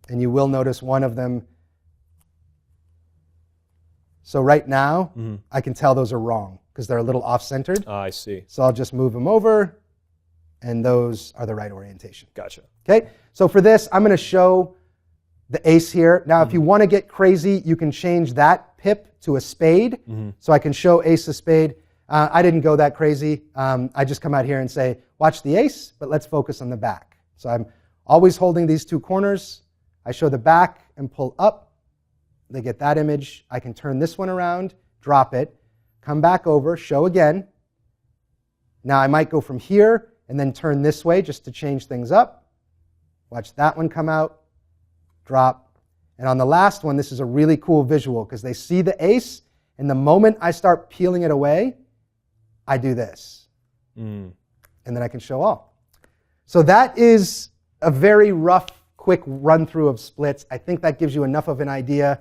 And you will notice one of them. So right now, I can tell those are wrong because they're a little off-centered. I see. So I'll just move them over, and those are the right orientation. Gotcha. Okay, so for this, I'm going to show the ace here. Now, if you want to get crazy, you can change that pip to a spade. So I can show ace of spade. I didn't go that crazy. I just come out here and say, watch the ace, but let's focus on the back. So I'm always holding these two corners. I show the back and pull up. They get that image. I can turn this one around, drop it, come back over, show again. Now I might go from here and then turn this way just to change things up. Watch that one come out, drop. And on the last one, this is a really cool visual because they see the ace, and the moment I start peeling it away, I do this. And then I can show all. So that is a very rough, quick run-through of splits. I think that gives you enough of an idea.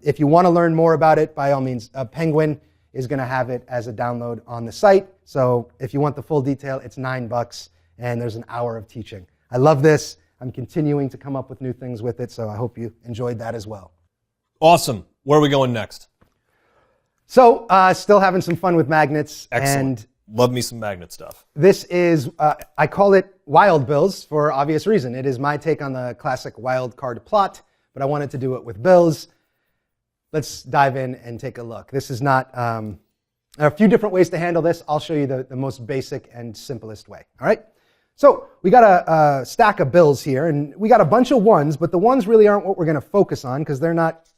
If you want to learn more about it, by all means, Penguin is going to have it as a download on the site. So if you want the full detail, it's $9, and there's an hour of teaching. I love this. I'm continuing to come up with new things with it, so I hope you enjoyed that as well. Awesome. Where are we going next? So, still having some fun with magnets. Excellent. And love me some magnet stuff. this is, I call it wild bills for obvious reason. It is my take on the classic wild card plot, but I wanted to do it with bills. Let's dive in and take a look. This is not, a few different ways to handle this. I'll show you the most basic and simplest way, all right? So we got a stack of bills here, and we got a bunch of ones, but the ones really aren't what we're going to focus on because they're not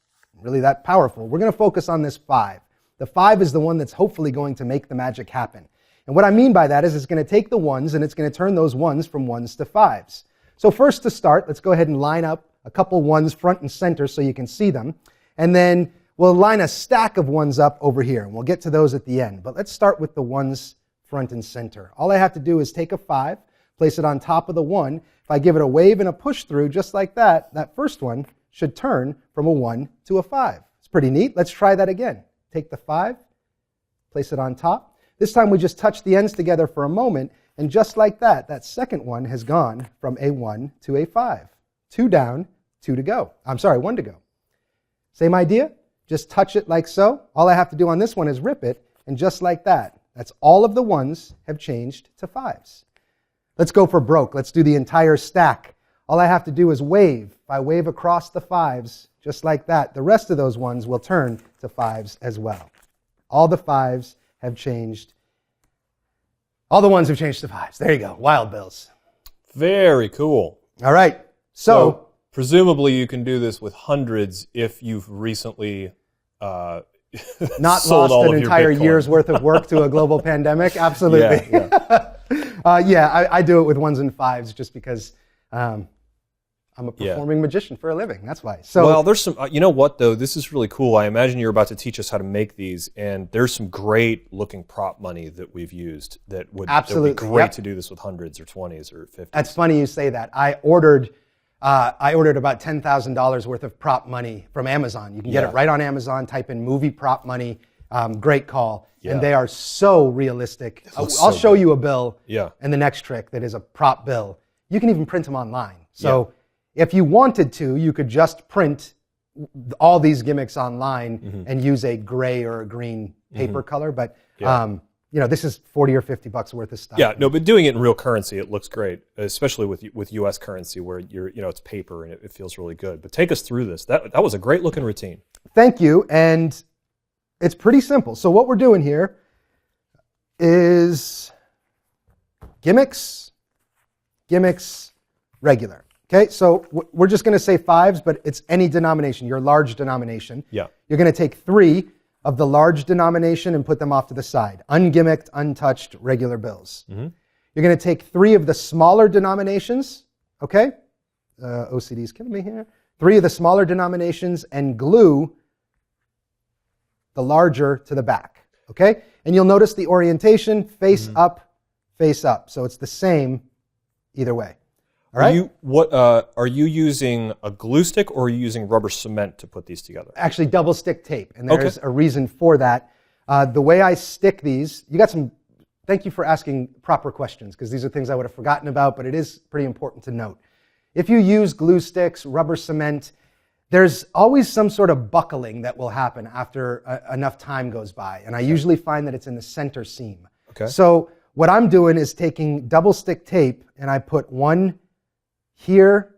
really that powerful. We're going to focus on this 5. The 5 is the one that's hopefully going to make the magic happen. And what I mean by that is it's going to take the ones and it's going to turn those ones from ones to fives. So first to start, let's go ahead and line up a couple ones front and center so you can see them. And then we'll line a stack of ones up over here, and we'll get to those at the end. But let's start with the ones front and center. All I have to do is take a 5, place it on top of the 1. If I give it a wave and a push through just like that, that first one should turn from a 1 to a 5. It's pretty neat. Let's try that again. Take the 5, place it on top. This time we just touch the ends together for a moment, and just like that, that second one has gone from a 1 to a 5. 2 down, 2 to go. I'm sorry, 1 to go. Same idea, just touch it like so. All I have to do on this one is rip it, and just like that, that's all of the ones have changed to 5s. Let's go for broke. Let's do the entire stack. All I have to do is wave. If I wave across the 5s, just like that, the rest of those ones will turn to 5s as well. All the 5s have changed. All the ones have changed to 5s. There you go. Wild bills. Very cool. All right. So presumably you can do this with hundreds if you've recently not sold lost all an of your entire Bitcoin. year's worth of work to a global pandemic. Absolutely. Yeah, I do it with 1s and 5s just because I'm a performing magician for a living. That's why. So, well, there's some, you know what though? This is really cool. I imagine you're about to teach us how to make these, and there's some great looking prop money that we've used that would Absolutely. That would be great Yep. to do this with hundreds or 20s or 50s. That's funny you say that. I ordered about $10,000 worth of prop money from Amazon. You can get it right on Amazon. Type in movie prop money. Great call. Yeah. And they are so realistic. I'll so show good. you a bill Yeah. and the next trick that is a prop bill. You can even print them online. So if you wanted to, you could just print all these gimmicks online and use a gray or a green paper color. But this is $40 or $50 worth of stuff. Yeah, no, but doing it in real currency, it looks great, especially with U.S. currency where it's paper and it feels really good. But take us through this. That was a great looking routine. Thank you. And it's pretty simple. So what we're doing here is gimmicks, regular. Okay, so we're just going to say 5s, but it's any denomination, your large denomination. Yeah. You're going to take 3 of the large denomination and put them off to the side. Ungimmicked, untouched, regular bills. You're going to take 3 of the smaller denominations, okay? OCD's killing me here. 3 of the smaller denominations and glue the larger to the back, okay? And you'll notice the orientation, face up, face up. So it's the same either way. All right? Are you using a glue stick or are you using rubber cement to put these together? Actually, double stick tape, and there's a reason for that. The way I stick these, thank you for asking proper questions, because these are things I would have forgotten about, but it is pretty important to note. If you use glue sticks, rubber cement, there's always some sort of buckling that will happen after enough time goes by, and I usually find that it's in the center seam. Okay. So what I'm doing is taking double stick tape, and I put one here,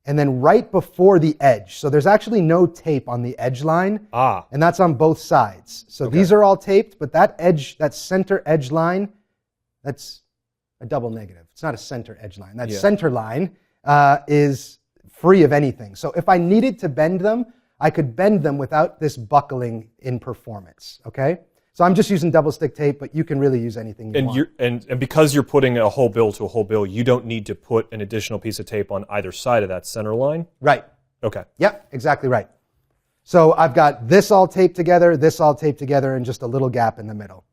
and then right before the edge. So there's actually no tape on the edge line, and that's on both sides. So these are all taped, but that edge, that center edge line, that's a double negative. It's not a center edge line. That center line is free of anything. So if I needed to bend them, I could bend them without this buckling in performance, okay? So I'm just using double stick tape, but you can really use anything you want. And because you're putting a whole bill to a whole bill, you don't need to put an additional piece of tape on either side of that center line? Right. Okay. Yep, exactly right. So I've got this all taped together, and just a little gap in the middle.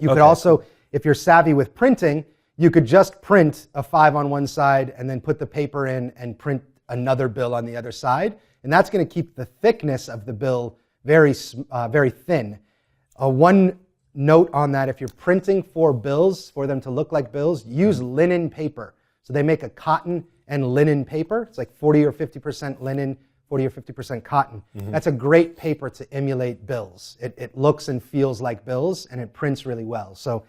You could also, if you're savvy with printing, you could just print a 5 on one side and then put the paper in and print another bill on the other side. And that's going to keep the thickness of the bill very thin. One note on that, if you're printing for bills, for them to look like bills, use linen paper. So they make a cotton and linen paper. It's like 40 or 50% linen, 40 or 50% cotton. That's a great paper to emulate bills. It looks and feels like bills, and it prints really well. So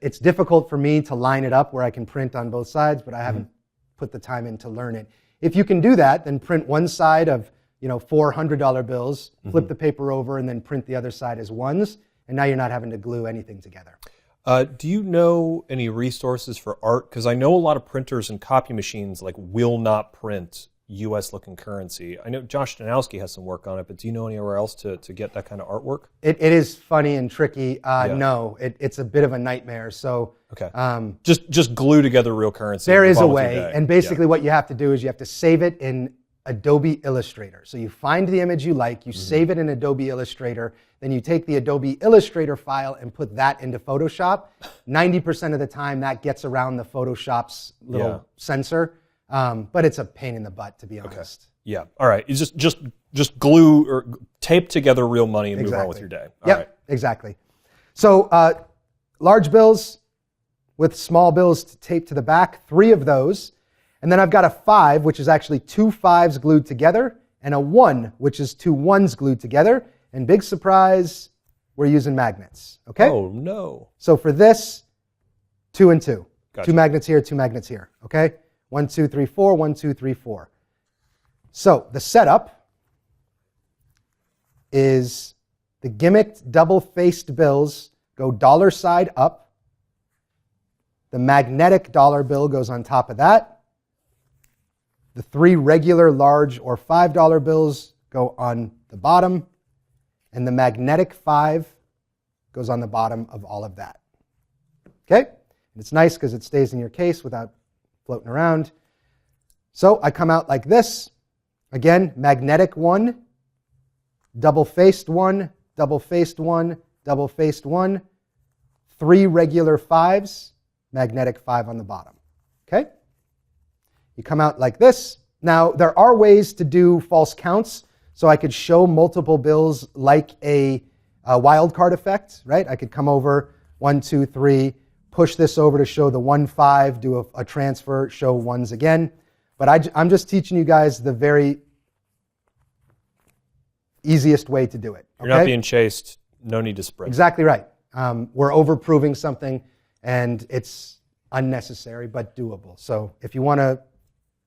it's difficult for me to line it up where I can print on both sides, but I haven't put the time in to learn it. If you can do that, then print one side of $400 bills, flip the paper over, and then print the other side as ones, and now you're not having to glue anything together. Do you know any resources for art? Because I know a lot of printers and copy machines will not print U.S. looking currency. I know Josh Stanowski has some work on it, but do you know anywhere else to get that kind of artwork? It is funny and tricky. No, it's a bit of a nightmare. So okay, just glue together real currency. There is a way, and basically what you have to do is you have to save it in Adobe Illustrator. So you find the image you like, you save it in Adobe Illustrator, then you take the Adobe Illustrator file and put that into Photoshop. 90% of the time that gets around the Photoshop's little sensor, but it's a pain in the butt, to be honest. Yeah, all right. You just glue or tape together real money and move on with your day. All right. Exactly. So large bills with small bills taped to the back, 3 of those. And then I've got a 5, which is actually 2 5s glued together, and a 1, which is 2 1s glued together. And big surprise, we're using magnets. Okay? Oh, no. So for this, 2 and 2. Gotcha. 2 magnets here, 2 magnets here. Okay? 1, 2, 3, 4, 1, 2, 3, 4. So the setup is the gimmicked double-faced bills go dollar side up. The magnetic dollar bill goes on top of that. The 3 regular large or $5 bills go on the bottom, and the magnetic 5 goes on the bottom of all of that. Okay? And it's nice because it stays in your case without floating around. So I come out like this. Again, magnetic 1, double-faced 1, double-faced 1, double-faced 1, 3 regular 5s, magnetic 5 on the bottom. Okay? You come out like this. Now, there are ways to do false counts. So I could show multiple bills like a wildcard effect, right? I could come over 1, 2, 3, push this over to show the 1, 5, do a transfer, show 1s again. But I'm just teaching you guys the very easiest way to do it. Okay? You're not being chased. No need to sprint. Exactly right. We're over-proving something, and it's unnecessary but doable. So if you want to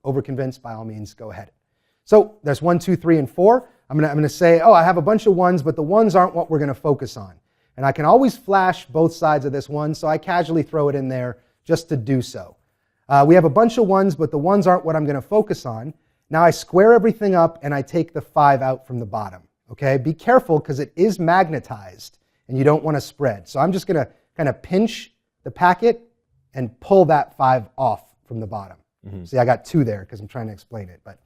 over-convince, by all means, go ahead. So there's 1, 2, 3, and 4. I'm going to say, oh, I have a bunch of 1s, but the 1s aren't what we're going to focus on. And I can always flash both sides of this 1, so I casually throw it in there just to do so. We have a bunch of 1s, but the 1s aren't what I'm going to focus on. Now I square everything up, and I take the 5 out from the bottom. Okay? Be careful, because it is magnetized, and you don't want to spread. So I'm just going to kind of pinch the packet and pull that 5 off from the bottom. See, I got 2 there because I'm trying to explain it. But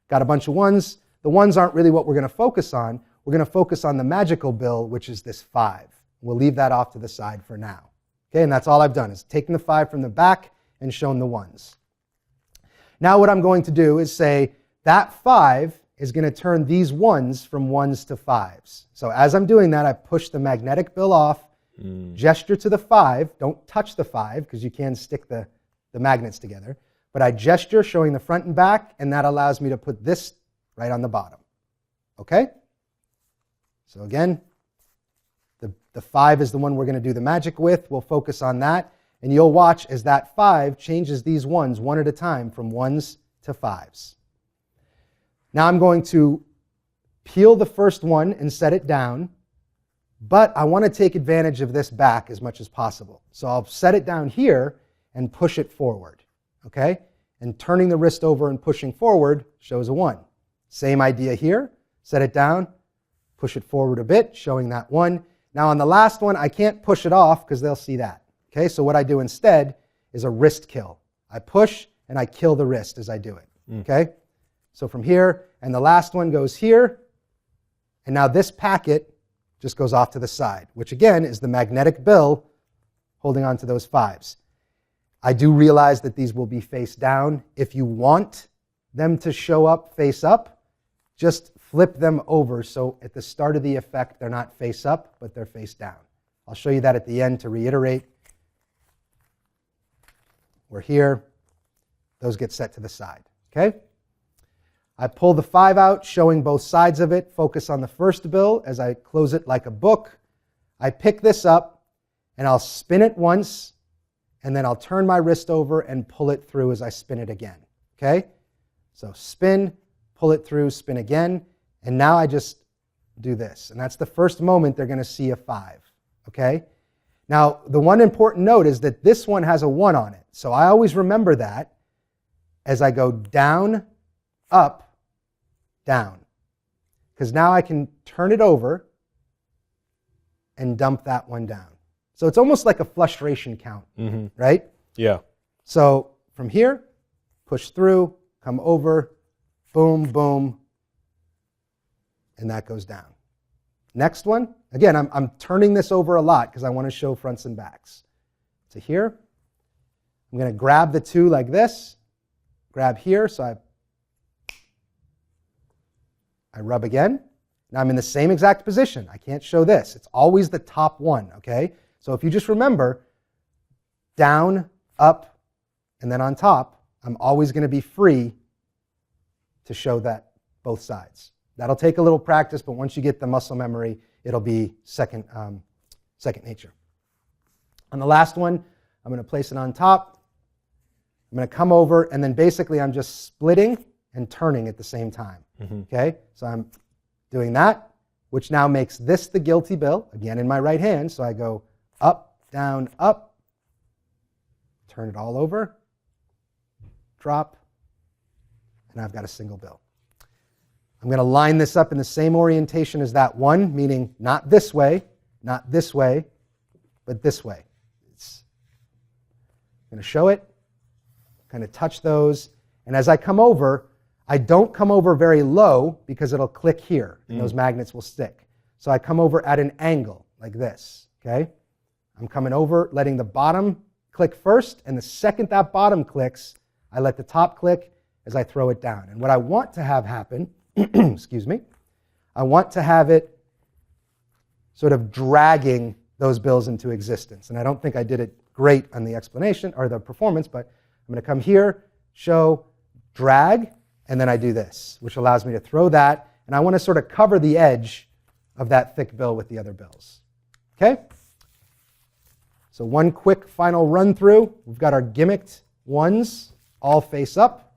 got a bunch of 1s. The 1s aren't really what we're going to focus on. We're going to focus on the magical bill, which is this 5. We'll leave that off to the side for now. Okay, and that's all I've done is taken the 5 from the back and shown the 1s. Now what I'm going to do is say that 5 is going to turn these 1s from 1s to 5s. So as I'm doing that, I push the magnetic bill off, gesture to the 5. Don't touch the 5 because you can stick the magnets together. But I gesture showing the front and back, and that allows me to put this right on the bottom. Okay? So again, the 5 is the one we're going to do the magic with. We'll focus on that. And you'll watch as that 5 changes these 1s one at a time from 1s to 5s. Now I'm going to peel the first one and set it down. But I want to take advantage of this back as much as possible. So I'll set it down here and push it forward. Okay? And turning the wrist over and pushing forward shows a 1. Same idea here. Set it down, push it forward a bit, showing that 1. Now on the last one, I can't push it off because they'll see that. Okay? So what I do instead is a wrist kill. I push and I kill the wrist as I do it. Okay? So from here, and the last one goes here. And now this packet just goes off to the side, which again is the magnetic bill holding on to those 5s. I do realize that these will be face down. If you want them to show up face up, just flip them over so at the start of the effect they're not face up, but they're face down. I'll show you that at the end to reiterate. We're here. Those get set to the side. Okay? I pull the 5 out, showing both sides of it. Focus on the first bill as I close it like a book. I pick this up, and I'll spin it once, and then I'll turn my wrist over and pull it through as I spin it again. Okay? So spin, pull it through, spin again, and now I just do this. And that's the first moment they're going to see a 5. Okay? Now, the one important note is that this one has a 1 on it. So I always remember that as I go down, up, down. Because now I can turn it over and dump that one down. So it's almost like a frustration count, right? Yeah. So from here, push through, come over, boom, boom, and that goes down. Next one, again, I'm turning this over a lot because I want to show fronts and backs. To here, I'm going to grab the two like this, grab here, so I rub again. Now I'm in the same exact position. I can't show this. It's always the top one, okay? So if you just remember, down, up, and then on top, I'm always going to be free to show that both sides. That'll take a little practice, but once you get the muscle memory, it'll be second nature. On the last one, I'm going to place it on top. I'm going to come over, and then basically I'm just splitting and turning at the same time. Okay? So I'm doing that, which now makes this the guilty bill, again in my right hand. So I go up, down, up, turn it all over, drop, and I've got a single bill. I'm going to line this up in the same orientation as that one, meaning not this way, but this way. I'm going to show it, kind of touch those, and as I come over, I don't come over very low because it'll click here, and those magnets will stick. So I come over at an angle, like this, okay? I'm coming over, letting the bottom click first, and the second that bottom clicks, I let the top click as I throw it down. And what I want to have happen, excuse me, I want to have it sort of dragging those bills into existence. And I don't think I did it great on the explanation or the performance, but I'm going to come here, show, drag, and then I do this, which allows me to throw that, and I want to sort of cover the edge of that thick bill with the other bills. Okay? So one quick final run through. We've got our gimmicked ones all face up.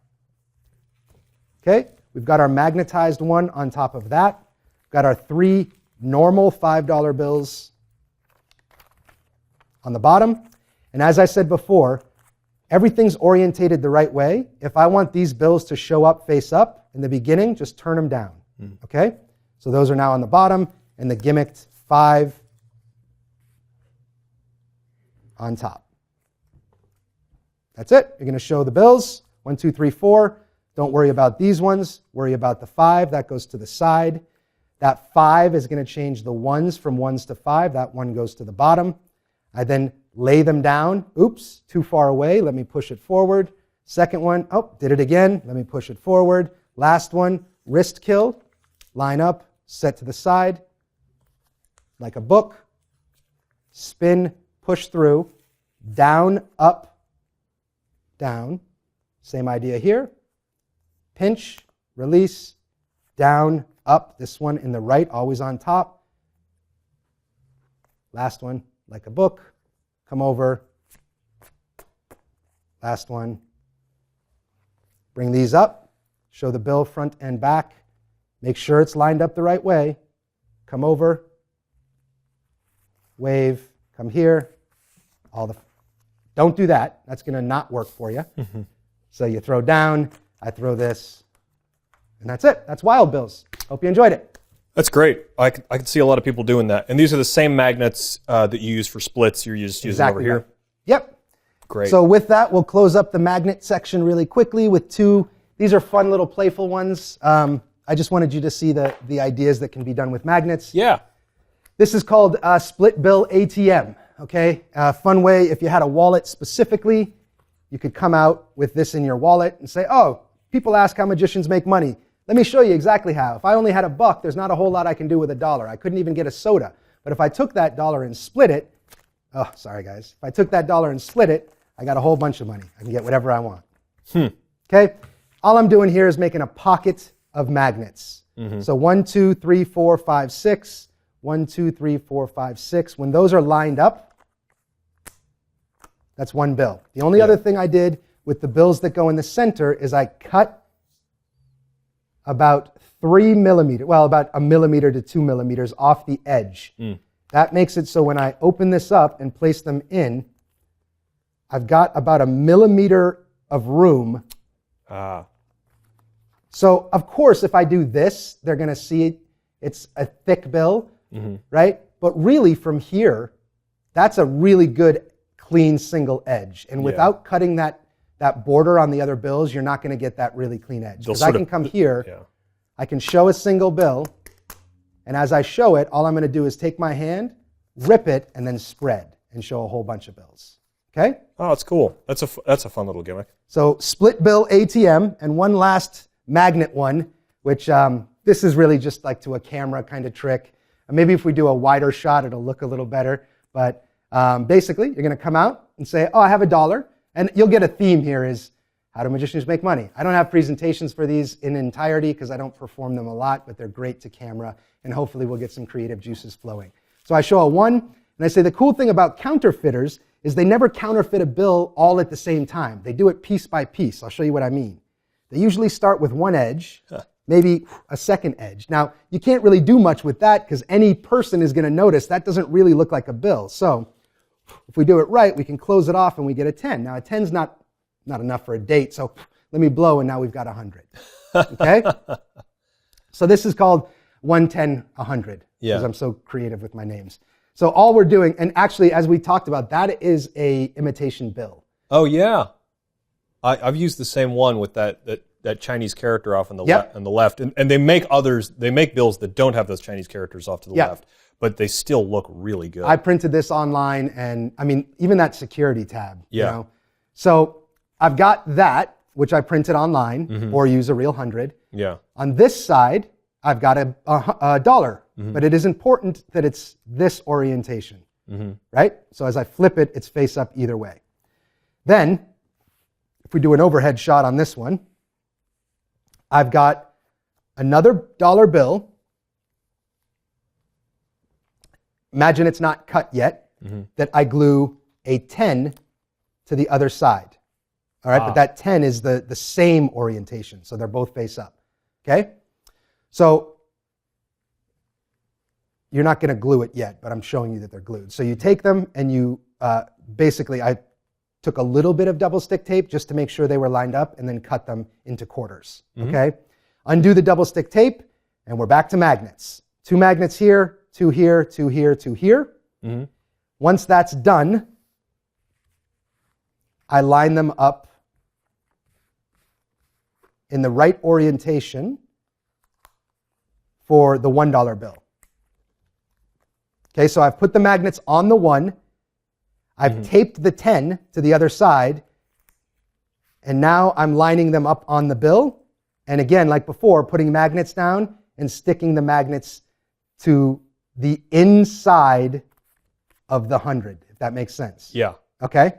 Okay? We've got our magnetized one on top of that. We've got our three normal $5 bills on the bottom. And as I said before, everything's orientated the right way. If I want these bills to show up face up in the beginning, just turn them down. Okay? So those are now on the bottom, and the gimmicked 5 on top. That's it. You're going to show the bills. 1, 2, 3, 4. Don't worry about these ones. Worry about the 5. That goes to the side. That 5 is going to change the ones from 1s to 5. That one goes to the bottom. I then lay them down. Oops, too far away. Let me push it forward. Second one, oh, did it again. Let me push it forward. Last one, wrist kill. Line up, set to the side, like a book. Spin, push through. Down, up, down. Same idea here. Pinch, release, down, up. This one in the right, always on top. Last one, like a book. Come over. Last one. Bring these up. Show the bill front and back. Make sure it's lined up the right way. Come over. Wave. Come here. Don't do that. That's going to not work for you. So you throw down. I throw this. And that's it. That's wild bills. Hope you enjoyed it. That's great. I can see a lot of people doing that. And these are the same magnets that you use for splits. You're just using over here? Right. Yep. Great. So with that, we'll close up the magnet section really quickly with two. These are fun little playful ones. I just wanted you to see the ideas that can be done with magnets. Yeah. This is called split bill ATM. Okay. Fun way, if you had a wallet specifically, you could come out with this in your wallet and say, oh, people ask how magicians make money. Let me show you exactly how. If I only had $1, there's not a whole lot I can do with $1. I couldn't even get a soda. But if I took that $1 and split it, oh, sorry guys. If I took that $1 and split it, I got a whole bunch of money. I can get whatever I want. Okay? All I'm doing here is making a pocket of magnets. So 1, 2, 3, 4, 5, 6. 1, 2, 3, 4, 5, 6. When those are lined up, that's one bill. The only other thing I did with the bills that go in the center is I cut about 3 millimeters, well, about 1 millimeter to 2 millimeters off the edge. That makes it so when I open this up and place them in, I've got about 1 millimeter of room So, of course, if I do this, they're going to see it's a thick bill, right? But really, from here, that's a really good, clean single edge. And without cutting that border on the other bills, you're not going to get that really clean edge. Because I can come here, I can show a single bill, and as I show it, all I'm going to do is take my hand, rip it, and then spread and show a whole bunch of bills. Okay? Oh, that's cool. That's a fun little gimmick. So split bill ATM, and one last magnet one, which this is really just like to a camera kind of trick. Maybe if we do a wider shot, it'll look a little better. But basically, you're going to come out and say, oh, I have $1. And you'll get a theme here is, how do magicians make money? I don't have presentations for these in entirety because I don't perform them a lot, but they're great to camera, and hopefully we'll get some creative juices flowing. So I show a 1, and I say the cool thing about counterfeiters is they never counterfeit a bill all at the same time. They do it piece by piece. I'll show you what I mean. They usually start with one edge, maybe a second edge. Now, you can't really do much with that because any person is going to notice that doesn't really look like a bill. So if we do it right, we can close it off and we get a 10. Now, a 10's not enough for a date, so let me blow, and now we've got 100. Okay? So this is called 110, 100, because I'm so creative with my names. So all we're doing, and actually, as we talked about, that is a imitation bill. Oh, yeah. I've used the same one with that Chinese character off on the left. And they make bills that don't have those Chinese characters off to the left, but they still look really good. I printed this online, and I mean, even that security tab, you know. So I've got that, which I printed online, or use a real 100. Yeah. On this side, I've got a dollar, but it is important that it's this orientation, right? So as I flip it, it's face up either way. Then, if we do an overhead shot on this one, I've got another dollar bill. Imagine it's not cut yet, that I glue a 10 to the other side. All right, but that 10 is the same orientation, so they're both face up. Okay? So you're not going to glue it yet, but I'm showing you that they're glued. So you take them and you basically, I took a little bit of double stick tape just to make sure they were lined up and then cut them into quarters. Okay? Undo the double stick tape and we're back to magnets. 2 magnets here, 2 here, 2 here, 2 here. Once that's done, I line them up in the right orientation for the $1 bill. Okay, so I've put the magnets on the 1, I've taped the 10 to the other side, and now I'm lining them up on the bill, and again, like before, putting magnets down and sticking the magnets to the inside of the 100, if that makes sense. Yeah. Okay?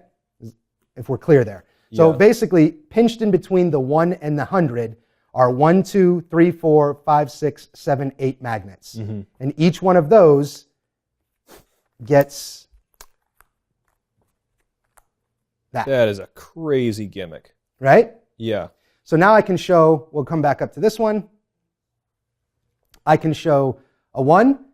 If we're clear there. So basically, pinched in between the 1 and the 100 are 1, 2, 3, 4, 5, 6, 7, 8 magnets. And each one of those gets that. That is a crazy gimmick. Right? Yeah. So now I can show, we'll come back up to this one. I can show a 1,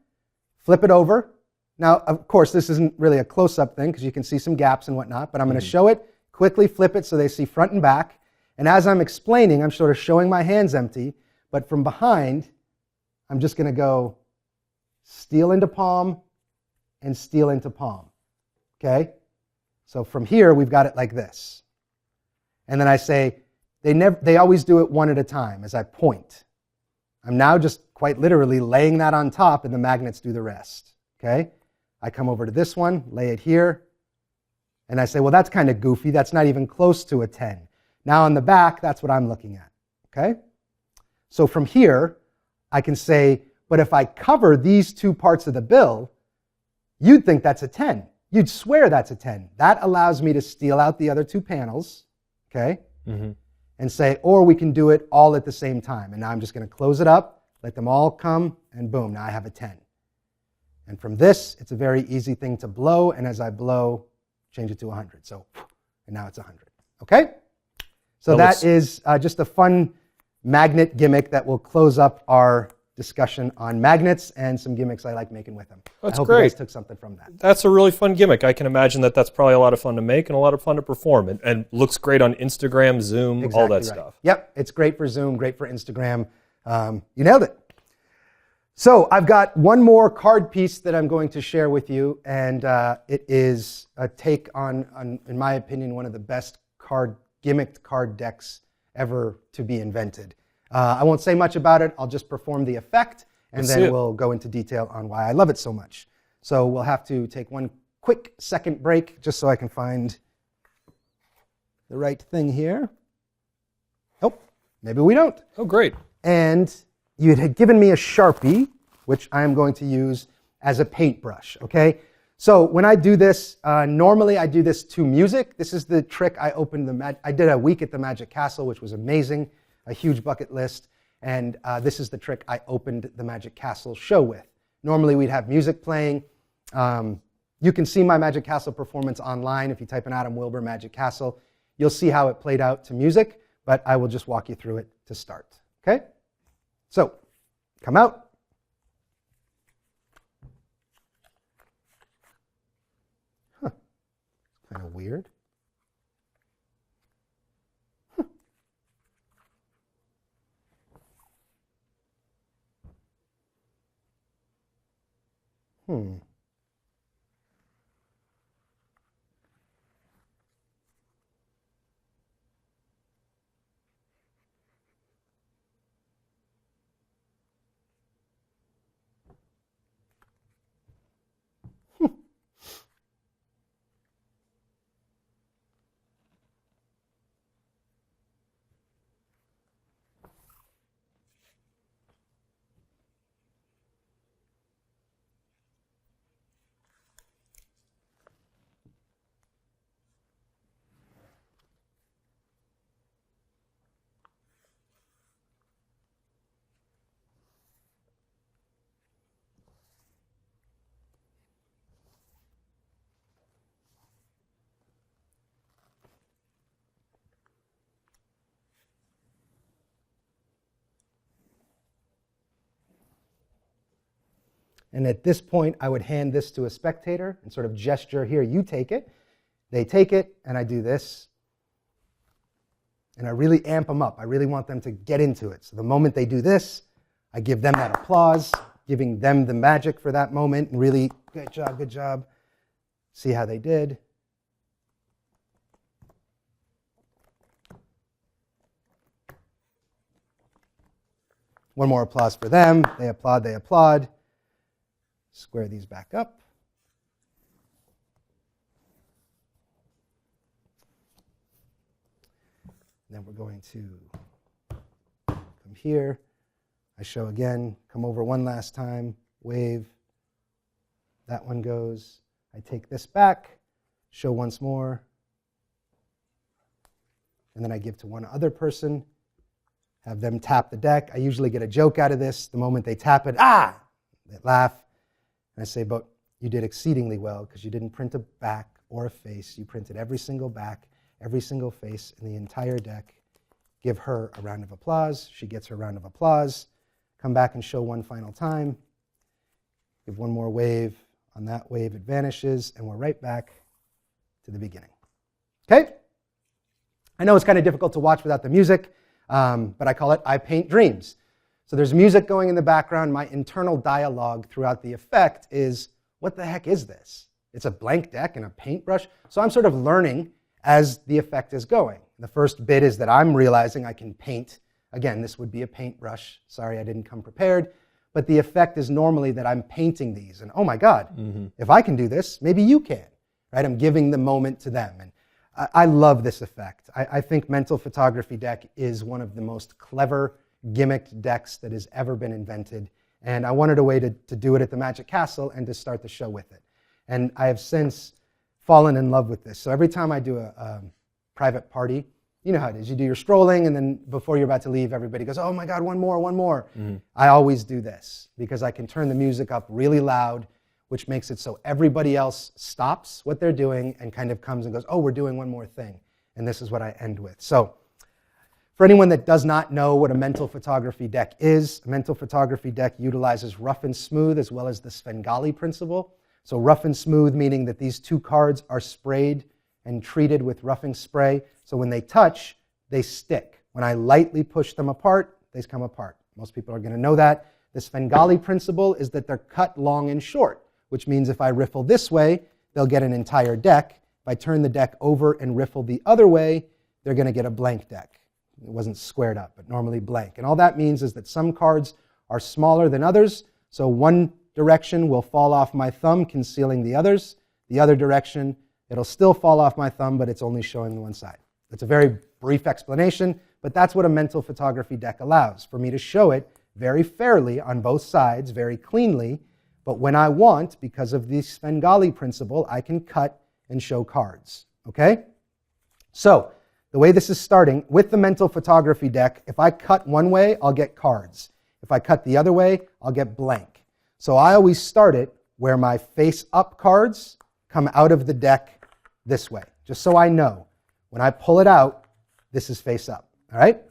flip it over. Now, of course, this isn't really a close-up thing because you can see some gaps and whatnot, but I'm going to show it, quickly flip it so they see front and back. And as I'm explaining, I'm sort of showing my hands empty, but from behind, I'm just going to go steal into palm and steal into palm. Okay? So from here, we've got it like this. And then I say, they always do it one at a time as I point. I'm now just quite literally laying that on top and the magnets do the rest. Okay? I come over to this one, lay it here, and I say, well, that's kind of goofy. That's not even close to a 10. Now on the back, that's what I'm looking at. Okay? So from here, I can say, but if I cover these 2 parts of the bill, you'd think that's a 10. You'd swear that's a 10. That allows me to steal out the other 2 panels, okay? And say, or we can do it all at the same time. And now I'm just going to close it up, let them all come, and boom, now I have a 10. And from this, it's a very easy thing to blow, and as I blow, change it to 100. So, and now it's 100. Okay? So that is just a fun magnet gimmick that will close up our discussion on magnets and some gimmicks I like making with them. That's I hope great. you guys took something from that. That's a really fun gimmick. I can imagine that that's probably a lot of fun to make and a lot of fun to perform, and looks great on Instagram, Zoom, Exactly all that right. stuff. Yep, it's great for Zoom, great for Instagram. You nailed it. So I've got one more card piece that I'm going to share with you, and it is a take on, in my opinion, one of the best gimmicked card decks ever to be invented. I won't say much about it. I'll just perform the effect, and then we'll go into detail on why I love it so much. So we'll have to take one quick second break just so I can find the right thing here. Oh, maybe we don't. Oh, great. And you had given me a Sharpie, which I am going to use as a paintbrush, okay? So when I do this, normally I do this to music. This is the trick I did a week at the Magic Castle, which was amazing, a huge bucket list. And this is the trick I opened the Magic Castle show with. Normally we'd have music playing. You can see my Magic Castle performance online. If you type in Adam Wilber Magic Castle, you'll see how it played out to music, but I will just walk you through it to start, okay? So, come out. Huh, kind of weird. Huh. Hmm. And at this point, I would hand this to a spectator and sort of gesture, here, you take it. They take it, and I do this. And I really amp them up. I really want them to get into it. So the moment they do this, I give them that applause, giving them the magic for that moment, and really, good job, good job. See how they did. One more applause for them. They applaud, they applaud. Square these back up. Then we're going to come here. I show again, come over one last time, wave. That one goes. I take this back, show once more. And then I give to one other person, have them tap the deck. I usually get a joke out of this. The moment they tap it, they laugh. And I say, but you did exceedingly well because you didn't print a back or a face. You printed every single back, every single face in the entire deck. Give her a round of applause. She gets her round of applause. Come back and show one final time. Give one more wave. On that wave, it vanishes, and we're right back to the beginning. Okay? I know it's kind of difficult to watch without the music, but I call it I Paint Dreams. So there's music going in the background. My internal dialogue throughout the effect is, what the heck is this? It's a blank deck and a paintbrush. So I'm sort of learning as the effect is going. The first bit is that I'm realizing I can paint. Again, this would be a paintbrush. Sorry, I didn't come prepared. But the effect is normally that I'm painting these. And oh my God, if I can do this, maybe you can. Right? I'm giving the moment to them. And I love this effect. I think Mental Photography Deck is one of the most clever gimmicked decks that has ever been invented. And I wanted a way to do it at the Magic Castle and to start the show with it. And I have since fallen in love with this. So every time I do a private party, you know how it is. You do your strolling, and then before you're about to leave, everybody goes, oh my God, one more, one more. I always do this because I can turn the music up really loud, which makes it so everybody else stops what they're doing and kind of comes and goes, oh, we're doing one more thing. And this is what I end with. So For anyone that does not know what a mental photography deck is, a mental photography deck utilizes rough and smooth as well as the Svengali principle. So rough and smooth meaning that these two cards are sprayed and treated with roughing spray. So when they touch, they stick. When I lightly push them apart, they come apart. Most people are going to know that. The Svengali principle is that they're cut long and short, which means if I riffle this way, they'll get an entire deck. If I turn the deck over and riffle the other way, they're going to get a blank deck. It wasn't squared up, but normally blank. And all that means is that some cards are smaller than others, so one direction will fall off my thumb, concealing the others. The other direction, it'll still fall off my thumb, but it's only showing the one side. It's a very brief explanation, but that's what a mental photography deck allows, for me to show it very fairly on both sides, very cleanly, but when I want, because of the Svengali principle, I can cut and show cards, okay? So, the way this is starting, with the mental photography deck, if I cut one way, I'll get cards. If I cut the other way, I'll get blank. So I always start it where my face-up cards come out of the deck this way, just so I know. When I pull it out, this is face-up, all right?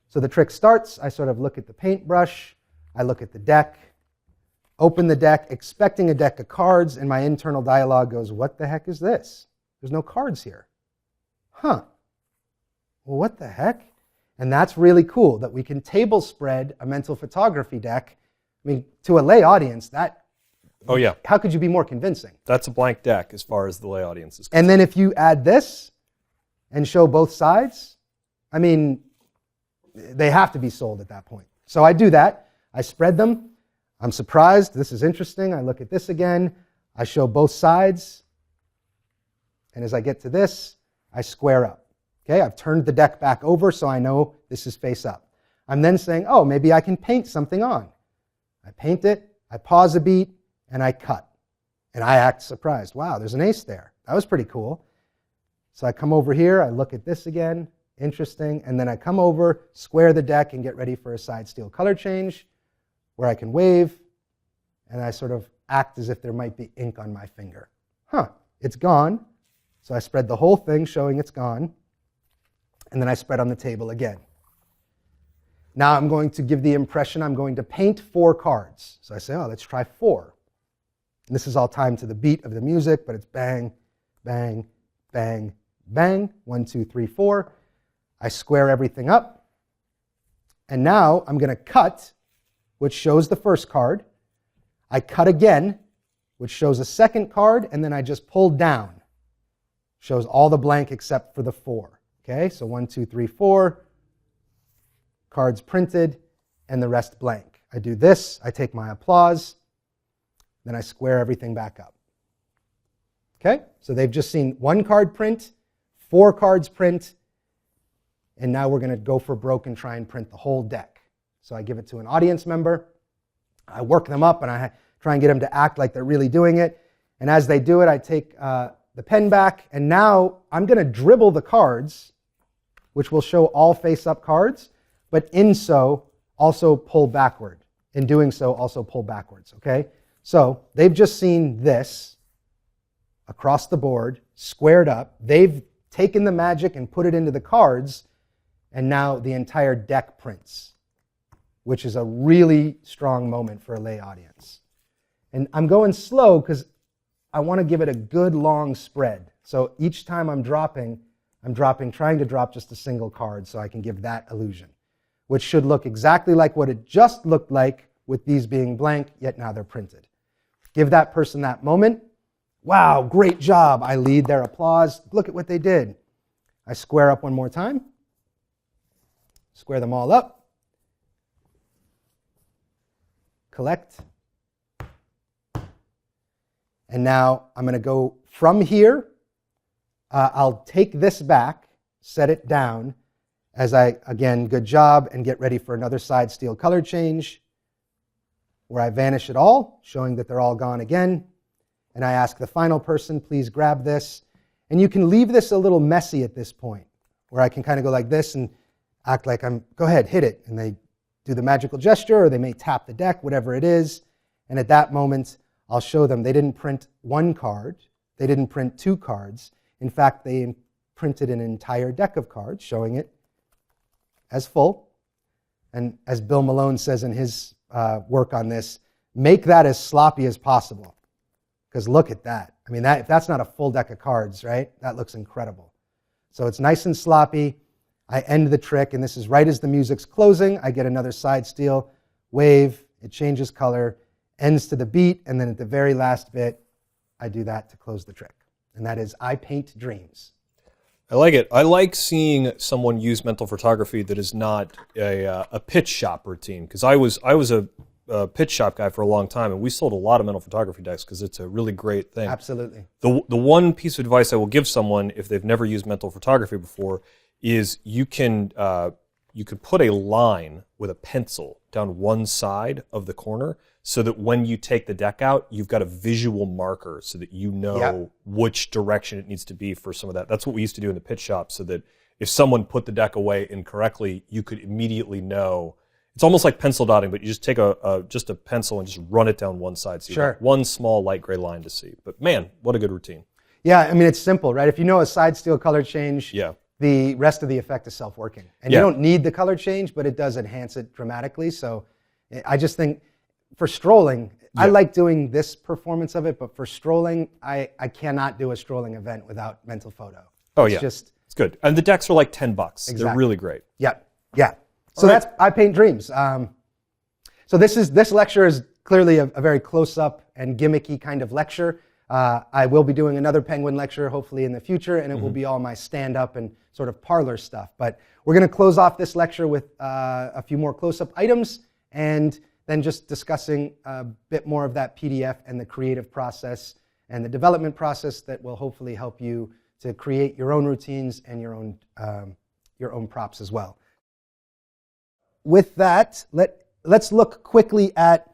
So the trick starts, I sort of look at the paintbrush, I look at the deck, open the deck, expecting a deck of cards, and my internal dialogue goes, what the heck is this? There's no cards here. Huh. Well, what the heck? And that's really cool that we can table spread a mental photography deck. I mean, to a lay audience, that, oh yeah, how could you be more convincing? That's a blank deck as far as the lay audience is concerned. And then if you add this and show both sides, I mean, they have to be sold at that point. So I do that. I spread them. I'm surprised. This is interesting. I look at this again. I show both sides. And as I get to this, I square up. Okay, I've turned the deck back over so I know this is face up. I'm then saying, oh, maybe I can paint something on. I paint it, I pause a beat, and I cut. And I act surprised. Wow, there's an ace there. That was pretty cool. So I come over here, I look at this again, interesting, and then I come over, square the deck, and get ready for a side steel color change where I can wave, and I sort of act as if there might be ink on my finger. Huh, it's gone. So I spread the whole thing showing it's gone. And then I spread on the table again. Now I'm going to give the impression I'm going to paint 4 cards. So I say, oh, let's try 4. And this is all timed to the beat of the music, but it's bang, bang, bang, bang. 1, 2, 3, 4. I square everything up. And now I'm going to cut, which shows the first card. I cut again, which shows a second card, and then I just pull down. Shows all the blank except for the 4. Okay, so 1, 2, 3, 4, cards printed, and the rest blank. I do this, I take my applause, then I square everything back up. Okay, so they've just seen 1 card print, 4 cards print, and now we're going to go for broke and try and print the whole deck. So I give it to an audience member, I work them up, and I try and get them to act like they're really doing it, and as they do it, I take the pen back, and now I'm going to dribble the cards, which will show all face-up cards, but in so, also pull backward. In doing so, also pull backwards, okay? So they've just seen this across the board, squared up. They've taken the magic and put it into the cards, and now the entire deck prints, which is a really strong moment for a lay audience. And I'm going slow because I want to give it a good long spread. So each time I'm dropping, trying to drop just a single card so I can give that illusion, which should look exactly like what it just looked like with these being blank, yet now they're printed. Give that person that moment. Wow, great job. I lead their applause. Look at what they did. I square up one more time. Square them all up. Collect. And now I'm going to go from here. I'll take this back, set it down, as I, again, good job, and get ready for another side steel color change, where I vanish it all, showing that they're all gone again. And I ask the final person, please grab this. And you can leave this a little messy at this point, where I can kind of go like this and act like go ahead, hit it. And they do the magical gesture, or they may tap the deck, whatever it is. And at that moment, I'll show them they didn't print 1 card. They didn't print 2 cards. In fact, they printed an entire deck of cards, showing it as full. And as Bill Malone says in his work on this, make that as sloppy as possible. Because look at that. I mean, if that's not a full deck of cards, right? That looks incredible. So it's nice and sloppy. I end the trick, and this is right as the music's closing. I get another side steal, wave, it changes color, ends to the beat, and then at the very last bit, I do that to close the trick. And that is I Paint Dreams. I like it. I like seeing someone use mental photography that is not a pitch shop routine, because I was a pitch shop guy for a long time, and we sold a lot of mental photography decks because it's a really great thing. Absolutely. The one piece of advice I will give someone if they've never used mental photography before is you can put a line with a pencil down one side of the corner so that when you take the deck out, you've got a visual marker so that you know which direction it needs to be for some of that. That's what we used to do in the pitch shop, so that if someone put the deck away incorrectly, you could immediately know. It's almost like pencil dotting, but you just take just a pencil and just run it down one side. So you have one small light gray line to see. But man, what a good routine. Yeah, I mean, it's simple, right? If you know a side steal color change, the rest of the effect is self-working. And you don't need the color change, but it does enhance it dramatically. So I just think for strolling, I like doing this performance of it, but for strolling, I cannot do a strolling event without mental photo. It's good. And the decks are like $10. Exactly. They're really great. Yeah. So that's I Paint Dreams. So this lecture is clearly a very close-up and gimmicky kind of lecture. I will be doing another Penguin lecture hopefully in the future, and it will be all my stand-up and sort of parlor stuff. But we're going to close off this lecture with a few more close-up items, and then just discussing a bit more of that PDF and the creative process and the development process that will hopefully help you to create your own routines and your own props as well. With that, let's look quickly at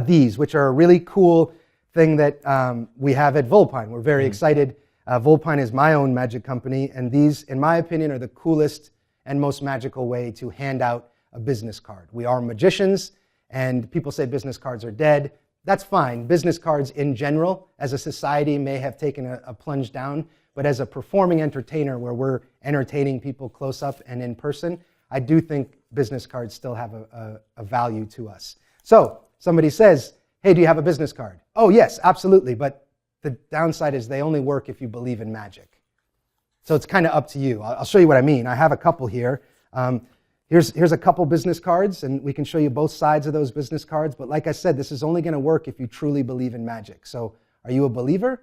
these, which are a really cool thing that we have at Volpine. We're very excited. Volpine is my own magic company, and these, in my opinion, are the coolest and most magical way to hand out a business card. We are magicians, and people say business cards are dead. That's fine. Business cards in general, as a society, may have taken a plunge down, but as a performing entertainer where we're entertaining people close up and in person, I do think business cards still have a value to us. So somebody says, hey, do you have a business card? Oh, yes, absolutely, but the downside is they only work if you believe in magic. So it's kind of up to you. I'll show you what I mean. I have a couple here. Here's a couple business cards, and we can show you both sides of those business cards. But like I said, this is only going to work if you truly believe in magic. So are you a believer?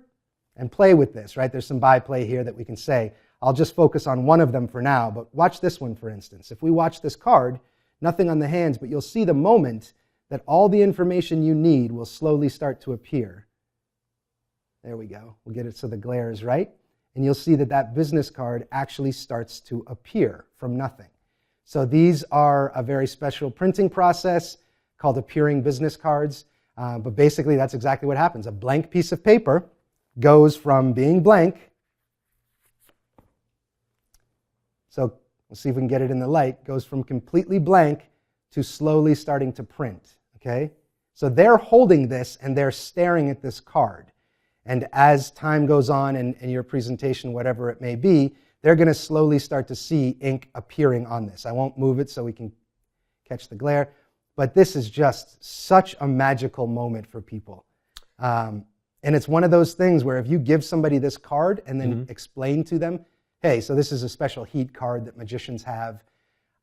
And play with this, right? There's some byplay here that we can say. I'll just focus on one of them for now, but watch this one, for instance. If we watch this card, nothing on the hands, but you'll see the moment that all the information you need will slowly start to appear. There we go. We'll get it so the glare is right. And you'll see that that business card actually starts to appear from nothing. So these are a very special printing process called appearing business cards. But basically, that's exactly what happens. A blank piece of paper goes from being blank. So we'll see if we can get it in the light. Goes from completely blank to slowly starting to print. Okay? So they're holding this and they're staring at this card. And as time goes on in your presentation, whatever it may be, they're going to slowly start to see ink appearing on this. I won't move it so we can catch the glare. But this is just such a magical moment for people. And it's one of those things where if you give somebody this card and then explain to them, hey, so this is a special heat card that magicians have,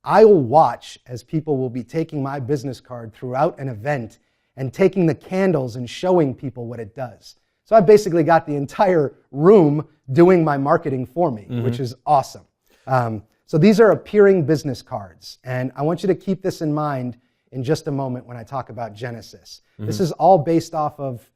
I will watch as people will be taking my business card throughout an event and taking the candles and showing people what it does. So I basically got the entire room doing my marketing for me, which is awesome. So these are appearing business cards. And I want you to keep this in mind in just a moment when I talk about Genesis. This is all based off of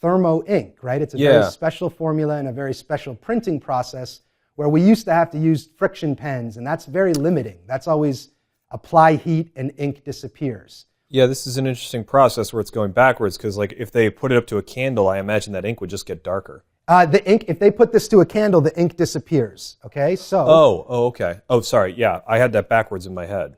thermo ink, right? It's a very special formula and a very special printing process where we used to have to use friction pens, and that's very limiting. That's always apply heat and ink disappears. Yeah, this is an interesting process where it's going backwards because, like, if they put it up to a candle, I imagine that ink would just get darker. The ink, if they put this to a candle, the ink disappears. Okay, so. Oh, okay. Oh, sorry. Yeah, I had that backwards in my head.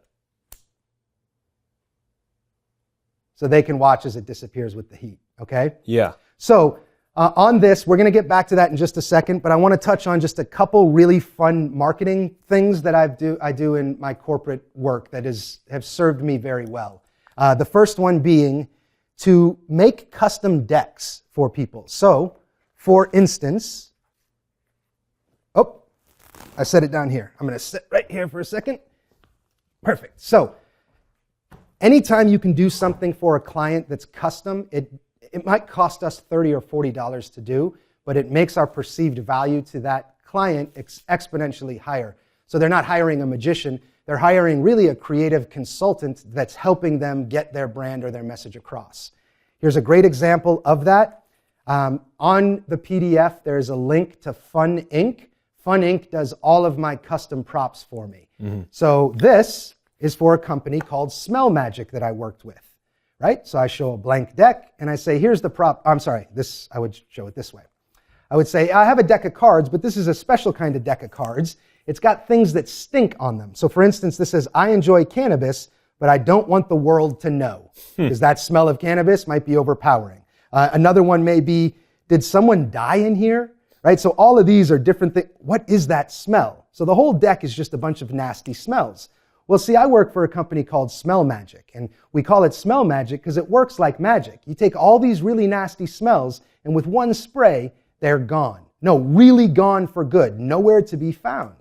So they can watch as it disappears with the heat. Okay. Yeah. So On this, we're going to get back to that in just a second, but I want to touch on just a couple really fun marketing things that I do in my corporate work that have served me very well. The first one being to make custom decks for people. So, for instance, I set it down here. I'm going to sit right here for a second. Perfect. So, anytime you can do something for a client that's custom, it might cost us $30 or $40 to do, but it makes our perceived value to that client exponentially higher. So they're not hiring a magician. They're hiring really a creative consultant that's helping them get their brand or their message across. Here's a great example of that. On the PDF, there's a link to Fun Ink. Fun Ink does all of my custom props for me. So this is for a company called Smell Magic that I worked with, right? So I show a blank deck and I say, here's the prop. I would show it this way. I would say, I have a deck of cards, but this is a special kind of deck of cards. It's got things that stink on them. So for instance, this says, I enjoy cannabis, but I don't want the world to know, because that smell of cannabis might be overpowering. Another one may be, did someone die in here? Right? So all of these are different things. What is that smell? So the whole deck is just a bunch of nasty smells. Well, see, I work for a company called Smell Magic, and we call it Smell Magic because it works like magic. You take all these really nasty smells, and with one spray, they're gone. No, really gone for good. Nowhere to be found.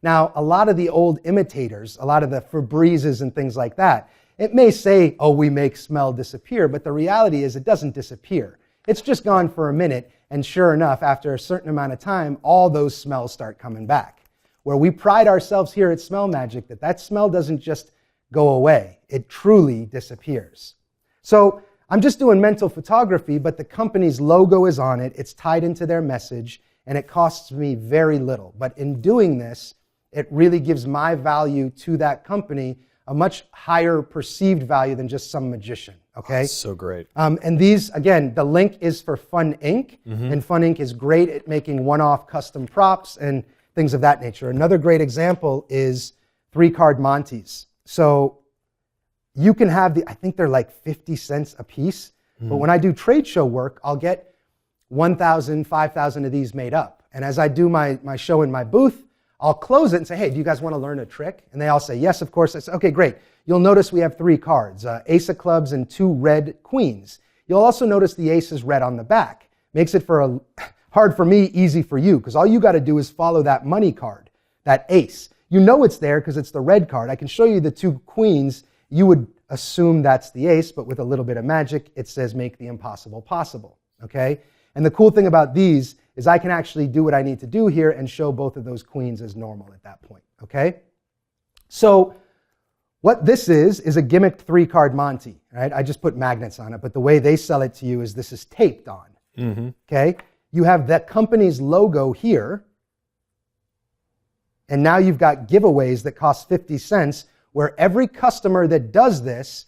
Now, a lot of the old imitators, a lot of the Febrezes and things like that, it may say, oh, we make smell disappear, but the reality is it doesn't disappear. It's just gone for a minute, and sure enough, after a certain amount of time, all those smells start coming back. Where we pride ourselves here at Smell Magic that smell doesn't just go away. It truly disappears. So I'm just doing mental photography, but the company's logo is on it. It's tied into their message, and it costs me very little. But in doing this, it really gives my value to that company a much higher perceived value than just some magician. Okay? That's so great. And these, again, the link is for Fun Ink, and Fun Ink is great at making one-off custom props and things of that nature. Another great example is 3-card Montes. So you can have I think they're like 50 cents a piece, but when I do trade show work, I'll get 1,000, 5,000 of these made up. And as I do my show in my booth, I'll close it and say, hey, do you guys want to learn a trick? And they all say, yes, of course. I say, okay, great. You'll notice we have 3 cards, ace of clubs and 2 red queens. You'll also notice the ace is red on the back. Makes it hard for me, easy for you, because all you got to do is follow that money card, that ace. You know it's there because it's the red card. I can show you the 2 queens. You would assume that's the ace, but with a little bit of magic, it says make the impossible possible, okay? And the cool thing about these is I can actually do what I need to do here and show both of those queens as normal at that point, okay? So what this is a gimmicked 3-card Monte, right? I just put magnets on it, but the way they sell it to you is this is taped on, okay? You have that company's logo here, and now you've got giveaways that cost 50 cents, where every customer that does this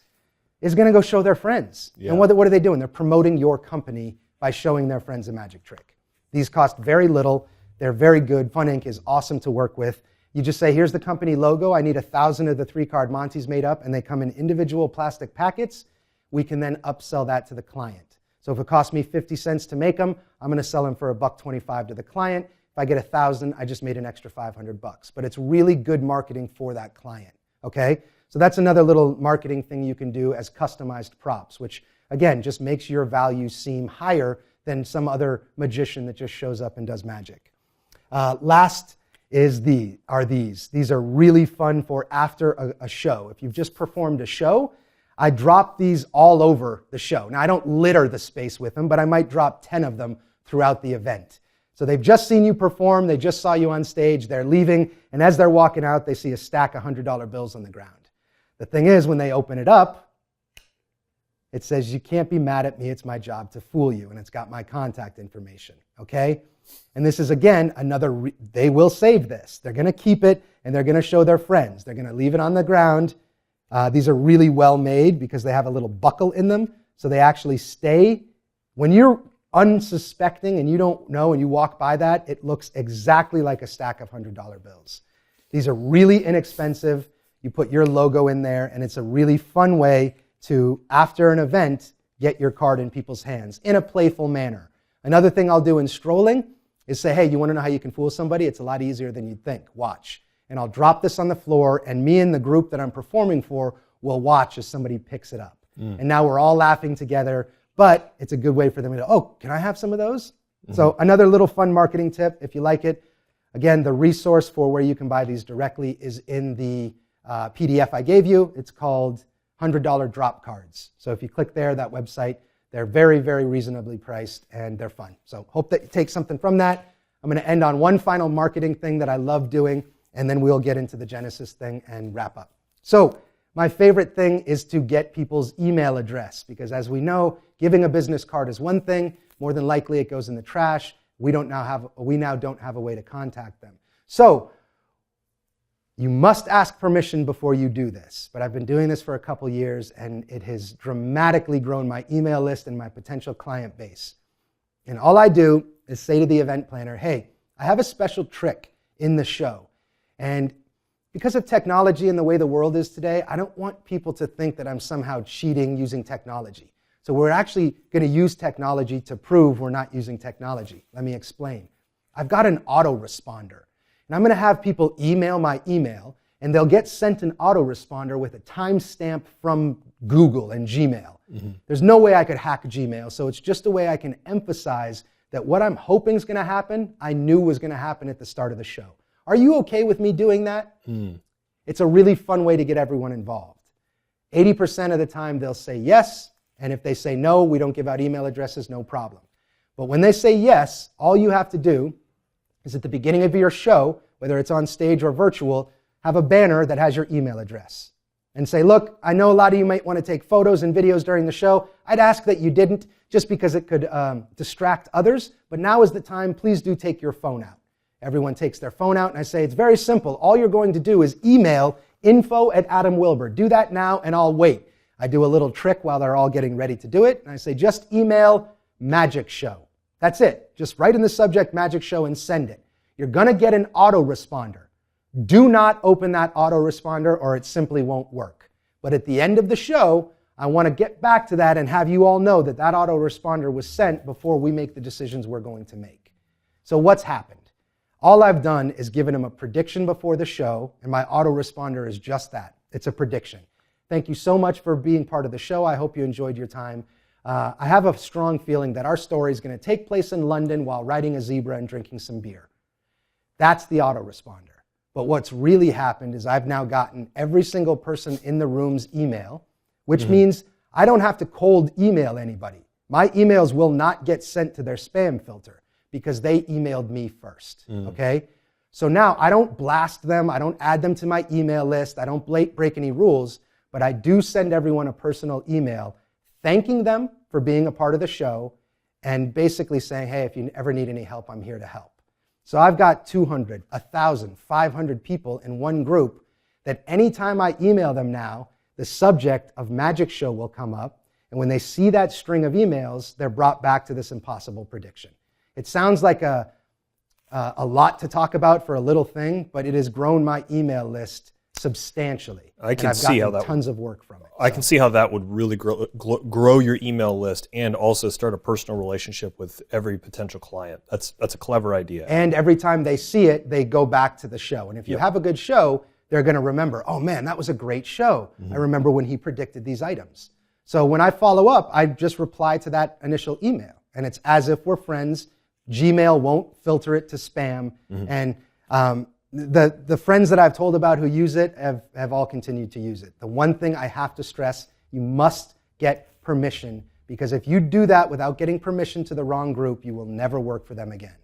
is going to go show their friends. Yeah. And what are they doing? They're promoting your company by showing their friends a magic trick. These cost very little. They're very good. Fun Ink is awesome to work with. You just say, here's the company logo. I need 1,000 of the 3-card Montes made up, and they come in individual plastic packets. We can then upsell that to the client. So if it costs me 50 cents to make them, I'm going to sell them for $1.25 to the client. If I get 1,000, I just made an extra $500. But it's really good marketing for that client. Okay? So that's another little marketing thing you can do as customized props, which again just makes your value seem higher than some other magician that just shows up and does magic. Last is these. These are really fun for after a show. If you've just performed a show, I drop these all over the show. Now, I don't litter the space with them, but I might drop 10 of them throughout the event. So they've just seen you perform, they just saw you on stage, they're leaving, and as they're walking out, they see a stack of $100 bills on the ground. The thing is, when they open it up, it says, you can't be mad at me, it's my job to fool you, and it's got my contact information, okay? And this is, again, they will save this. They're going to keep it, and they're going to show their friends. They're going to leave it on the ground. These are really well made because they have a little buckle in them, so they actually stay. When you're unsuspecting and you don't know and you walk by that, it looks exactly like a stack of $100 bills. These are really inexpensive. You put your logo in there, and it's a really fun way to, after an event, get your card in people's hands in a playful manner. Another thing I'll do in strolling is say, hey, you want to know how you can fool somebody? It's a lot easier than you'd think. Watch. And I'll drop this on the floor, and me and the group that I'm performing for will watch as somebody picks it up. And now we're all laughing together, but it's a good way for them to, oh, can I have some of those? So another little fun marketing tip, if you like it. Again, the resource for where you can buy these directly is in the PDF I gave you. It's called $100 Drop Cards. So if you click there, that website, they're very, very reasonably priced, and they're fun. So hope that you take something from that. I'm going to end on one final marketing thing that I love doing, and then we'll get into the Genesis thing and wrap up. So my favorite thing is to get people's email address, because as we know, giving a business card is one thing. More than likely, it goes in the trash. We now don't have a way to contact them. So you must ask permission before you do this. But I've been doing this for a couple years, and it has dramatically grown my email list and my potential client base. And all I do is say to the event planner, hey, I have a special trick in the show. And because of technology and the way the world is today, I don't want people to think that I'm somehow cheating using technology. So we're actually going to use technology to prove we're not using technology. Let me explain. I've got an autoresponder. And I'm going to have people email my email, and they'll get sent an autoresponder with a timestamp from Google and Gmail. There's no way I could hack Gmail, so it's just a way I can emphasize that what I'm hoping is going to happen, I knew was going to happen at the start of the show. Are you okay with me doing that? It's a really fun way to get everyone involved. 80% of the time they'll say yes, and if they say no, we don't give out email addresses, no problem. But when they say yes, all you have to do is at the beginning of your show, whether it's on stage or virtual, have a banner that has your email address. And say, look, I know a lot of you might want to take photos and videos during the show. I'd ask that you didn't, just because it could distract others. But now is the time, please do take your phone out. Everyone takes their phone out, and I say, it's very simple. All you're going to do is email info@AdamWilber. Do that now, and I'll wait. I do a little trick while they're all getting ready to do it, and I say, just email Magic Show. That's it. Just write in the subject Magic Show and send it. You're going to get an autoresponder. Do not open that autoresponder, or it simply won't work. But at the end of the show, I want to get back to that and have you all know that that autoresponder was sent before we make the decisions we're going to make. So what's happened? All I've done is given them a prediction before the show, and my autoresponder is just that. It's a prediction. Thank you so much for being part of the show. I hope you enjoyed your time. I have a strong feeling that our story is going to take place in London while riding a zebra and drinking some beer. That's the autoresponder. But what's really happened is I've now gotten every single person in the room's email, which means I don't have to cold email anybody. My emails will not get sent to their spam filter because they emailed me first, okay? So now I don't blast them, I don't add them to my email list, I don't break any rules, but I do send everyone a personal email thanking them for being a part of the show and basically saying, hey, if you ever need any help, I'm here to help. So I've got 200, 1,000, 500 people in one group that anytime I email them now, the subject of Magic Show will come up, and when they see that string of emails, they're brought back to this impossible prediction. It sounds like a lot to talk about for a little thing, but it has grown my email list substantially. I can see how that tons of work from it. I can see how that would really grow your email list and also start a personal relationship with every potential client. That's a clever idea. And every time they see it, they go back to the show. And if you have a good show, they're going to remember, oh man, that was a great show. I remember when he predicted these items. So when I follow up, I just reply to that initial email. And it's as if we're friends. Gmail won't filter it to spam. And the friends that I've told about who use it have all continued to use it. The one thing I have to stress, you must get permission, because if you do that without getting permission to the wrong group, you will never work for them again.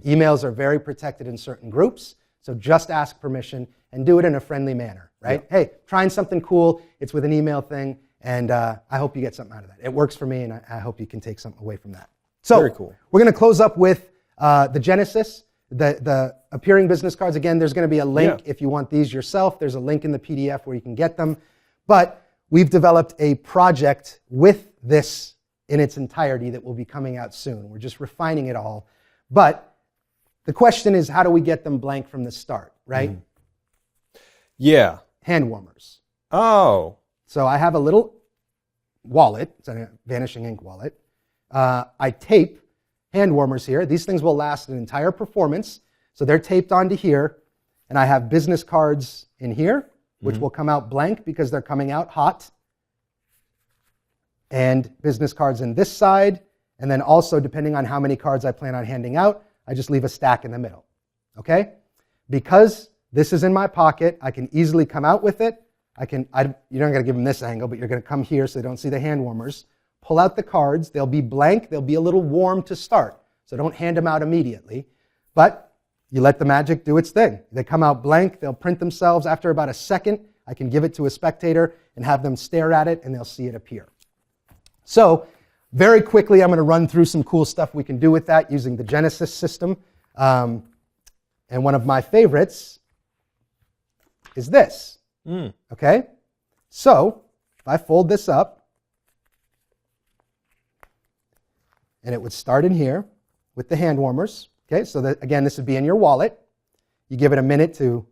Emails are very protected in certain groups, so just ask permission and do it in a friendly manner, right? Hey, trying something cool, it's with an email thing, and I hope you get something out of that. It works for me, and I hope you can take something away from that. So very cool. We're going to close up with the Genesis. The appearing business cards, again, there's going to be a link if you want these yourself. There's a link in the PDF where you can get them. But we've developed a project with this in its entirety that will be coming out soon. We're just refining it all. But the question is, how do we get them blank from the start, right? Yeah. Hand warmers. Oh. So I have a little wallet. It's a Vanishing Ink wallet. I tape hand warmers here. These things will last an entire performance. So they're taped onto here. And I have business cards in here, which will come out blank because they're coming out hot. And business cards in this side. And then also, depending on how many cards I plan on handing out, I just leave a stack in the middle. Okay? Because this is in my pocket, I can easily come out with it. You're not going to give them this angle, but you're going to come here so they don't see the hand warmers. Pull out the cards. They'll be blank. They'll be a little warm to start. So don't hand them out immediately. But you let the magic do its thing. They come out blank. They'll print themselves. After about a second, I can give it to a spectator and have them stare at it, and they'll see it appear. So very quickly, I'm going to run through some cool stuff we can do with that using the Genesis system. And one of my favorites is this. Okay? So if I fold this up, and it would start in here with the hand warmers. Okay, so that, again, this would be in your wallet. You give it a minute to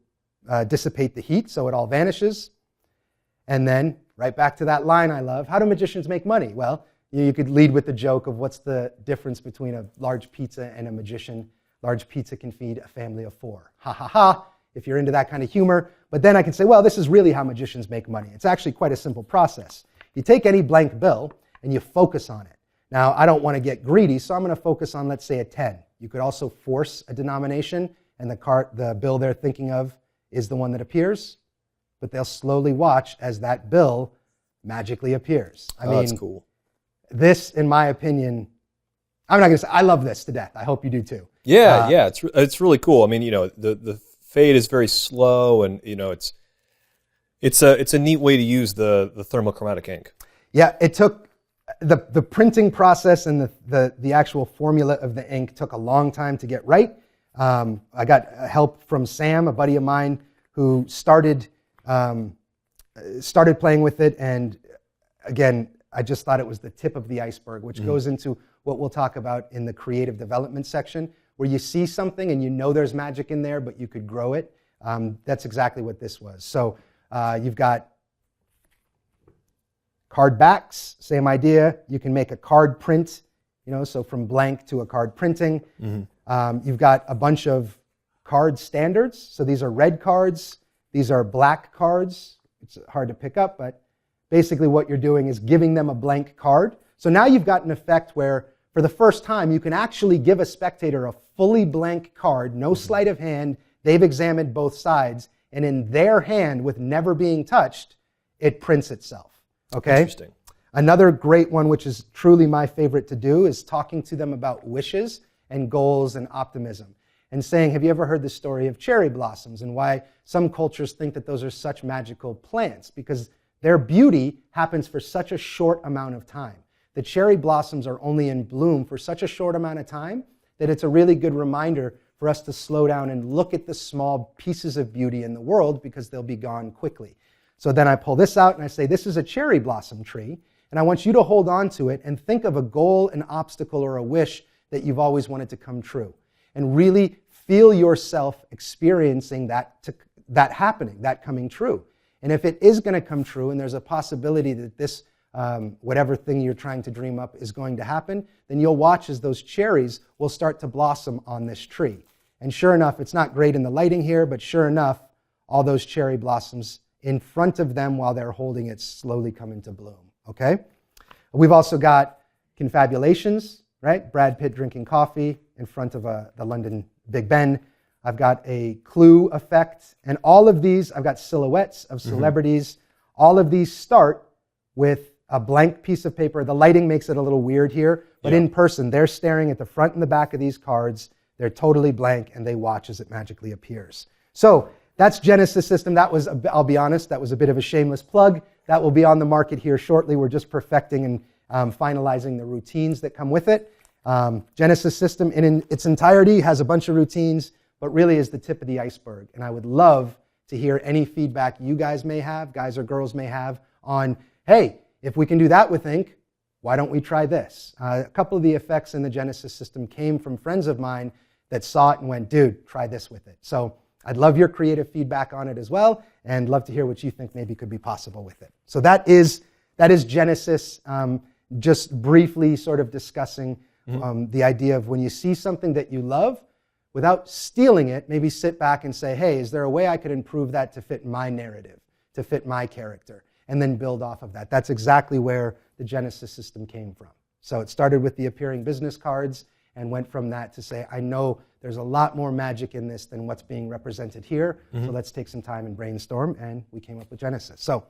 dissipate the heat so it all vanishes. And then right back to that line I love. How do magicians make money? Well, you could lead with the joke of what's the difference between a large pizza and a magician. Large pizza can feed a family of 4. Ha ha ha, if you're into that kind of humor. But then I can say, well, this is really how magicians make money. It's actually quite a simple process. You take any blank bill and you focus on it. Now, I don't want to get greedy, so I'm going to focus on, let's say, a 10. You could also force a denomination, and the bill they're thinking of is the one that appears, but they'll slowly watch as that bill magically appears. I mean, that's cool. This, in my opinion, I'm not going to say, I love this to death. I hope you do too. Yeah, it's really cool. I mean, the fade is very slow, and it's a neat way to use the thermochromatic ink. Yeah, it took the printing process and the actual formula of the ink took a long time to get right. I got help from Sam, a buddy of mine, who started playing with it, and again, I just thought it was the tip of the iceberg, which goes into what we'll talk about in the creative development section, where you see something and you know there's magic in there, but you could grow it. That's exactly what this was. So you've got card backs, same idea. You can make a card print, so from blank to a card printing. You've got a bunch of card standards. So these are red cards. These are black cards. It's hard to pick up, but basically what you're doing is giving them a blank card. So now you've got an effect where, for the first time, you can actually give a spectator a fully blank card, no sleight of hand. They've examined both sides, and in their hand, with never being touched, it prints itself. Okay? Interesting. Another great one, which is truly my favorite to do, is talking to them about wishes and goals and optimism. And saying, have you ever heard the story of cherry blossoms and why some cultures think that those are such magical plants? Because their beauty happens for such a short amount of time. The cherry blossoms are only in bloom for such a short amount of time that it's a really good reminder for us to slow down and look at the small pieces of beauty in the world, because they'll be gone quickly. So then I pull this out and I say, this is a cherry blossom tree, and I want you to hold on to it and think of a goal, an obstacle, or a wish that you've always wanted to come true. And really feel yourself experiencing that happening, that coming true. And if it is going to come true, and there's a possibility that this, whatever thing you're trying to dream up is going to happen, then you'll watch as those cherries will start to blossom on this tree. And sure enough, it's not great in the lighting here, but sure enough, all those cherry blossoms in front of them while they're holding it slowly come into bloom. Okay? We've also got confabulations, right? Brad Pitt drinking coffee in front of the London Big Ben. I've got a clue effect. And all of these, I've got silhouettes of celebrities. All of these start with a blank piece of paper. The lighting makes it a little weird here, but in person, they're staring at the front and the back of these cards. They're totally blank, and they watch as it magically appears. So that's Genesis system. That was, I'll be honest, that was a bit of a shameless plug. That will be on the market here shortly. We're just perfecting and finalizing the routines that come with it. Genesis system in its entirety has a bunch of routines, but really is the tip of the iceberg. And I would love to hear any feedback you guys may have, guys or girls may have, on, hey, if we can do that with ink, why don't we try this? A couple of the effects in the Genesis system came from friends of mine that saw it and went, dude, try this with it. So I'd love your creative feedback on it as well, and love to hear what you think maybe could be possible with it. So that is Genesis, just briefly sort of discussing The idea of when you see something that you love, without stealing it, maybe sit back and say, hey, is there a way I could improve that to fit my narrative, to fit my character, and then build off of that. That's exactly where the Genesis system came from. So it started with the appearing business cards and went from that to say, I know there's a lot more magic in this than what's being represented here, so let's take some time and brainstorm, and we came up with Genesis. So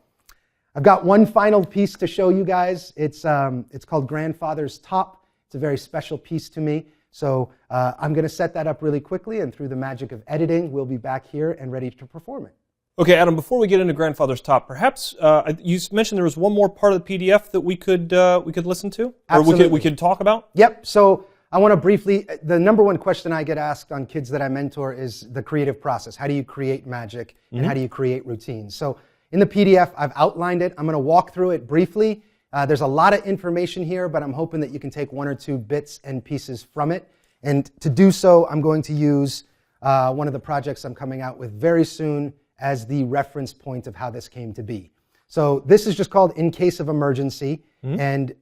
I've got one final piece to show you guys. It's called Grandfather's Top. It's a very special piece to me. So I'm going to set that up really quickly, and through the magic of editing, we'll be back here and ready to perform it. Okay, Adam, before we get into Grandfather's Top, perhaps you mentioned there was one more part of the PDF that we could listen to? Absolutely. Or we could talk about? Yep. So I want to briefly, the number one question I get asked on kids that I mentor is the creative process. How do you create magic, and how do you create routines? So in the PDF, I've outlined it. I'm going to walk through it briefly. There's a lot of information here, but I'm hoping that you can take one or two bits and pieces from it. And to do so, I'm going to use one of the projects I'm coming out with very soon as the reference point of how this came to be. So this is just called In Case of Emergency. And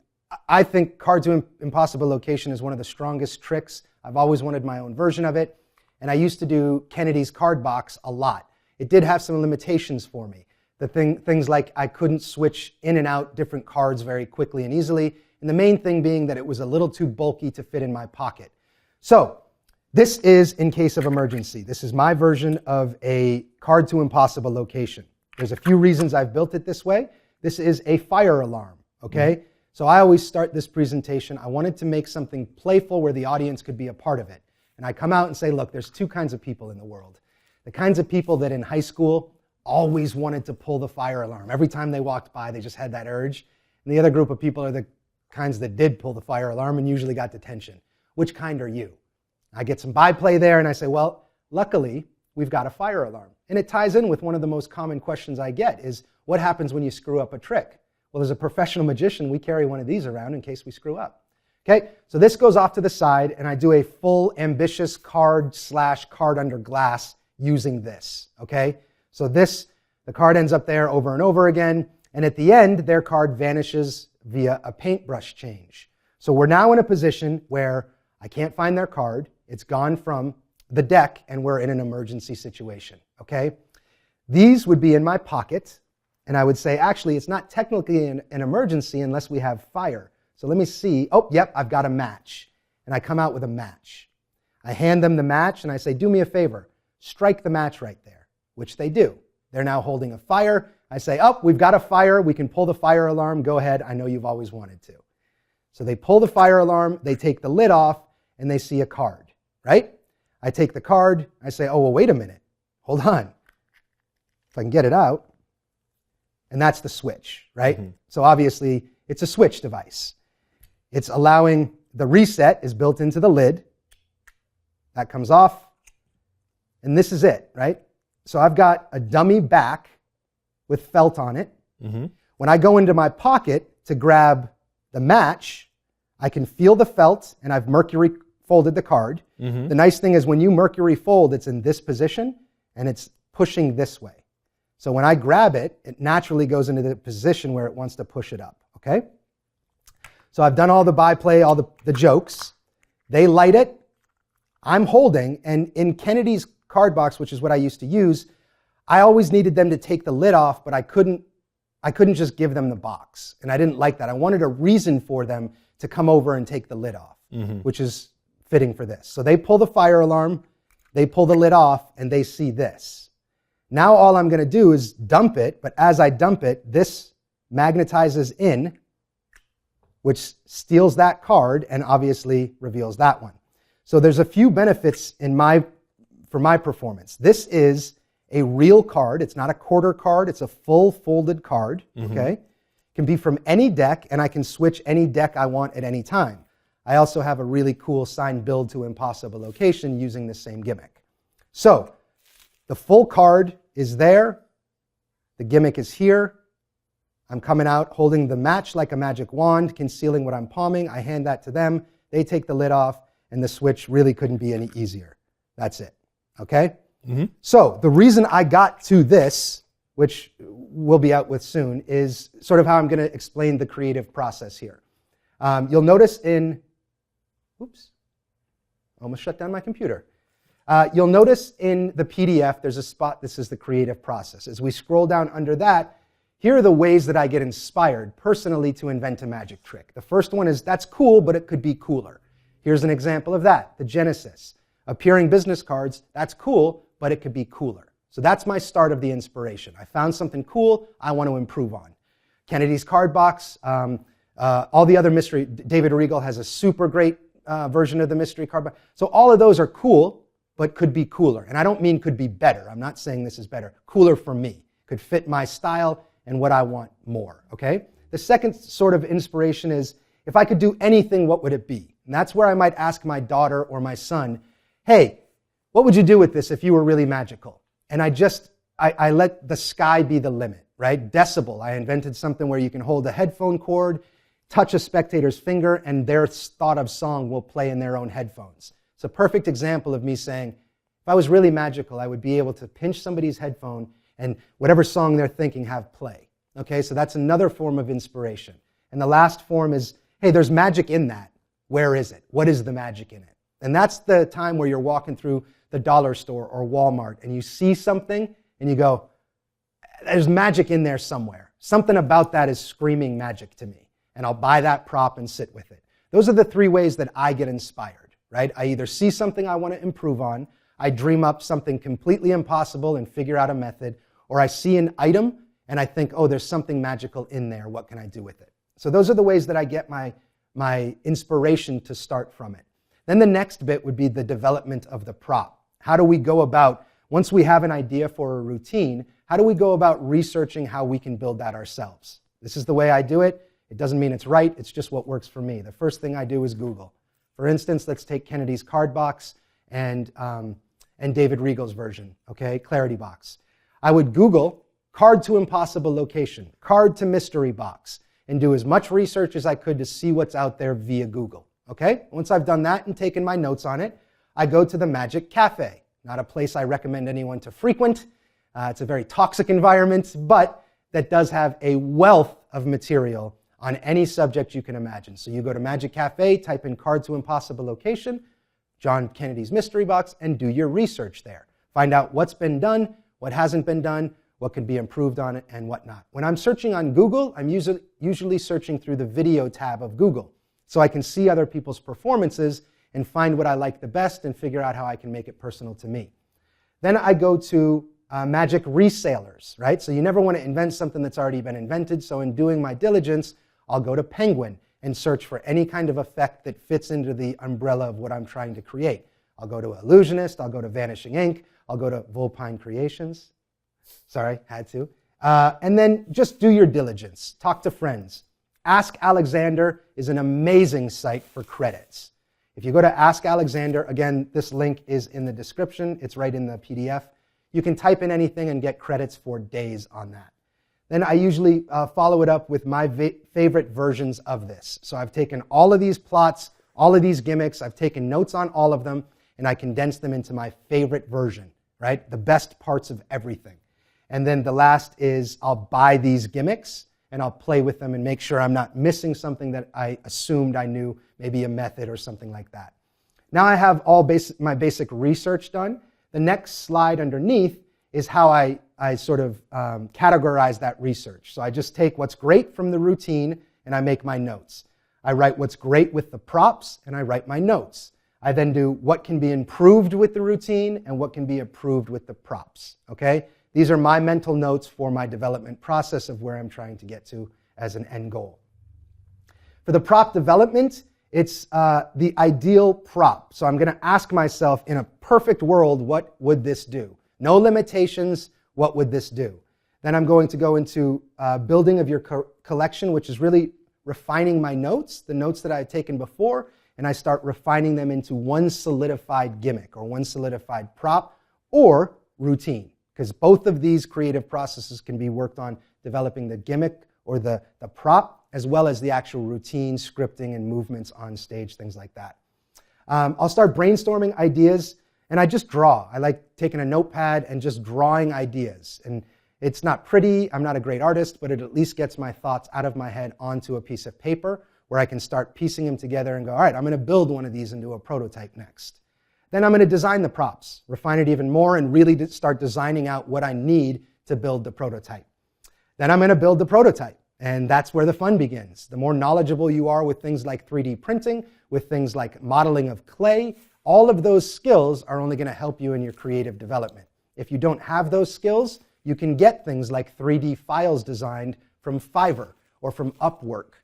I think Card to Impossible Location is one of the strongest tricks. I've always wanted my own version of it. And I used to do Kennedy's card box a lot. It did have some limitations for me. Things like I couldn't switch in and out different cards very quickly and easily. And the main thing being that it was a little too bulky to fit in my pocket. So this is In Case of Emergency. This is my version of a Card to Impossible Location. There's a few reasons I've built it this way. This is a fire alarm, okay? So I always start this presentation. I wanted to make something playful where the audience could be a part of it. And I come out and say, look, there's two kinds of people in the world. The kinds of people that in high school always wanted to pull the fire alarm. Every time they walked by, they just had that urge. And the other group of people are the kinds that did pull the fire alarm and usually got detention. Which kind are you? I get some byplay there, and I say, well, luckily, we've got a fire alarm. And it ties in with one of the most common questions I get is, what happens when you screw up a trick? Well, as a professional magician, we carry one of these around in case we screw up. Okay, so this goes off to the side, and I do a full ambitious card under glass using this, okay? So the card ends up there over and over again, and at the end, their card vanishes via a paintbrush change. So we're now in a position where I can't find their card, it's gone from the deck, and we're in an emergency situation, okay? These would be in my pocket, and I would say, actually, it's not technically an emergency unless we have fire. So let me see. Oh, yep, I've got a match. And I come out with a match. I hand them the match, and I say, do me a favor. Strike the match right there, which they do. They're now holding a fire. I say, oh, we've got a fire. We can pull the fire alarm. Go ahead. I know you've always wanted to. So they pull the fire alarm. They take the lid off, and they see a card, right? I take the card. I say, oh, well, wait a minute. Hold on. If I can get it out. And that's the switch, right? So obviously, it's a switch device. It's allowing the reset is built into the lid. That comes off. And this is it, right? So I've got a dummy back with felt on it. When I go into my pocket to grab the match, I can feel the felt, and I've mercury folded the card. The nice thing is when you mercury fold, it's in this position, and it's pushing this way. So when I grab it, it naturally goes into the position where it wants to push it up, okay? So I've done all the byplay, all the jokes. They light it. I'm holding, and in Kennedy's card box, which is what I used to use, I always needed them to take the lid off, but I couldn't just give them the box. And I didn't like that. I wanted a reason for them to come over and take the lid off, which is fitting for this. So they pull the fire alarm, they pull the lid off, and they see this. Now all I'm going to do is dump it, but as I dump it, this magnetizes in, which steals that card and obviously reveals that one. So there's a few benefits for my performance. This is a real card. It's not a quarter card. It's a full folded card, okay? It can be from any deck, and I can switch any deck I want at any time. I also have a really cool signed build to impossible location using the same gimmick. So the full card is there. The gimmick is here. I'm coming out holding the match like a magic wand, concealing what I'm palming. I hand that to them. They take the lid off, and the switch really couldn't be any easier. That's it, okay? So the reason I got to this, which we'll be out with soon, is sort of how I'm going to explain the creative process here. You'll notice in Oops, almost shut down my computer. You'll notice in the PDF there's a spot that says the creative process. As we scroll down under that, here are the ways that I get inspired personally to invent a magic trick. The first one is, that's cool, but it could be cooler. Here's an example of that, the Genesis. Appearing business cards, that's cool, but it could be cooler. So that's my start of the inspiration. I found something cool I want to improve on. Kennedy's card box, all the other mystery, David Regal has a super great version of the mystery card box. So all of those are cool, but could be cooler. And I don't mean could be better. I'm not saying this is better. Cooler for me. Could fit my style and what I want more, okay? The second sort of inspiration is, if I could do anything, what would it be? And that's where I might ask my daughter or my son, hey, what would you do with this if you were really magical? And I let the sky be the limit, right? Decibel, I invented something where you can hold a headphone cord, touch a spectator's finger, and their thought of song will play in their own headphones. It's a perfect example of me saying, if I was really magical, I would be able to pinch somebody's headphone and whatever song they're thinking have play. Okay, so that's another form of inspiration. And the last form is, hey, there's magic in that. Where is it? What is the magic in it? And that's the time where you're walking through the dollar store or Walmart and you see something and you go, there's magic in there somewhere. Something about that is screaming magic to me. And I'll buy that prop and sit with it. Those are the three ways that I get inspired, right? I either see something I want to improve on, I dream up something completely impossible and figure out a method, or I see an item and I think, oh, there's something magical in there. What can I do with it? So those are the ways that I get my inspiration to start from it. Then the next bit would be the development of the prop. How do we go about, once we have an idea for a routine, how do we go about researching how we can build that ourselves? This is the way I do it. It doesn't mean it's right. It's just what works for me. The first thing I do is Google. For instance, let's take Kennedy's card box and David Regal's version, okay, Clarity Box. I would Google card to impossible location, card to mystery box, and do as much research as I could to see what's out there via Google, okay? Once I've done that and taken my notes on it, I go to the Magic Cafe. Not a place I recommend anyone to frequent. It's a very toxic environment, but that does have a wealth of material on any subject you can imagine. So you go to Magic Cafe, type in card to impossible location, John Kennedy's mystery box, and do your research there. Find out what's been done, what hasn't been done, what could be improved on it, and whatnot. When I'm searching on Google, I'm usually searching through the video tab of Google, so I can see other people's performances and find what I like the best and figure out how I can make it personal to me. Then I go to magic resellers, right? So you never want to invent something that's already been invented, so in doing my diligence, I'll go to Penguin and search for any kind of effect that fits into the umbrella of what I'm trying to create. I'll go to Illusionist, I'll go to Vanishing Ink, I'll go to Vulpine Creations. Sorry, had to. And then just do your diligence. Talk to friends. Ask Alexander is an amazing site for credits. If you go to Ask Alexander, again, this link is in the description. It's right in the PDF. You can type in anything and get credits for days on that. Then I usually follow it up with my favorite versions of this. So I've taken all of these plots, all of these gimmicks, I've taken notes on all of them, and I condense them into my favorite version, right? The best parts of everything. And then the last is I'll buy these gimmicks and I'll play with them and make sure I'm not missing something that I assumed I knew, maybe a method or something like that. Now I have all my basic research done. The next slide underneath is how I sort of categorize that research. So I just take what's great from the routine and I make my notes. I write what's great with the props and I write my notes. I then do what can be improved with the routine and what can be improved with the props, okay? These are my mental notes for my development process of where I'm trying to get to as an end goal. For the prop development, it's the ideal prop. So I'm going to ask myself, in a perfect world, what would this do? No limitations, what would this do? Then I'm going to go into building of your collection, which is really refining my notes, the notes that I had taken before, and I start refining them into one solidified gimmick or one solidified prop or routine. Because both of these creative processes can be worked on developing the gimmick or the prop, as well as the actual routine, scripting, and movements on stage, things like that. I'll start brainstorming ideas, and I just draw. I like taking a notepad and just drawing ideas. And it's not pretty, I'm not a great artist, but it at least gets my thoughts out of my head onto a piece of paper, where I can start piecing them together and go, all right, I'm going to build one of these into a prototype next. Then I'm going to design the props, refine it even more, and really start designing out what I need to build the prototype. Then I'm going to build the prototype, and that's where the fun begins. The more knowledgeable you are with things like 3D printing, with things like modeling of clay, all of those skills are only going to help you in your creative development. If you don't have those skills, you can get things like 3D files designed from Fiverr or from Upwork.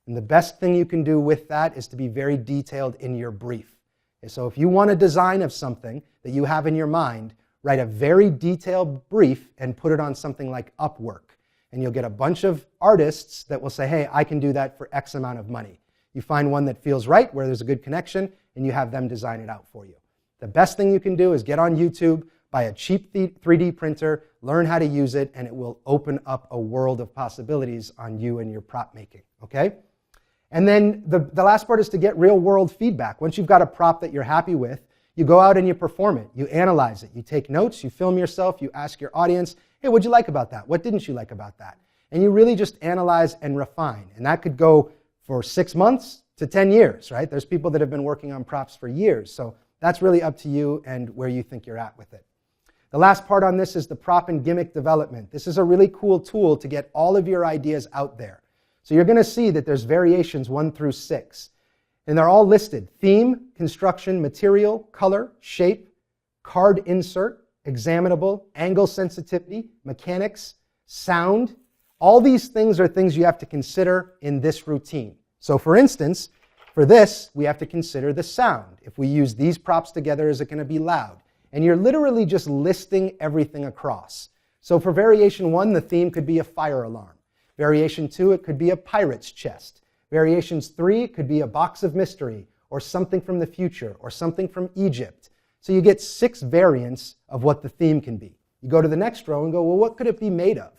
And the best thing you can do with that is to be very detailed in your brief. And so if you want a design of something that you have in your mind, write a very detailed brief and put it on something like Upwork. And you'll get a bunch of artists that will say, hey, I can do that for X amount of money. You find one that feels right, where there's a good connection, and you have them design it out for you. The best thing you can do is get on YouTube, buy a cheap 3D printer, learn how to use it, and it will open up a world of possibilities on you and your prop making, okay? And then the last part is to get real-world feedback. Once you've got a prop that you're happy with, you go out and you perform it. You analyze it. You take notes. You film yourself. You ask your audience, hey, what'd you like about that? What didn't you like about that? And you really just analyze and refine. And that could go for 6 months to 10 years, right? There's people that have been working on props for years. So that's really up to you and where you think you're at with it. The last part on this is the prop and gimmick development. This is a really cool tool to get all of your ideas out there. So you're going to see that there's variations 1 through 6. And they're all listed: theme, construction, material, color, shape, card insert, examinable, angle sensitivity, mechanics, sound. All these things are things you have to consider in this routine. So for instance, for this, we have to consider the sound. If we use these props together, is it going to be loud? And you're literally just listing everything across. So for variation 1, the theme could be a fire alarm. Variation 2, it could be a pirate's chest. Variations 3, it could be a box of mystery, or something from the future, or something from Egypt. So you get 6 variants of what the theme can be. You go to the next row and go, well, what could it be made of?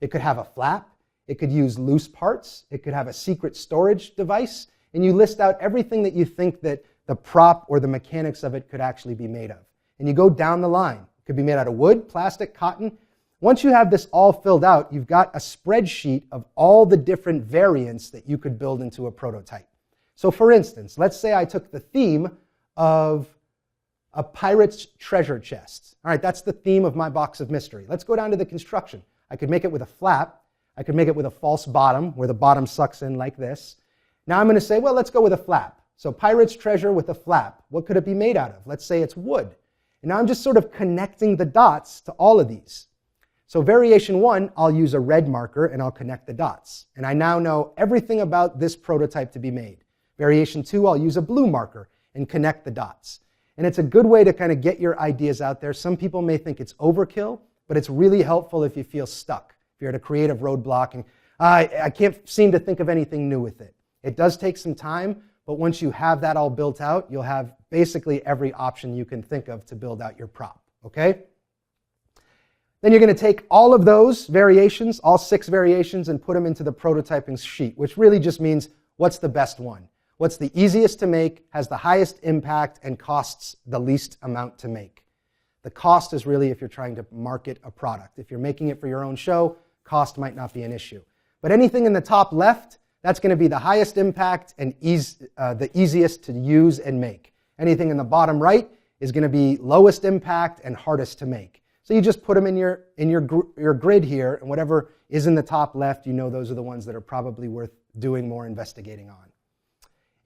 It could have a flap. It could use loose parts. It could have a secret storage device. And you list out everything that you think that the prop or the mechanics of it could actually be made of. And you go down the line. It could be made out of wood, plastic, cotton. Once you have this all filled out, you've got a spreadsheet of all the different variants that you could build into a prototype. So for instance, let's say I took the theme of a pirate's treasure chest. All right, that's the theme of my box of mystery. Let's go down to the construction. I could make it with a flap. I could make it with a false bottom, where the bottom sucks in like this. Now I'm going to say, well, let's go with a flap. So pirate's treasure with a flap. What could it be made out of? Let's say it's wood. And now I'm just sort of connecting the dots to all of these. So variation 1, I'll use a red marker and I'll connect the dots. And I now know everything about this prototype to be made. Variation 2, I'll use a blue marker and connect the dots. And it's a good way to kind of get your ideas out there. Some people may think it's overkill, but it's really helpful if you feel stuck. If you're at a creative roadblock and I can't seem to think of anything new with it. It does take some time, but once you have that all built out, you'll have basically every option you can think of to build out your prop, okay? Then you're going to take all of those variations, all 6 variations, and put them into the prototyping sheet, which really just means what's the best one? What's the easiest to make, has the highest impact, and costs the least amount to make? The cost is really if you're trying to market a product. If you're making it for your own show, cost might not be an issue. But anything in the top left, that's going to be the highest impact and the easiest to use and make. Anything in the bottom right is going to be lowest impact and hardest to make. So you just put them in your grid here, and whatever is in the top left, you know those are the ones that are probably worth doing more investigating on.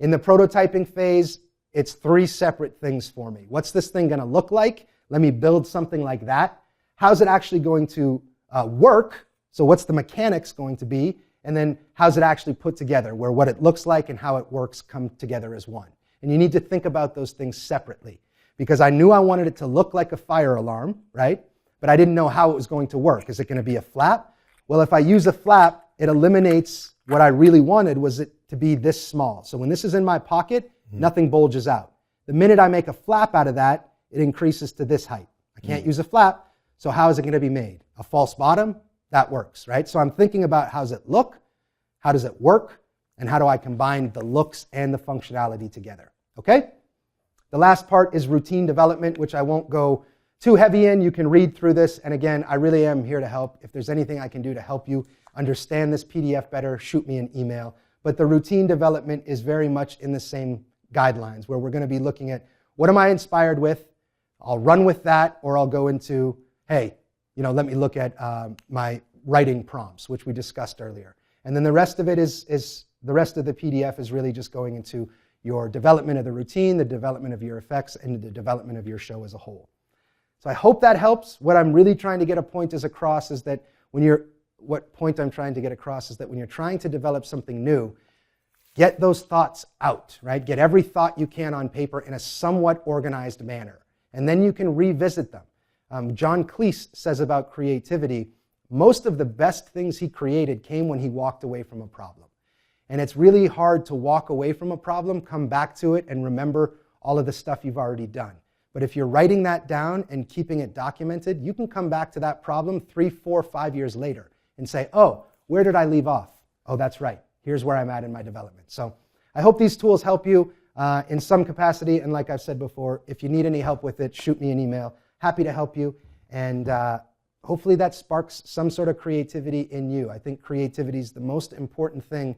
In the prototyping phase, it's 3 separate things for me. What's this thing going to look like? Let me build something like that. How's it actually going to work? So what's the mechanics going to be? And then how's it actually put together, where what it looks like and how it works come together as one. And you need to think about those things separately, because I knew I wanted it to look like a fire alarm, right? But I didn't know how it was going to work. Is it going to be a flap? Well, if I use a flap, it eliminates what I really wanted, was it to be this small. So when this is in my pocket, nothing bulges out. The minute I make a flap out of that, it increases to this height. I can't use a flap, so how is it going to be made? A false bottom? That works, right? So I'm thinking about how does it look, how does it work, and how do I combine the looks and the functionality together, okay? The last part is routine development, which I won't go too heavy in. You can read through this, and again, I really am here to help. If there's anything I can do to help you understand this PDF better, shoot me an email. but the routine development is very much in the same guidelines, where we're going to be looking at what am I inspired with? I'll run with that, or I'll go into, hey, let me look at my writing prompts, which we discussed earlier. And then the rest of it is the rest of the PDF is really just going into your development of the routine, the development of your effects, and the development of your show as a whole. So I hope that helps. What I'm really trying to get across is that when you're trying to develop something new, get those thoughts out, right? Get every thought you can on paper in a somewhat organized manner, and then you can revisit them. John Cleese says about creativity, most of the best things he created came when he walked away from a problem. And it's really hard to walk away from a problem, come back to it, and remember all of the stuff you've already done. But if you're writing that down and keeping it documented, you can come back to that problem 3, 4, 5 years later and say, oh, where did I leave off? Oh, that's right. Here's where I'm at in my development. So I hope these tools help you in some capacity. And like I've said before, if you need any help with it, shoot me an email. Happy to help you. And hopefully that sparks some sort of creativity in you. I think creativity is the most important thing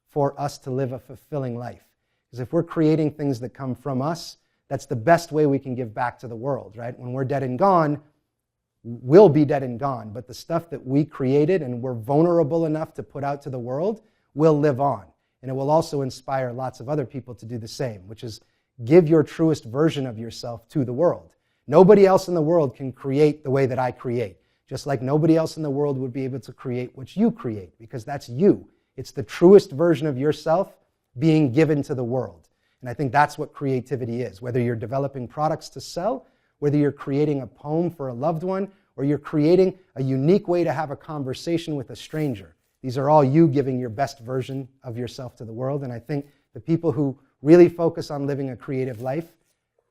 for us to live a fulfilling life. Because if we're creating things that come from us, that's the best way we can give back to the world, right? When we're dead and gone, we'll be dead and gone. But the stuff that we created and we're vulnerable enough to put out to the world will live on. And it will also inspire lots of other people to do the same, which is give your truest version of yourself to the world. Nobody else in the world can create the way that I create, just like nobody else in the world would be able to create what you create, because that's you. It's the truest version of yourself being given to the world. And I think that's what creativity is, whether you're developing products to sell, whether you're creating a poem for a loved one, or you're creating a unique way to have a conversation with a stranger. These are all you giving your best version of yourself to the world. And I think the people who really focus on living a creative life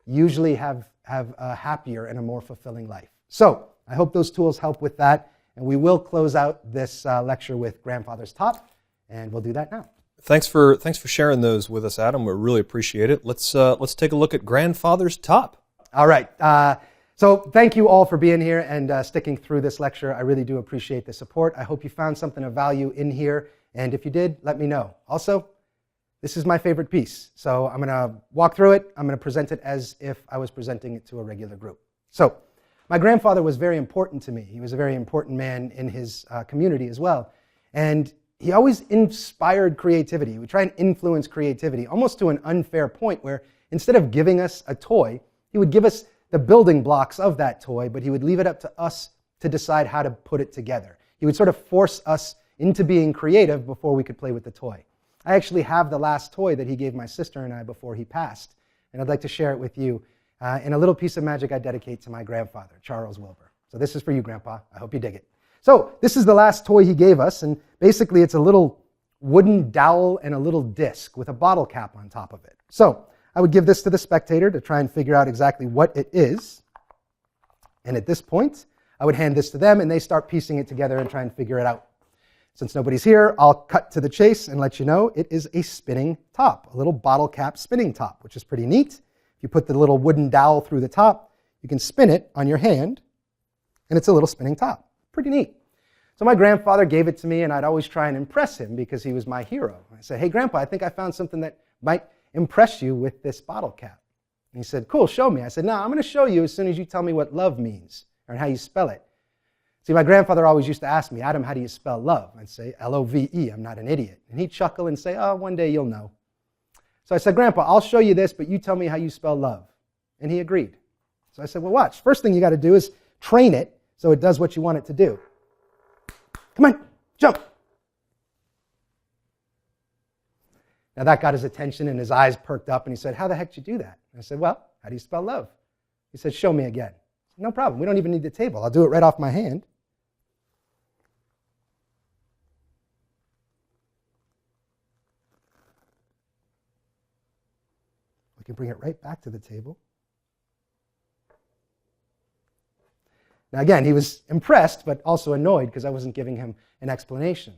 usually have a happier and a more fulfilling life. So I hope those tools help with that. And we will close out this lecture with Grandfather's Top, and we'll do that now. Thanks for sharing those with us, Adam. We really appreciate it. Let's take a look at Grandfather's Top. All right. So thank you all for being here and sticking through this lecture. I really do appreciate the support. I hope you found something of value in here. And if you did, let me know. Also, this is my favorite piece. So I'm going to walk through it. I'm going to present it as if I was presenting it to a regular group. So my grandfather was very important to me. He was a very important man in his community as well. And he always inspired creativity. He would try and influence creativity, almost to an unfair point where instead of giving us a toy, he would give us the building blocks of that toy, but he would leave it up to us to decide how to put it together. He would sort of force us into being creative before we could play with the toy. I actually have the last toy that he gave my sister and I before he passed, and I'd like to share it with you in a little piece of magic I dedicate to my grandfather, Charles Wilber. So this is for you, Grandpa. I hope you dig it. So this is the last toy he gave us, and basically it's a little wooden dowel and a little disc with a bottle cap on top of it. So I would give this to the spectator to try and figure out exactly what it is. And at this point, I would hand this to them, and they start piecing it together and try and figure it out. Since nobody's here, I'll cut to the chase and let you know it is a spinning top, a little bottle cap spinning top, which is pretty neat. If you put the little wooden dowel through the top, you can spin it on your hand, and it's a little spinning top. Pretty neat. So my grandfather gave it to me, and I'd always try and impress him because he was my hero. I said, hey, Grandpa, I think I found something that might impress you with this bottle cap. And he said, cool, show me. I said, no, I'm going to show you as soon as you tell me what love means or how you spell it. See, my grandfather always used to ask me, Adam, how do you spell love? I'd say, L-O-V-E, I'm not an idiot. And he'd chuckle and say, oh, one day you'll know. So I said, Grandpa, I'll show you this, but you tell me how you spell love. And he agreed. So I said, well, watch. First thing you got to do is train it so it does what you want it to do. Come on, jump. Now that got his attention and his eyes perked up and he said, how the heck did you do that? And I said, well, how do you spell love? He said, show me again. I said, no problem. We don't even need the table. I'll do it right off my hand. We can bring it right back to the table. Now again, he was impressed, but also annoyed because I wasn't giving him an explanation.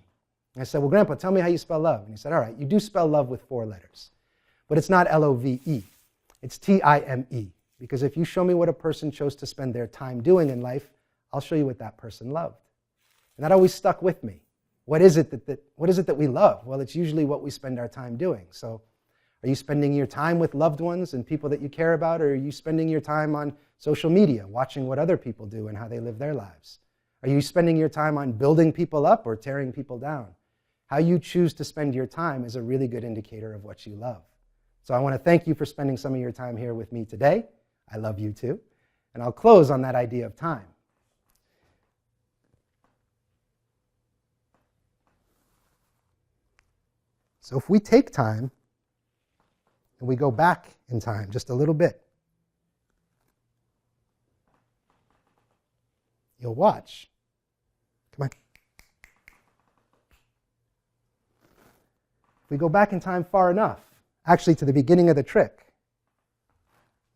And I said, well, Grandpa, tell me how you spell love. And he said, all right, you do spell love with 4 letters. But it's not L-O-V-E. It's T-I-M-E. Because if you show me what a person chose to spend their time doing in life, I'll show you what that person loved. And that always stuck with me. what is it that we love? Well, it's usually what we spend our time doing. So are you spending your time with loved ones and people that you care about, or are you spending your time on social media, watching what other people do and how they live their lives? Are you spending your time on building people up or tearing people down? How you choose to spend your time is a really good indicator of what you love. So I want to thank you for spending some of your time here with me today. I love you too. And I'll close on that idea of time. So if we take time and we go back in time just a little bit, you'll watch. Come on. If we go back in time far enough, actually to the beginning of the trick,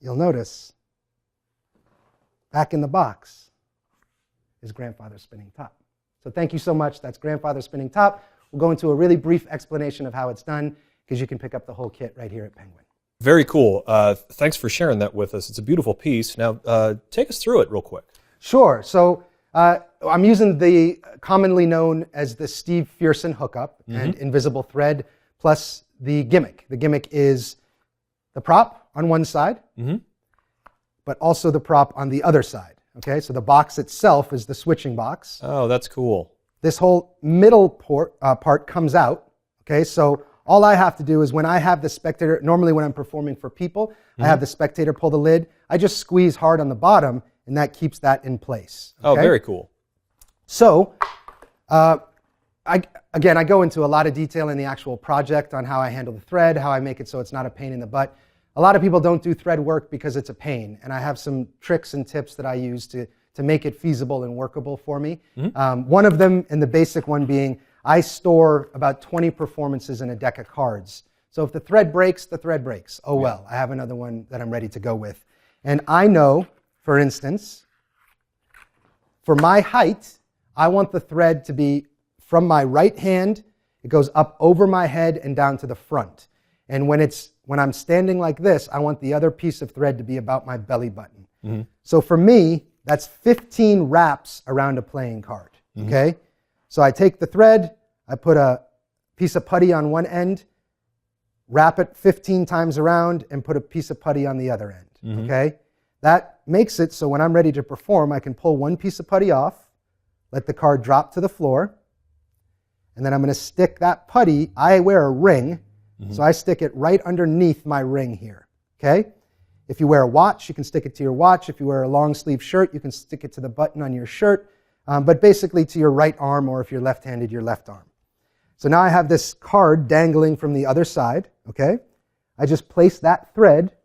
you'll notice back in the box is grandfather's spinning top. So thank you so much. That's grandfather's spinning top. We'll go into a really brief explanation of how it's done, because you can pick up the whole kit right here at Penguin. Very cool. Thanks for sharing that with us. It's a beautiful piece. Now, take us through it real quick. Sure. So I'm using the commonly known as the Steve Fearson hookup and invisible thread, plus the gimmick. The gimmick is the prop on one side, but also the prop on the other side. Okay, so the box itself is the switching box. Oh, that's cool. This whole middle part comes out. Okay, so all I have to do is when I have the spectator, normally when I'm performing for people, I have the spectator pull the lid. I just squeeze hard on the bottom, and that keeps that in place. Okay? Oh, very cool. So, I go into a lot of detail in the actual project on how I handle the thread, how I make it so it's not a pain in the butt. A lot of people don't do thread work because it's a pain, and I have some tricks and tips that I use to make it feasible and workable for me. One of them, and the basic one being, I store about 20 performances in a deck of cards. So if the thread breaks, the thread breaks. Oh well, I have another one that I'm ready to go with. And I know, for instance, for my height, I want the thread to be from my right hand, it goes up over my head and down to the front. And when I'm standing like this, I want the other piece of thread to be about my belly button. So for me, that's 15 wraps around a playing card, okay? So I take the thread, I put a piece of putty on one end, wrap it 15 times around, and put a piece of putty on the other end, okay? That makes it so when I'm ready to perform, I can pull one piece of putty off, let the card drop to the floor, and then I'm going to stick that putty. I wear a ring, so I stick it right underneath my ring here, okay? If you wear a watch, you can stick it to your watch. If you wear a long sleeve shirt, you can stick it to the button on your shirt, but basically to your right arm, or if you're left-handed, your left arm. So now I have this card dangling from the other side, okay? I just place that thread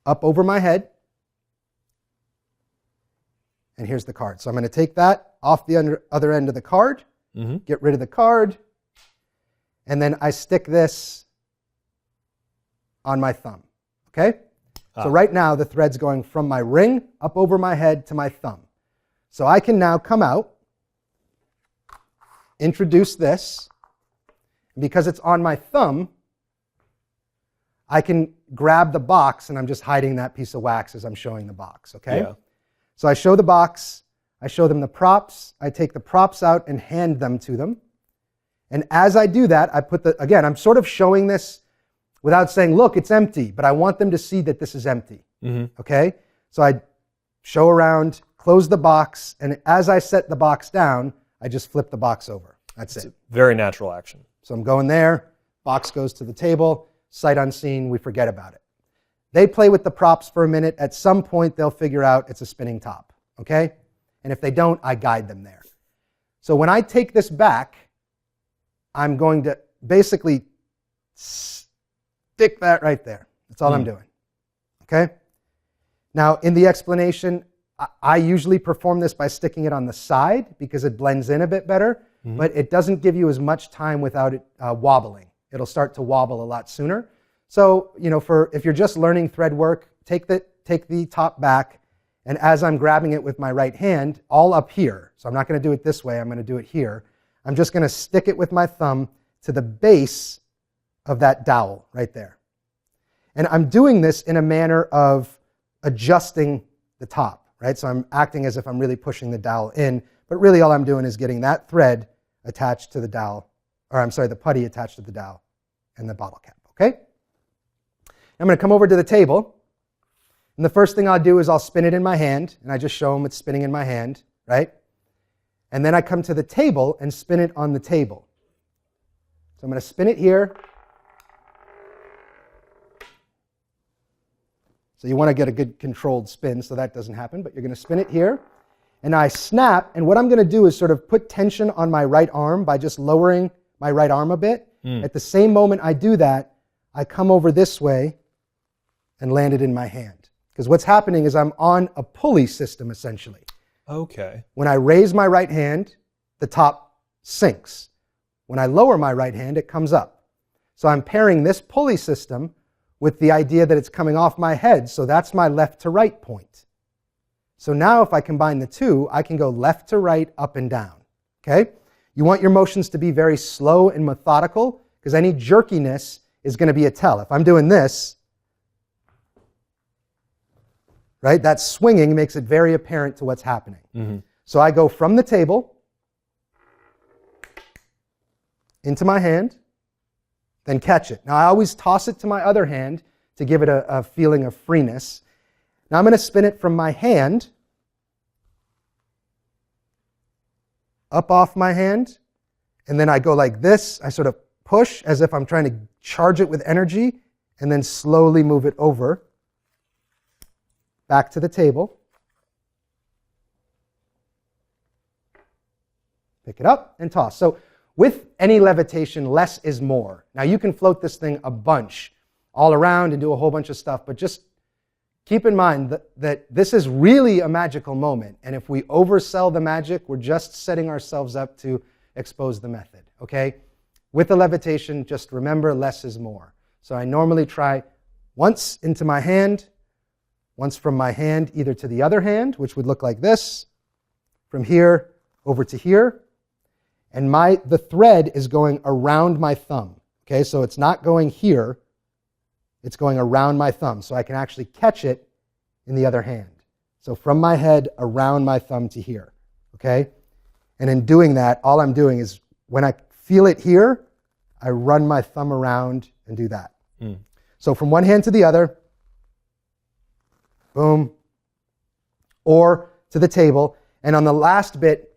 up over my head, and here's the card. So I'm going to take that off the other end of the card, get rid of the card, and then I stick this on my thumb, okay? So right now the thread's going from my ring up over my head to my thumb. So I can now come out, introduce this, and because it's on my thumb, I can grab the box, and I'm just hiding that piece of wax as I'm showing the box, okay? Yeah. So I show the box, I show them the props, I take the props out and hand them to them. And as I do that, I put again, I'm sort of showing this without saying, look, it's empty, but I want them to see that this is empty, okay? So I show around, close the box, and as I set the box down, I just flip the box over. That's it. Very natural action. So I'm going there, box goes to the table, sight unseen, we forget about it. They play with the props for a minute. At some point, they'll figure out it's a spinning top, okay? And if they don't, I guide them there. So when I take this back, I'm going to basically stick that right there. That's all I'm doing, okay? Now, in the explanation, I usually perform this by sticking it on the side because it blends in a bit better, but it doesn't give you as much time without it wobbling. It'll start to wobble a lot sooner. So, if you're just learning thread work, take the top back, and as I'm grabbing it with my right hand, all up here, so I'm not going to do it this way, I'm going to do it here, I'm just going to stick it with my thumb to the base of that dowel right there. And I'm doing this in a manner of adjusting the top, right? So I'm acting as if I'm really pushing the dowel in, but really all I'm doing is getting that thread attached to the dowel, or I'm sorry, the putty attached to the dowel and the bottle cap, okay? I'm going to come over to the table, and the first thing I'll do is I'll spin it in my hand, and I just show them it's spinning in my hand, right? And then I come to the table and spin it on the table. So I'm going to spin it here. So you want to get a good controlled spin so that doesn't happen, but you're going to spin it here. And I snap, and what I'm going to do is sort of put tension on my right arm by just lowering my right arm a bit. At the same moment I do that, I come over this way and land it in my hand. Because what's happening is I'm on a pulley system, essentially. Okay. When I raise my right hand, the top sinks. When I lower my right hand, it comes up. So I'm pairing this pulley system with the idea that it's coming off my head, so that's my left to right point. So now if I combine the two, I can go left to right, up and down. Okay? You want your motions to be very slow and methodical, because any jerkiness is going to be a tell. If I'm doing this, right, that swinging makes it very apparent to what's happening. So I go from the table into my hand, then catch it. Now I always toss it to my other hand to give it a feeling of freeness. Now I'm going to spin it from my hand up off my hand, and then I go like this. I sort of push as if I'm trying to charge it with energy, and then slowly move it over back to the table. Pick it up and toss. So with any levitation, less is more. Now you can float this thing a bunch all around and do a whole bunch of stuff, but just keep in mind that this is really a magical moment. And if we oversell the magic, we're just setting ourselves up to expose the method, okay? With the levitation, just remember less is more. So I normally try once into my hand, once from my hand either to the other hand, which would look like this, from here over to here. And the thread is going around my thumb. Okay, so it's not going here, it's going around my thumb. So I can actually catch it in the other hand. So from my head around my thumb to here. Okay? And in doing that, all I'm doing is when I feel it here, I run my thumb around and do that. So from one hand to the other, boom, or to the table. And on the last bit,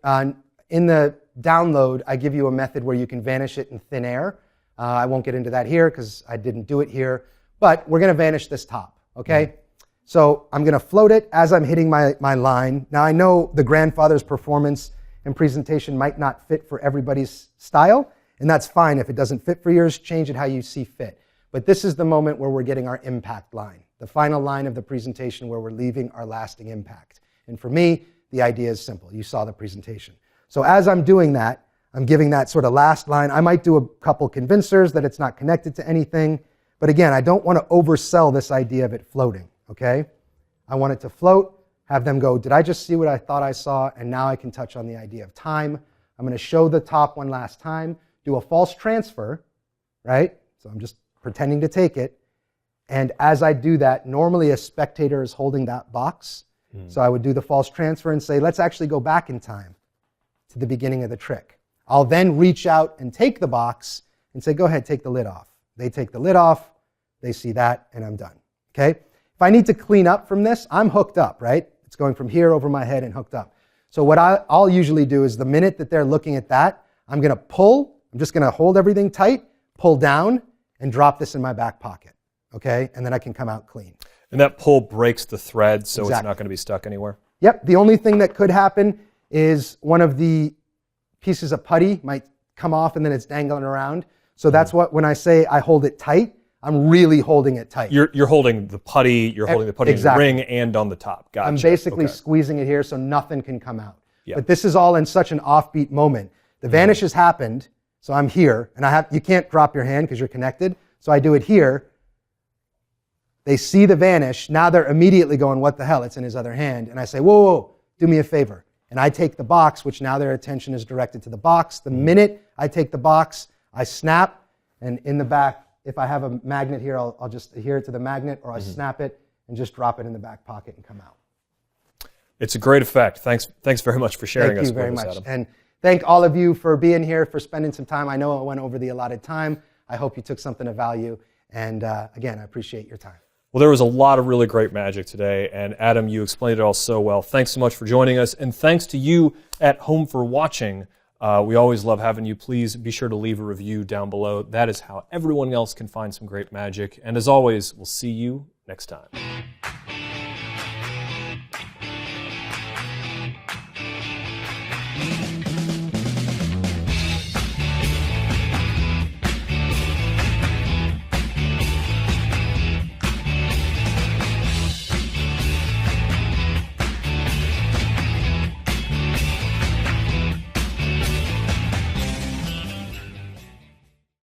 in the download, I give you a method where you can vanish it in thin air. I won't get into that here because I didn't do it here. But we're going to vanish this top, okay? So I'm going to float it as I'm hitting my line. Now I know the grandfather's performance and presentation might not fit for everybody's style, and that's fine. If it doesn't fit for yours, change it how you see fit. But this is the moment where we're getting our impact line, the final line of the presentation where we're leaving our lasting impact. And for me, the idea is simple. You saw the presentation. So as I'm doing that, I'm giving that sort of last line. I might do a couple convincers that it's not connected to anything. But again, I don't want to oversell this idea of it floating, okay? I want it to float, have them go, did I just see what I thought I saw? And now I can touch on the idea of time. I'm going to show the top one last time, do a false transfer, right? So I'm just pretending to take it. And as I do that, normally a spectator is holding that box. So I would do the false transfer and say, let's actually go back in time to the beginning of the trick. I'll then reach out and take the box and say, go ahead, take the lid off. They take the lid off, they see that, and I'm done. Okay? If I need to clean up from this, I'm hooked up, right? It's going from here over my head and hooked up. So what I'll usually do is the minute that they're looking at that, I'm going to pull, I'm just going to hold everything tight, pull down, and drop this in my back pocket. Okay? And then I can come out clean. And that pull breaks the thread, so Exactly. it's not going to be stuck anywhere? Yep. The only thing that could happen is one of the pieces of putty might come off and then it's dangling around. So that's what, when I say I hold it tight, I'm really holding it tight. You're holding the putty, Exactly. in the ring and on the top. Gotcha. I'm basically Okay. squeezing it here so nothing can come out. Yeah. But this is all in such an offbeat moment. The vanish has happened, so I'm here, and you can't drop your hand because you're connected. So I do it here. They see the vanish. Now they're immediately going, what the hell? It's in his other hand. And I say, whoa, whoa, do me a favor. And I take the box, which now their attention is directed to the box. The minute I take the box, I snap, and in the back, if I have a magnet here, I'll just adhere it to the magnet, or I snap it and just drop it in the back pocket and come out. It's a great effect. Thanks very much for sharing Thank us you very with us, much. Adam. And thank all of you for being here, for spending some time. I know it went over the allotted time. I hope you took something of value. And again, I appreciate your time. Well, there was a lot of really great magic today, and Adam, you explained it all so well. Thanks so much for joining us, and thanks to you at home for watching. We always love having you. Please be sure to leave a review down below. That is how everyone else can find some great magic. And as always, we'll see you next time.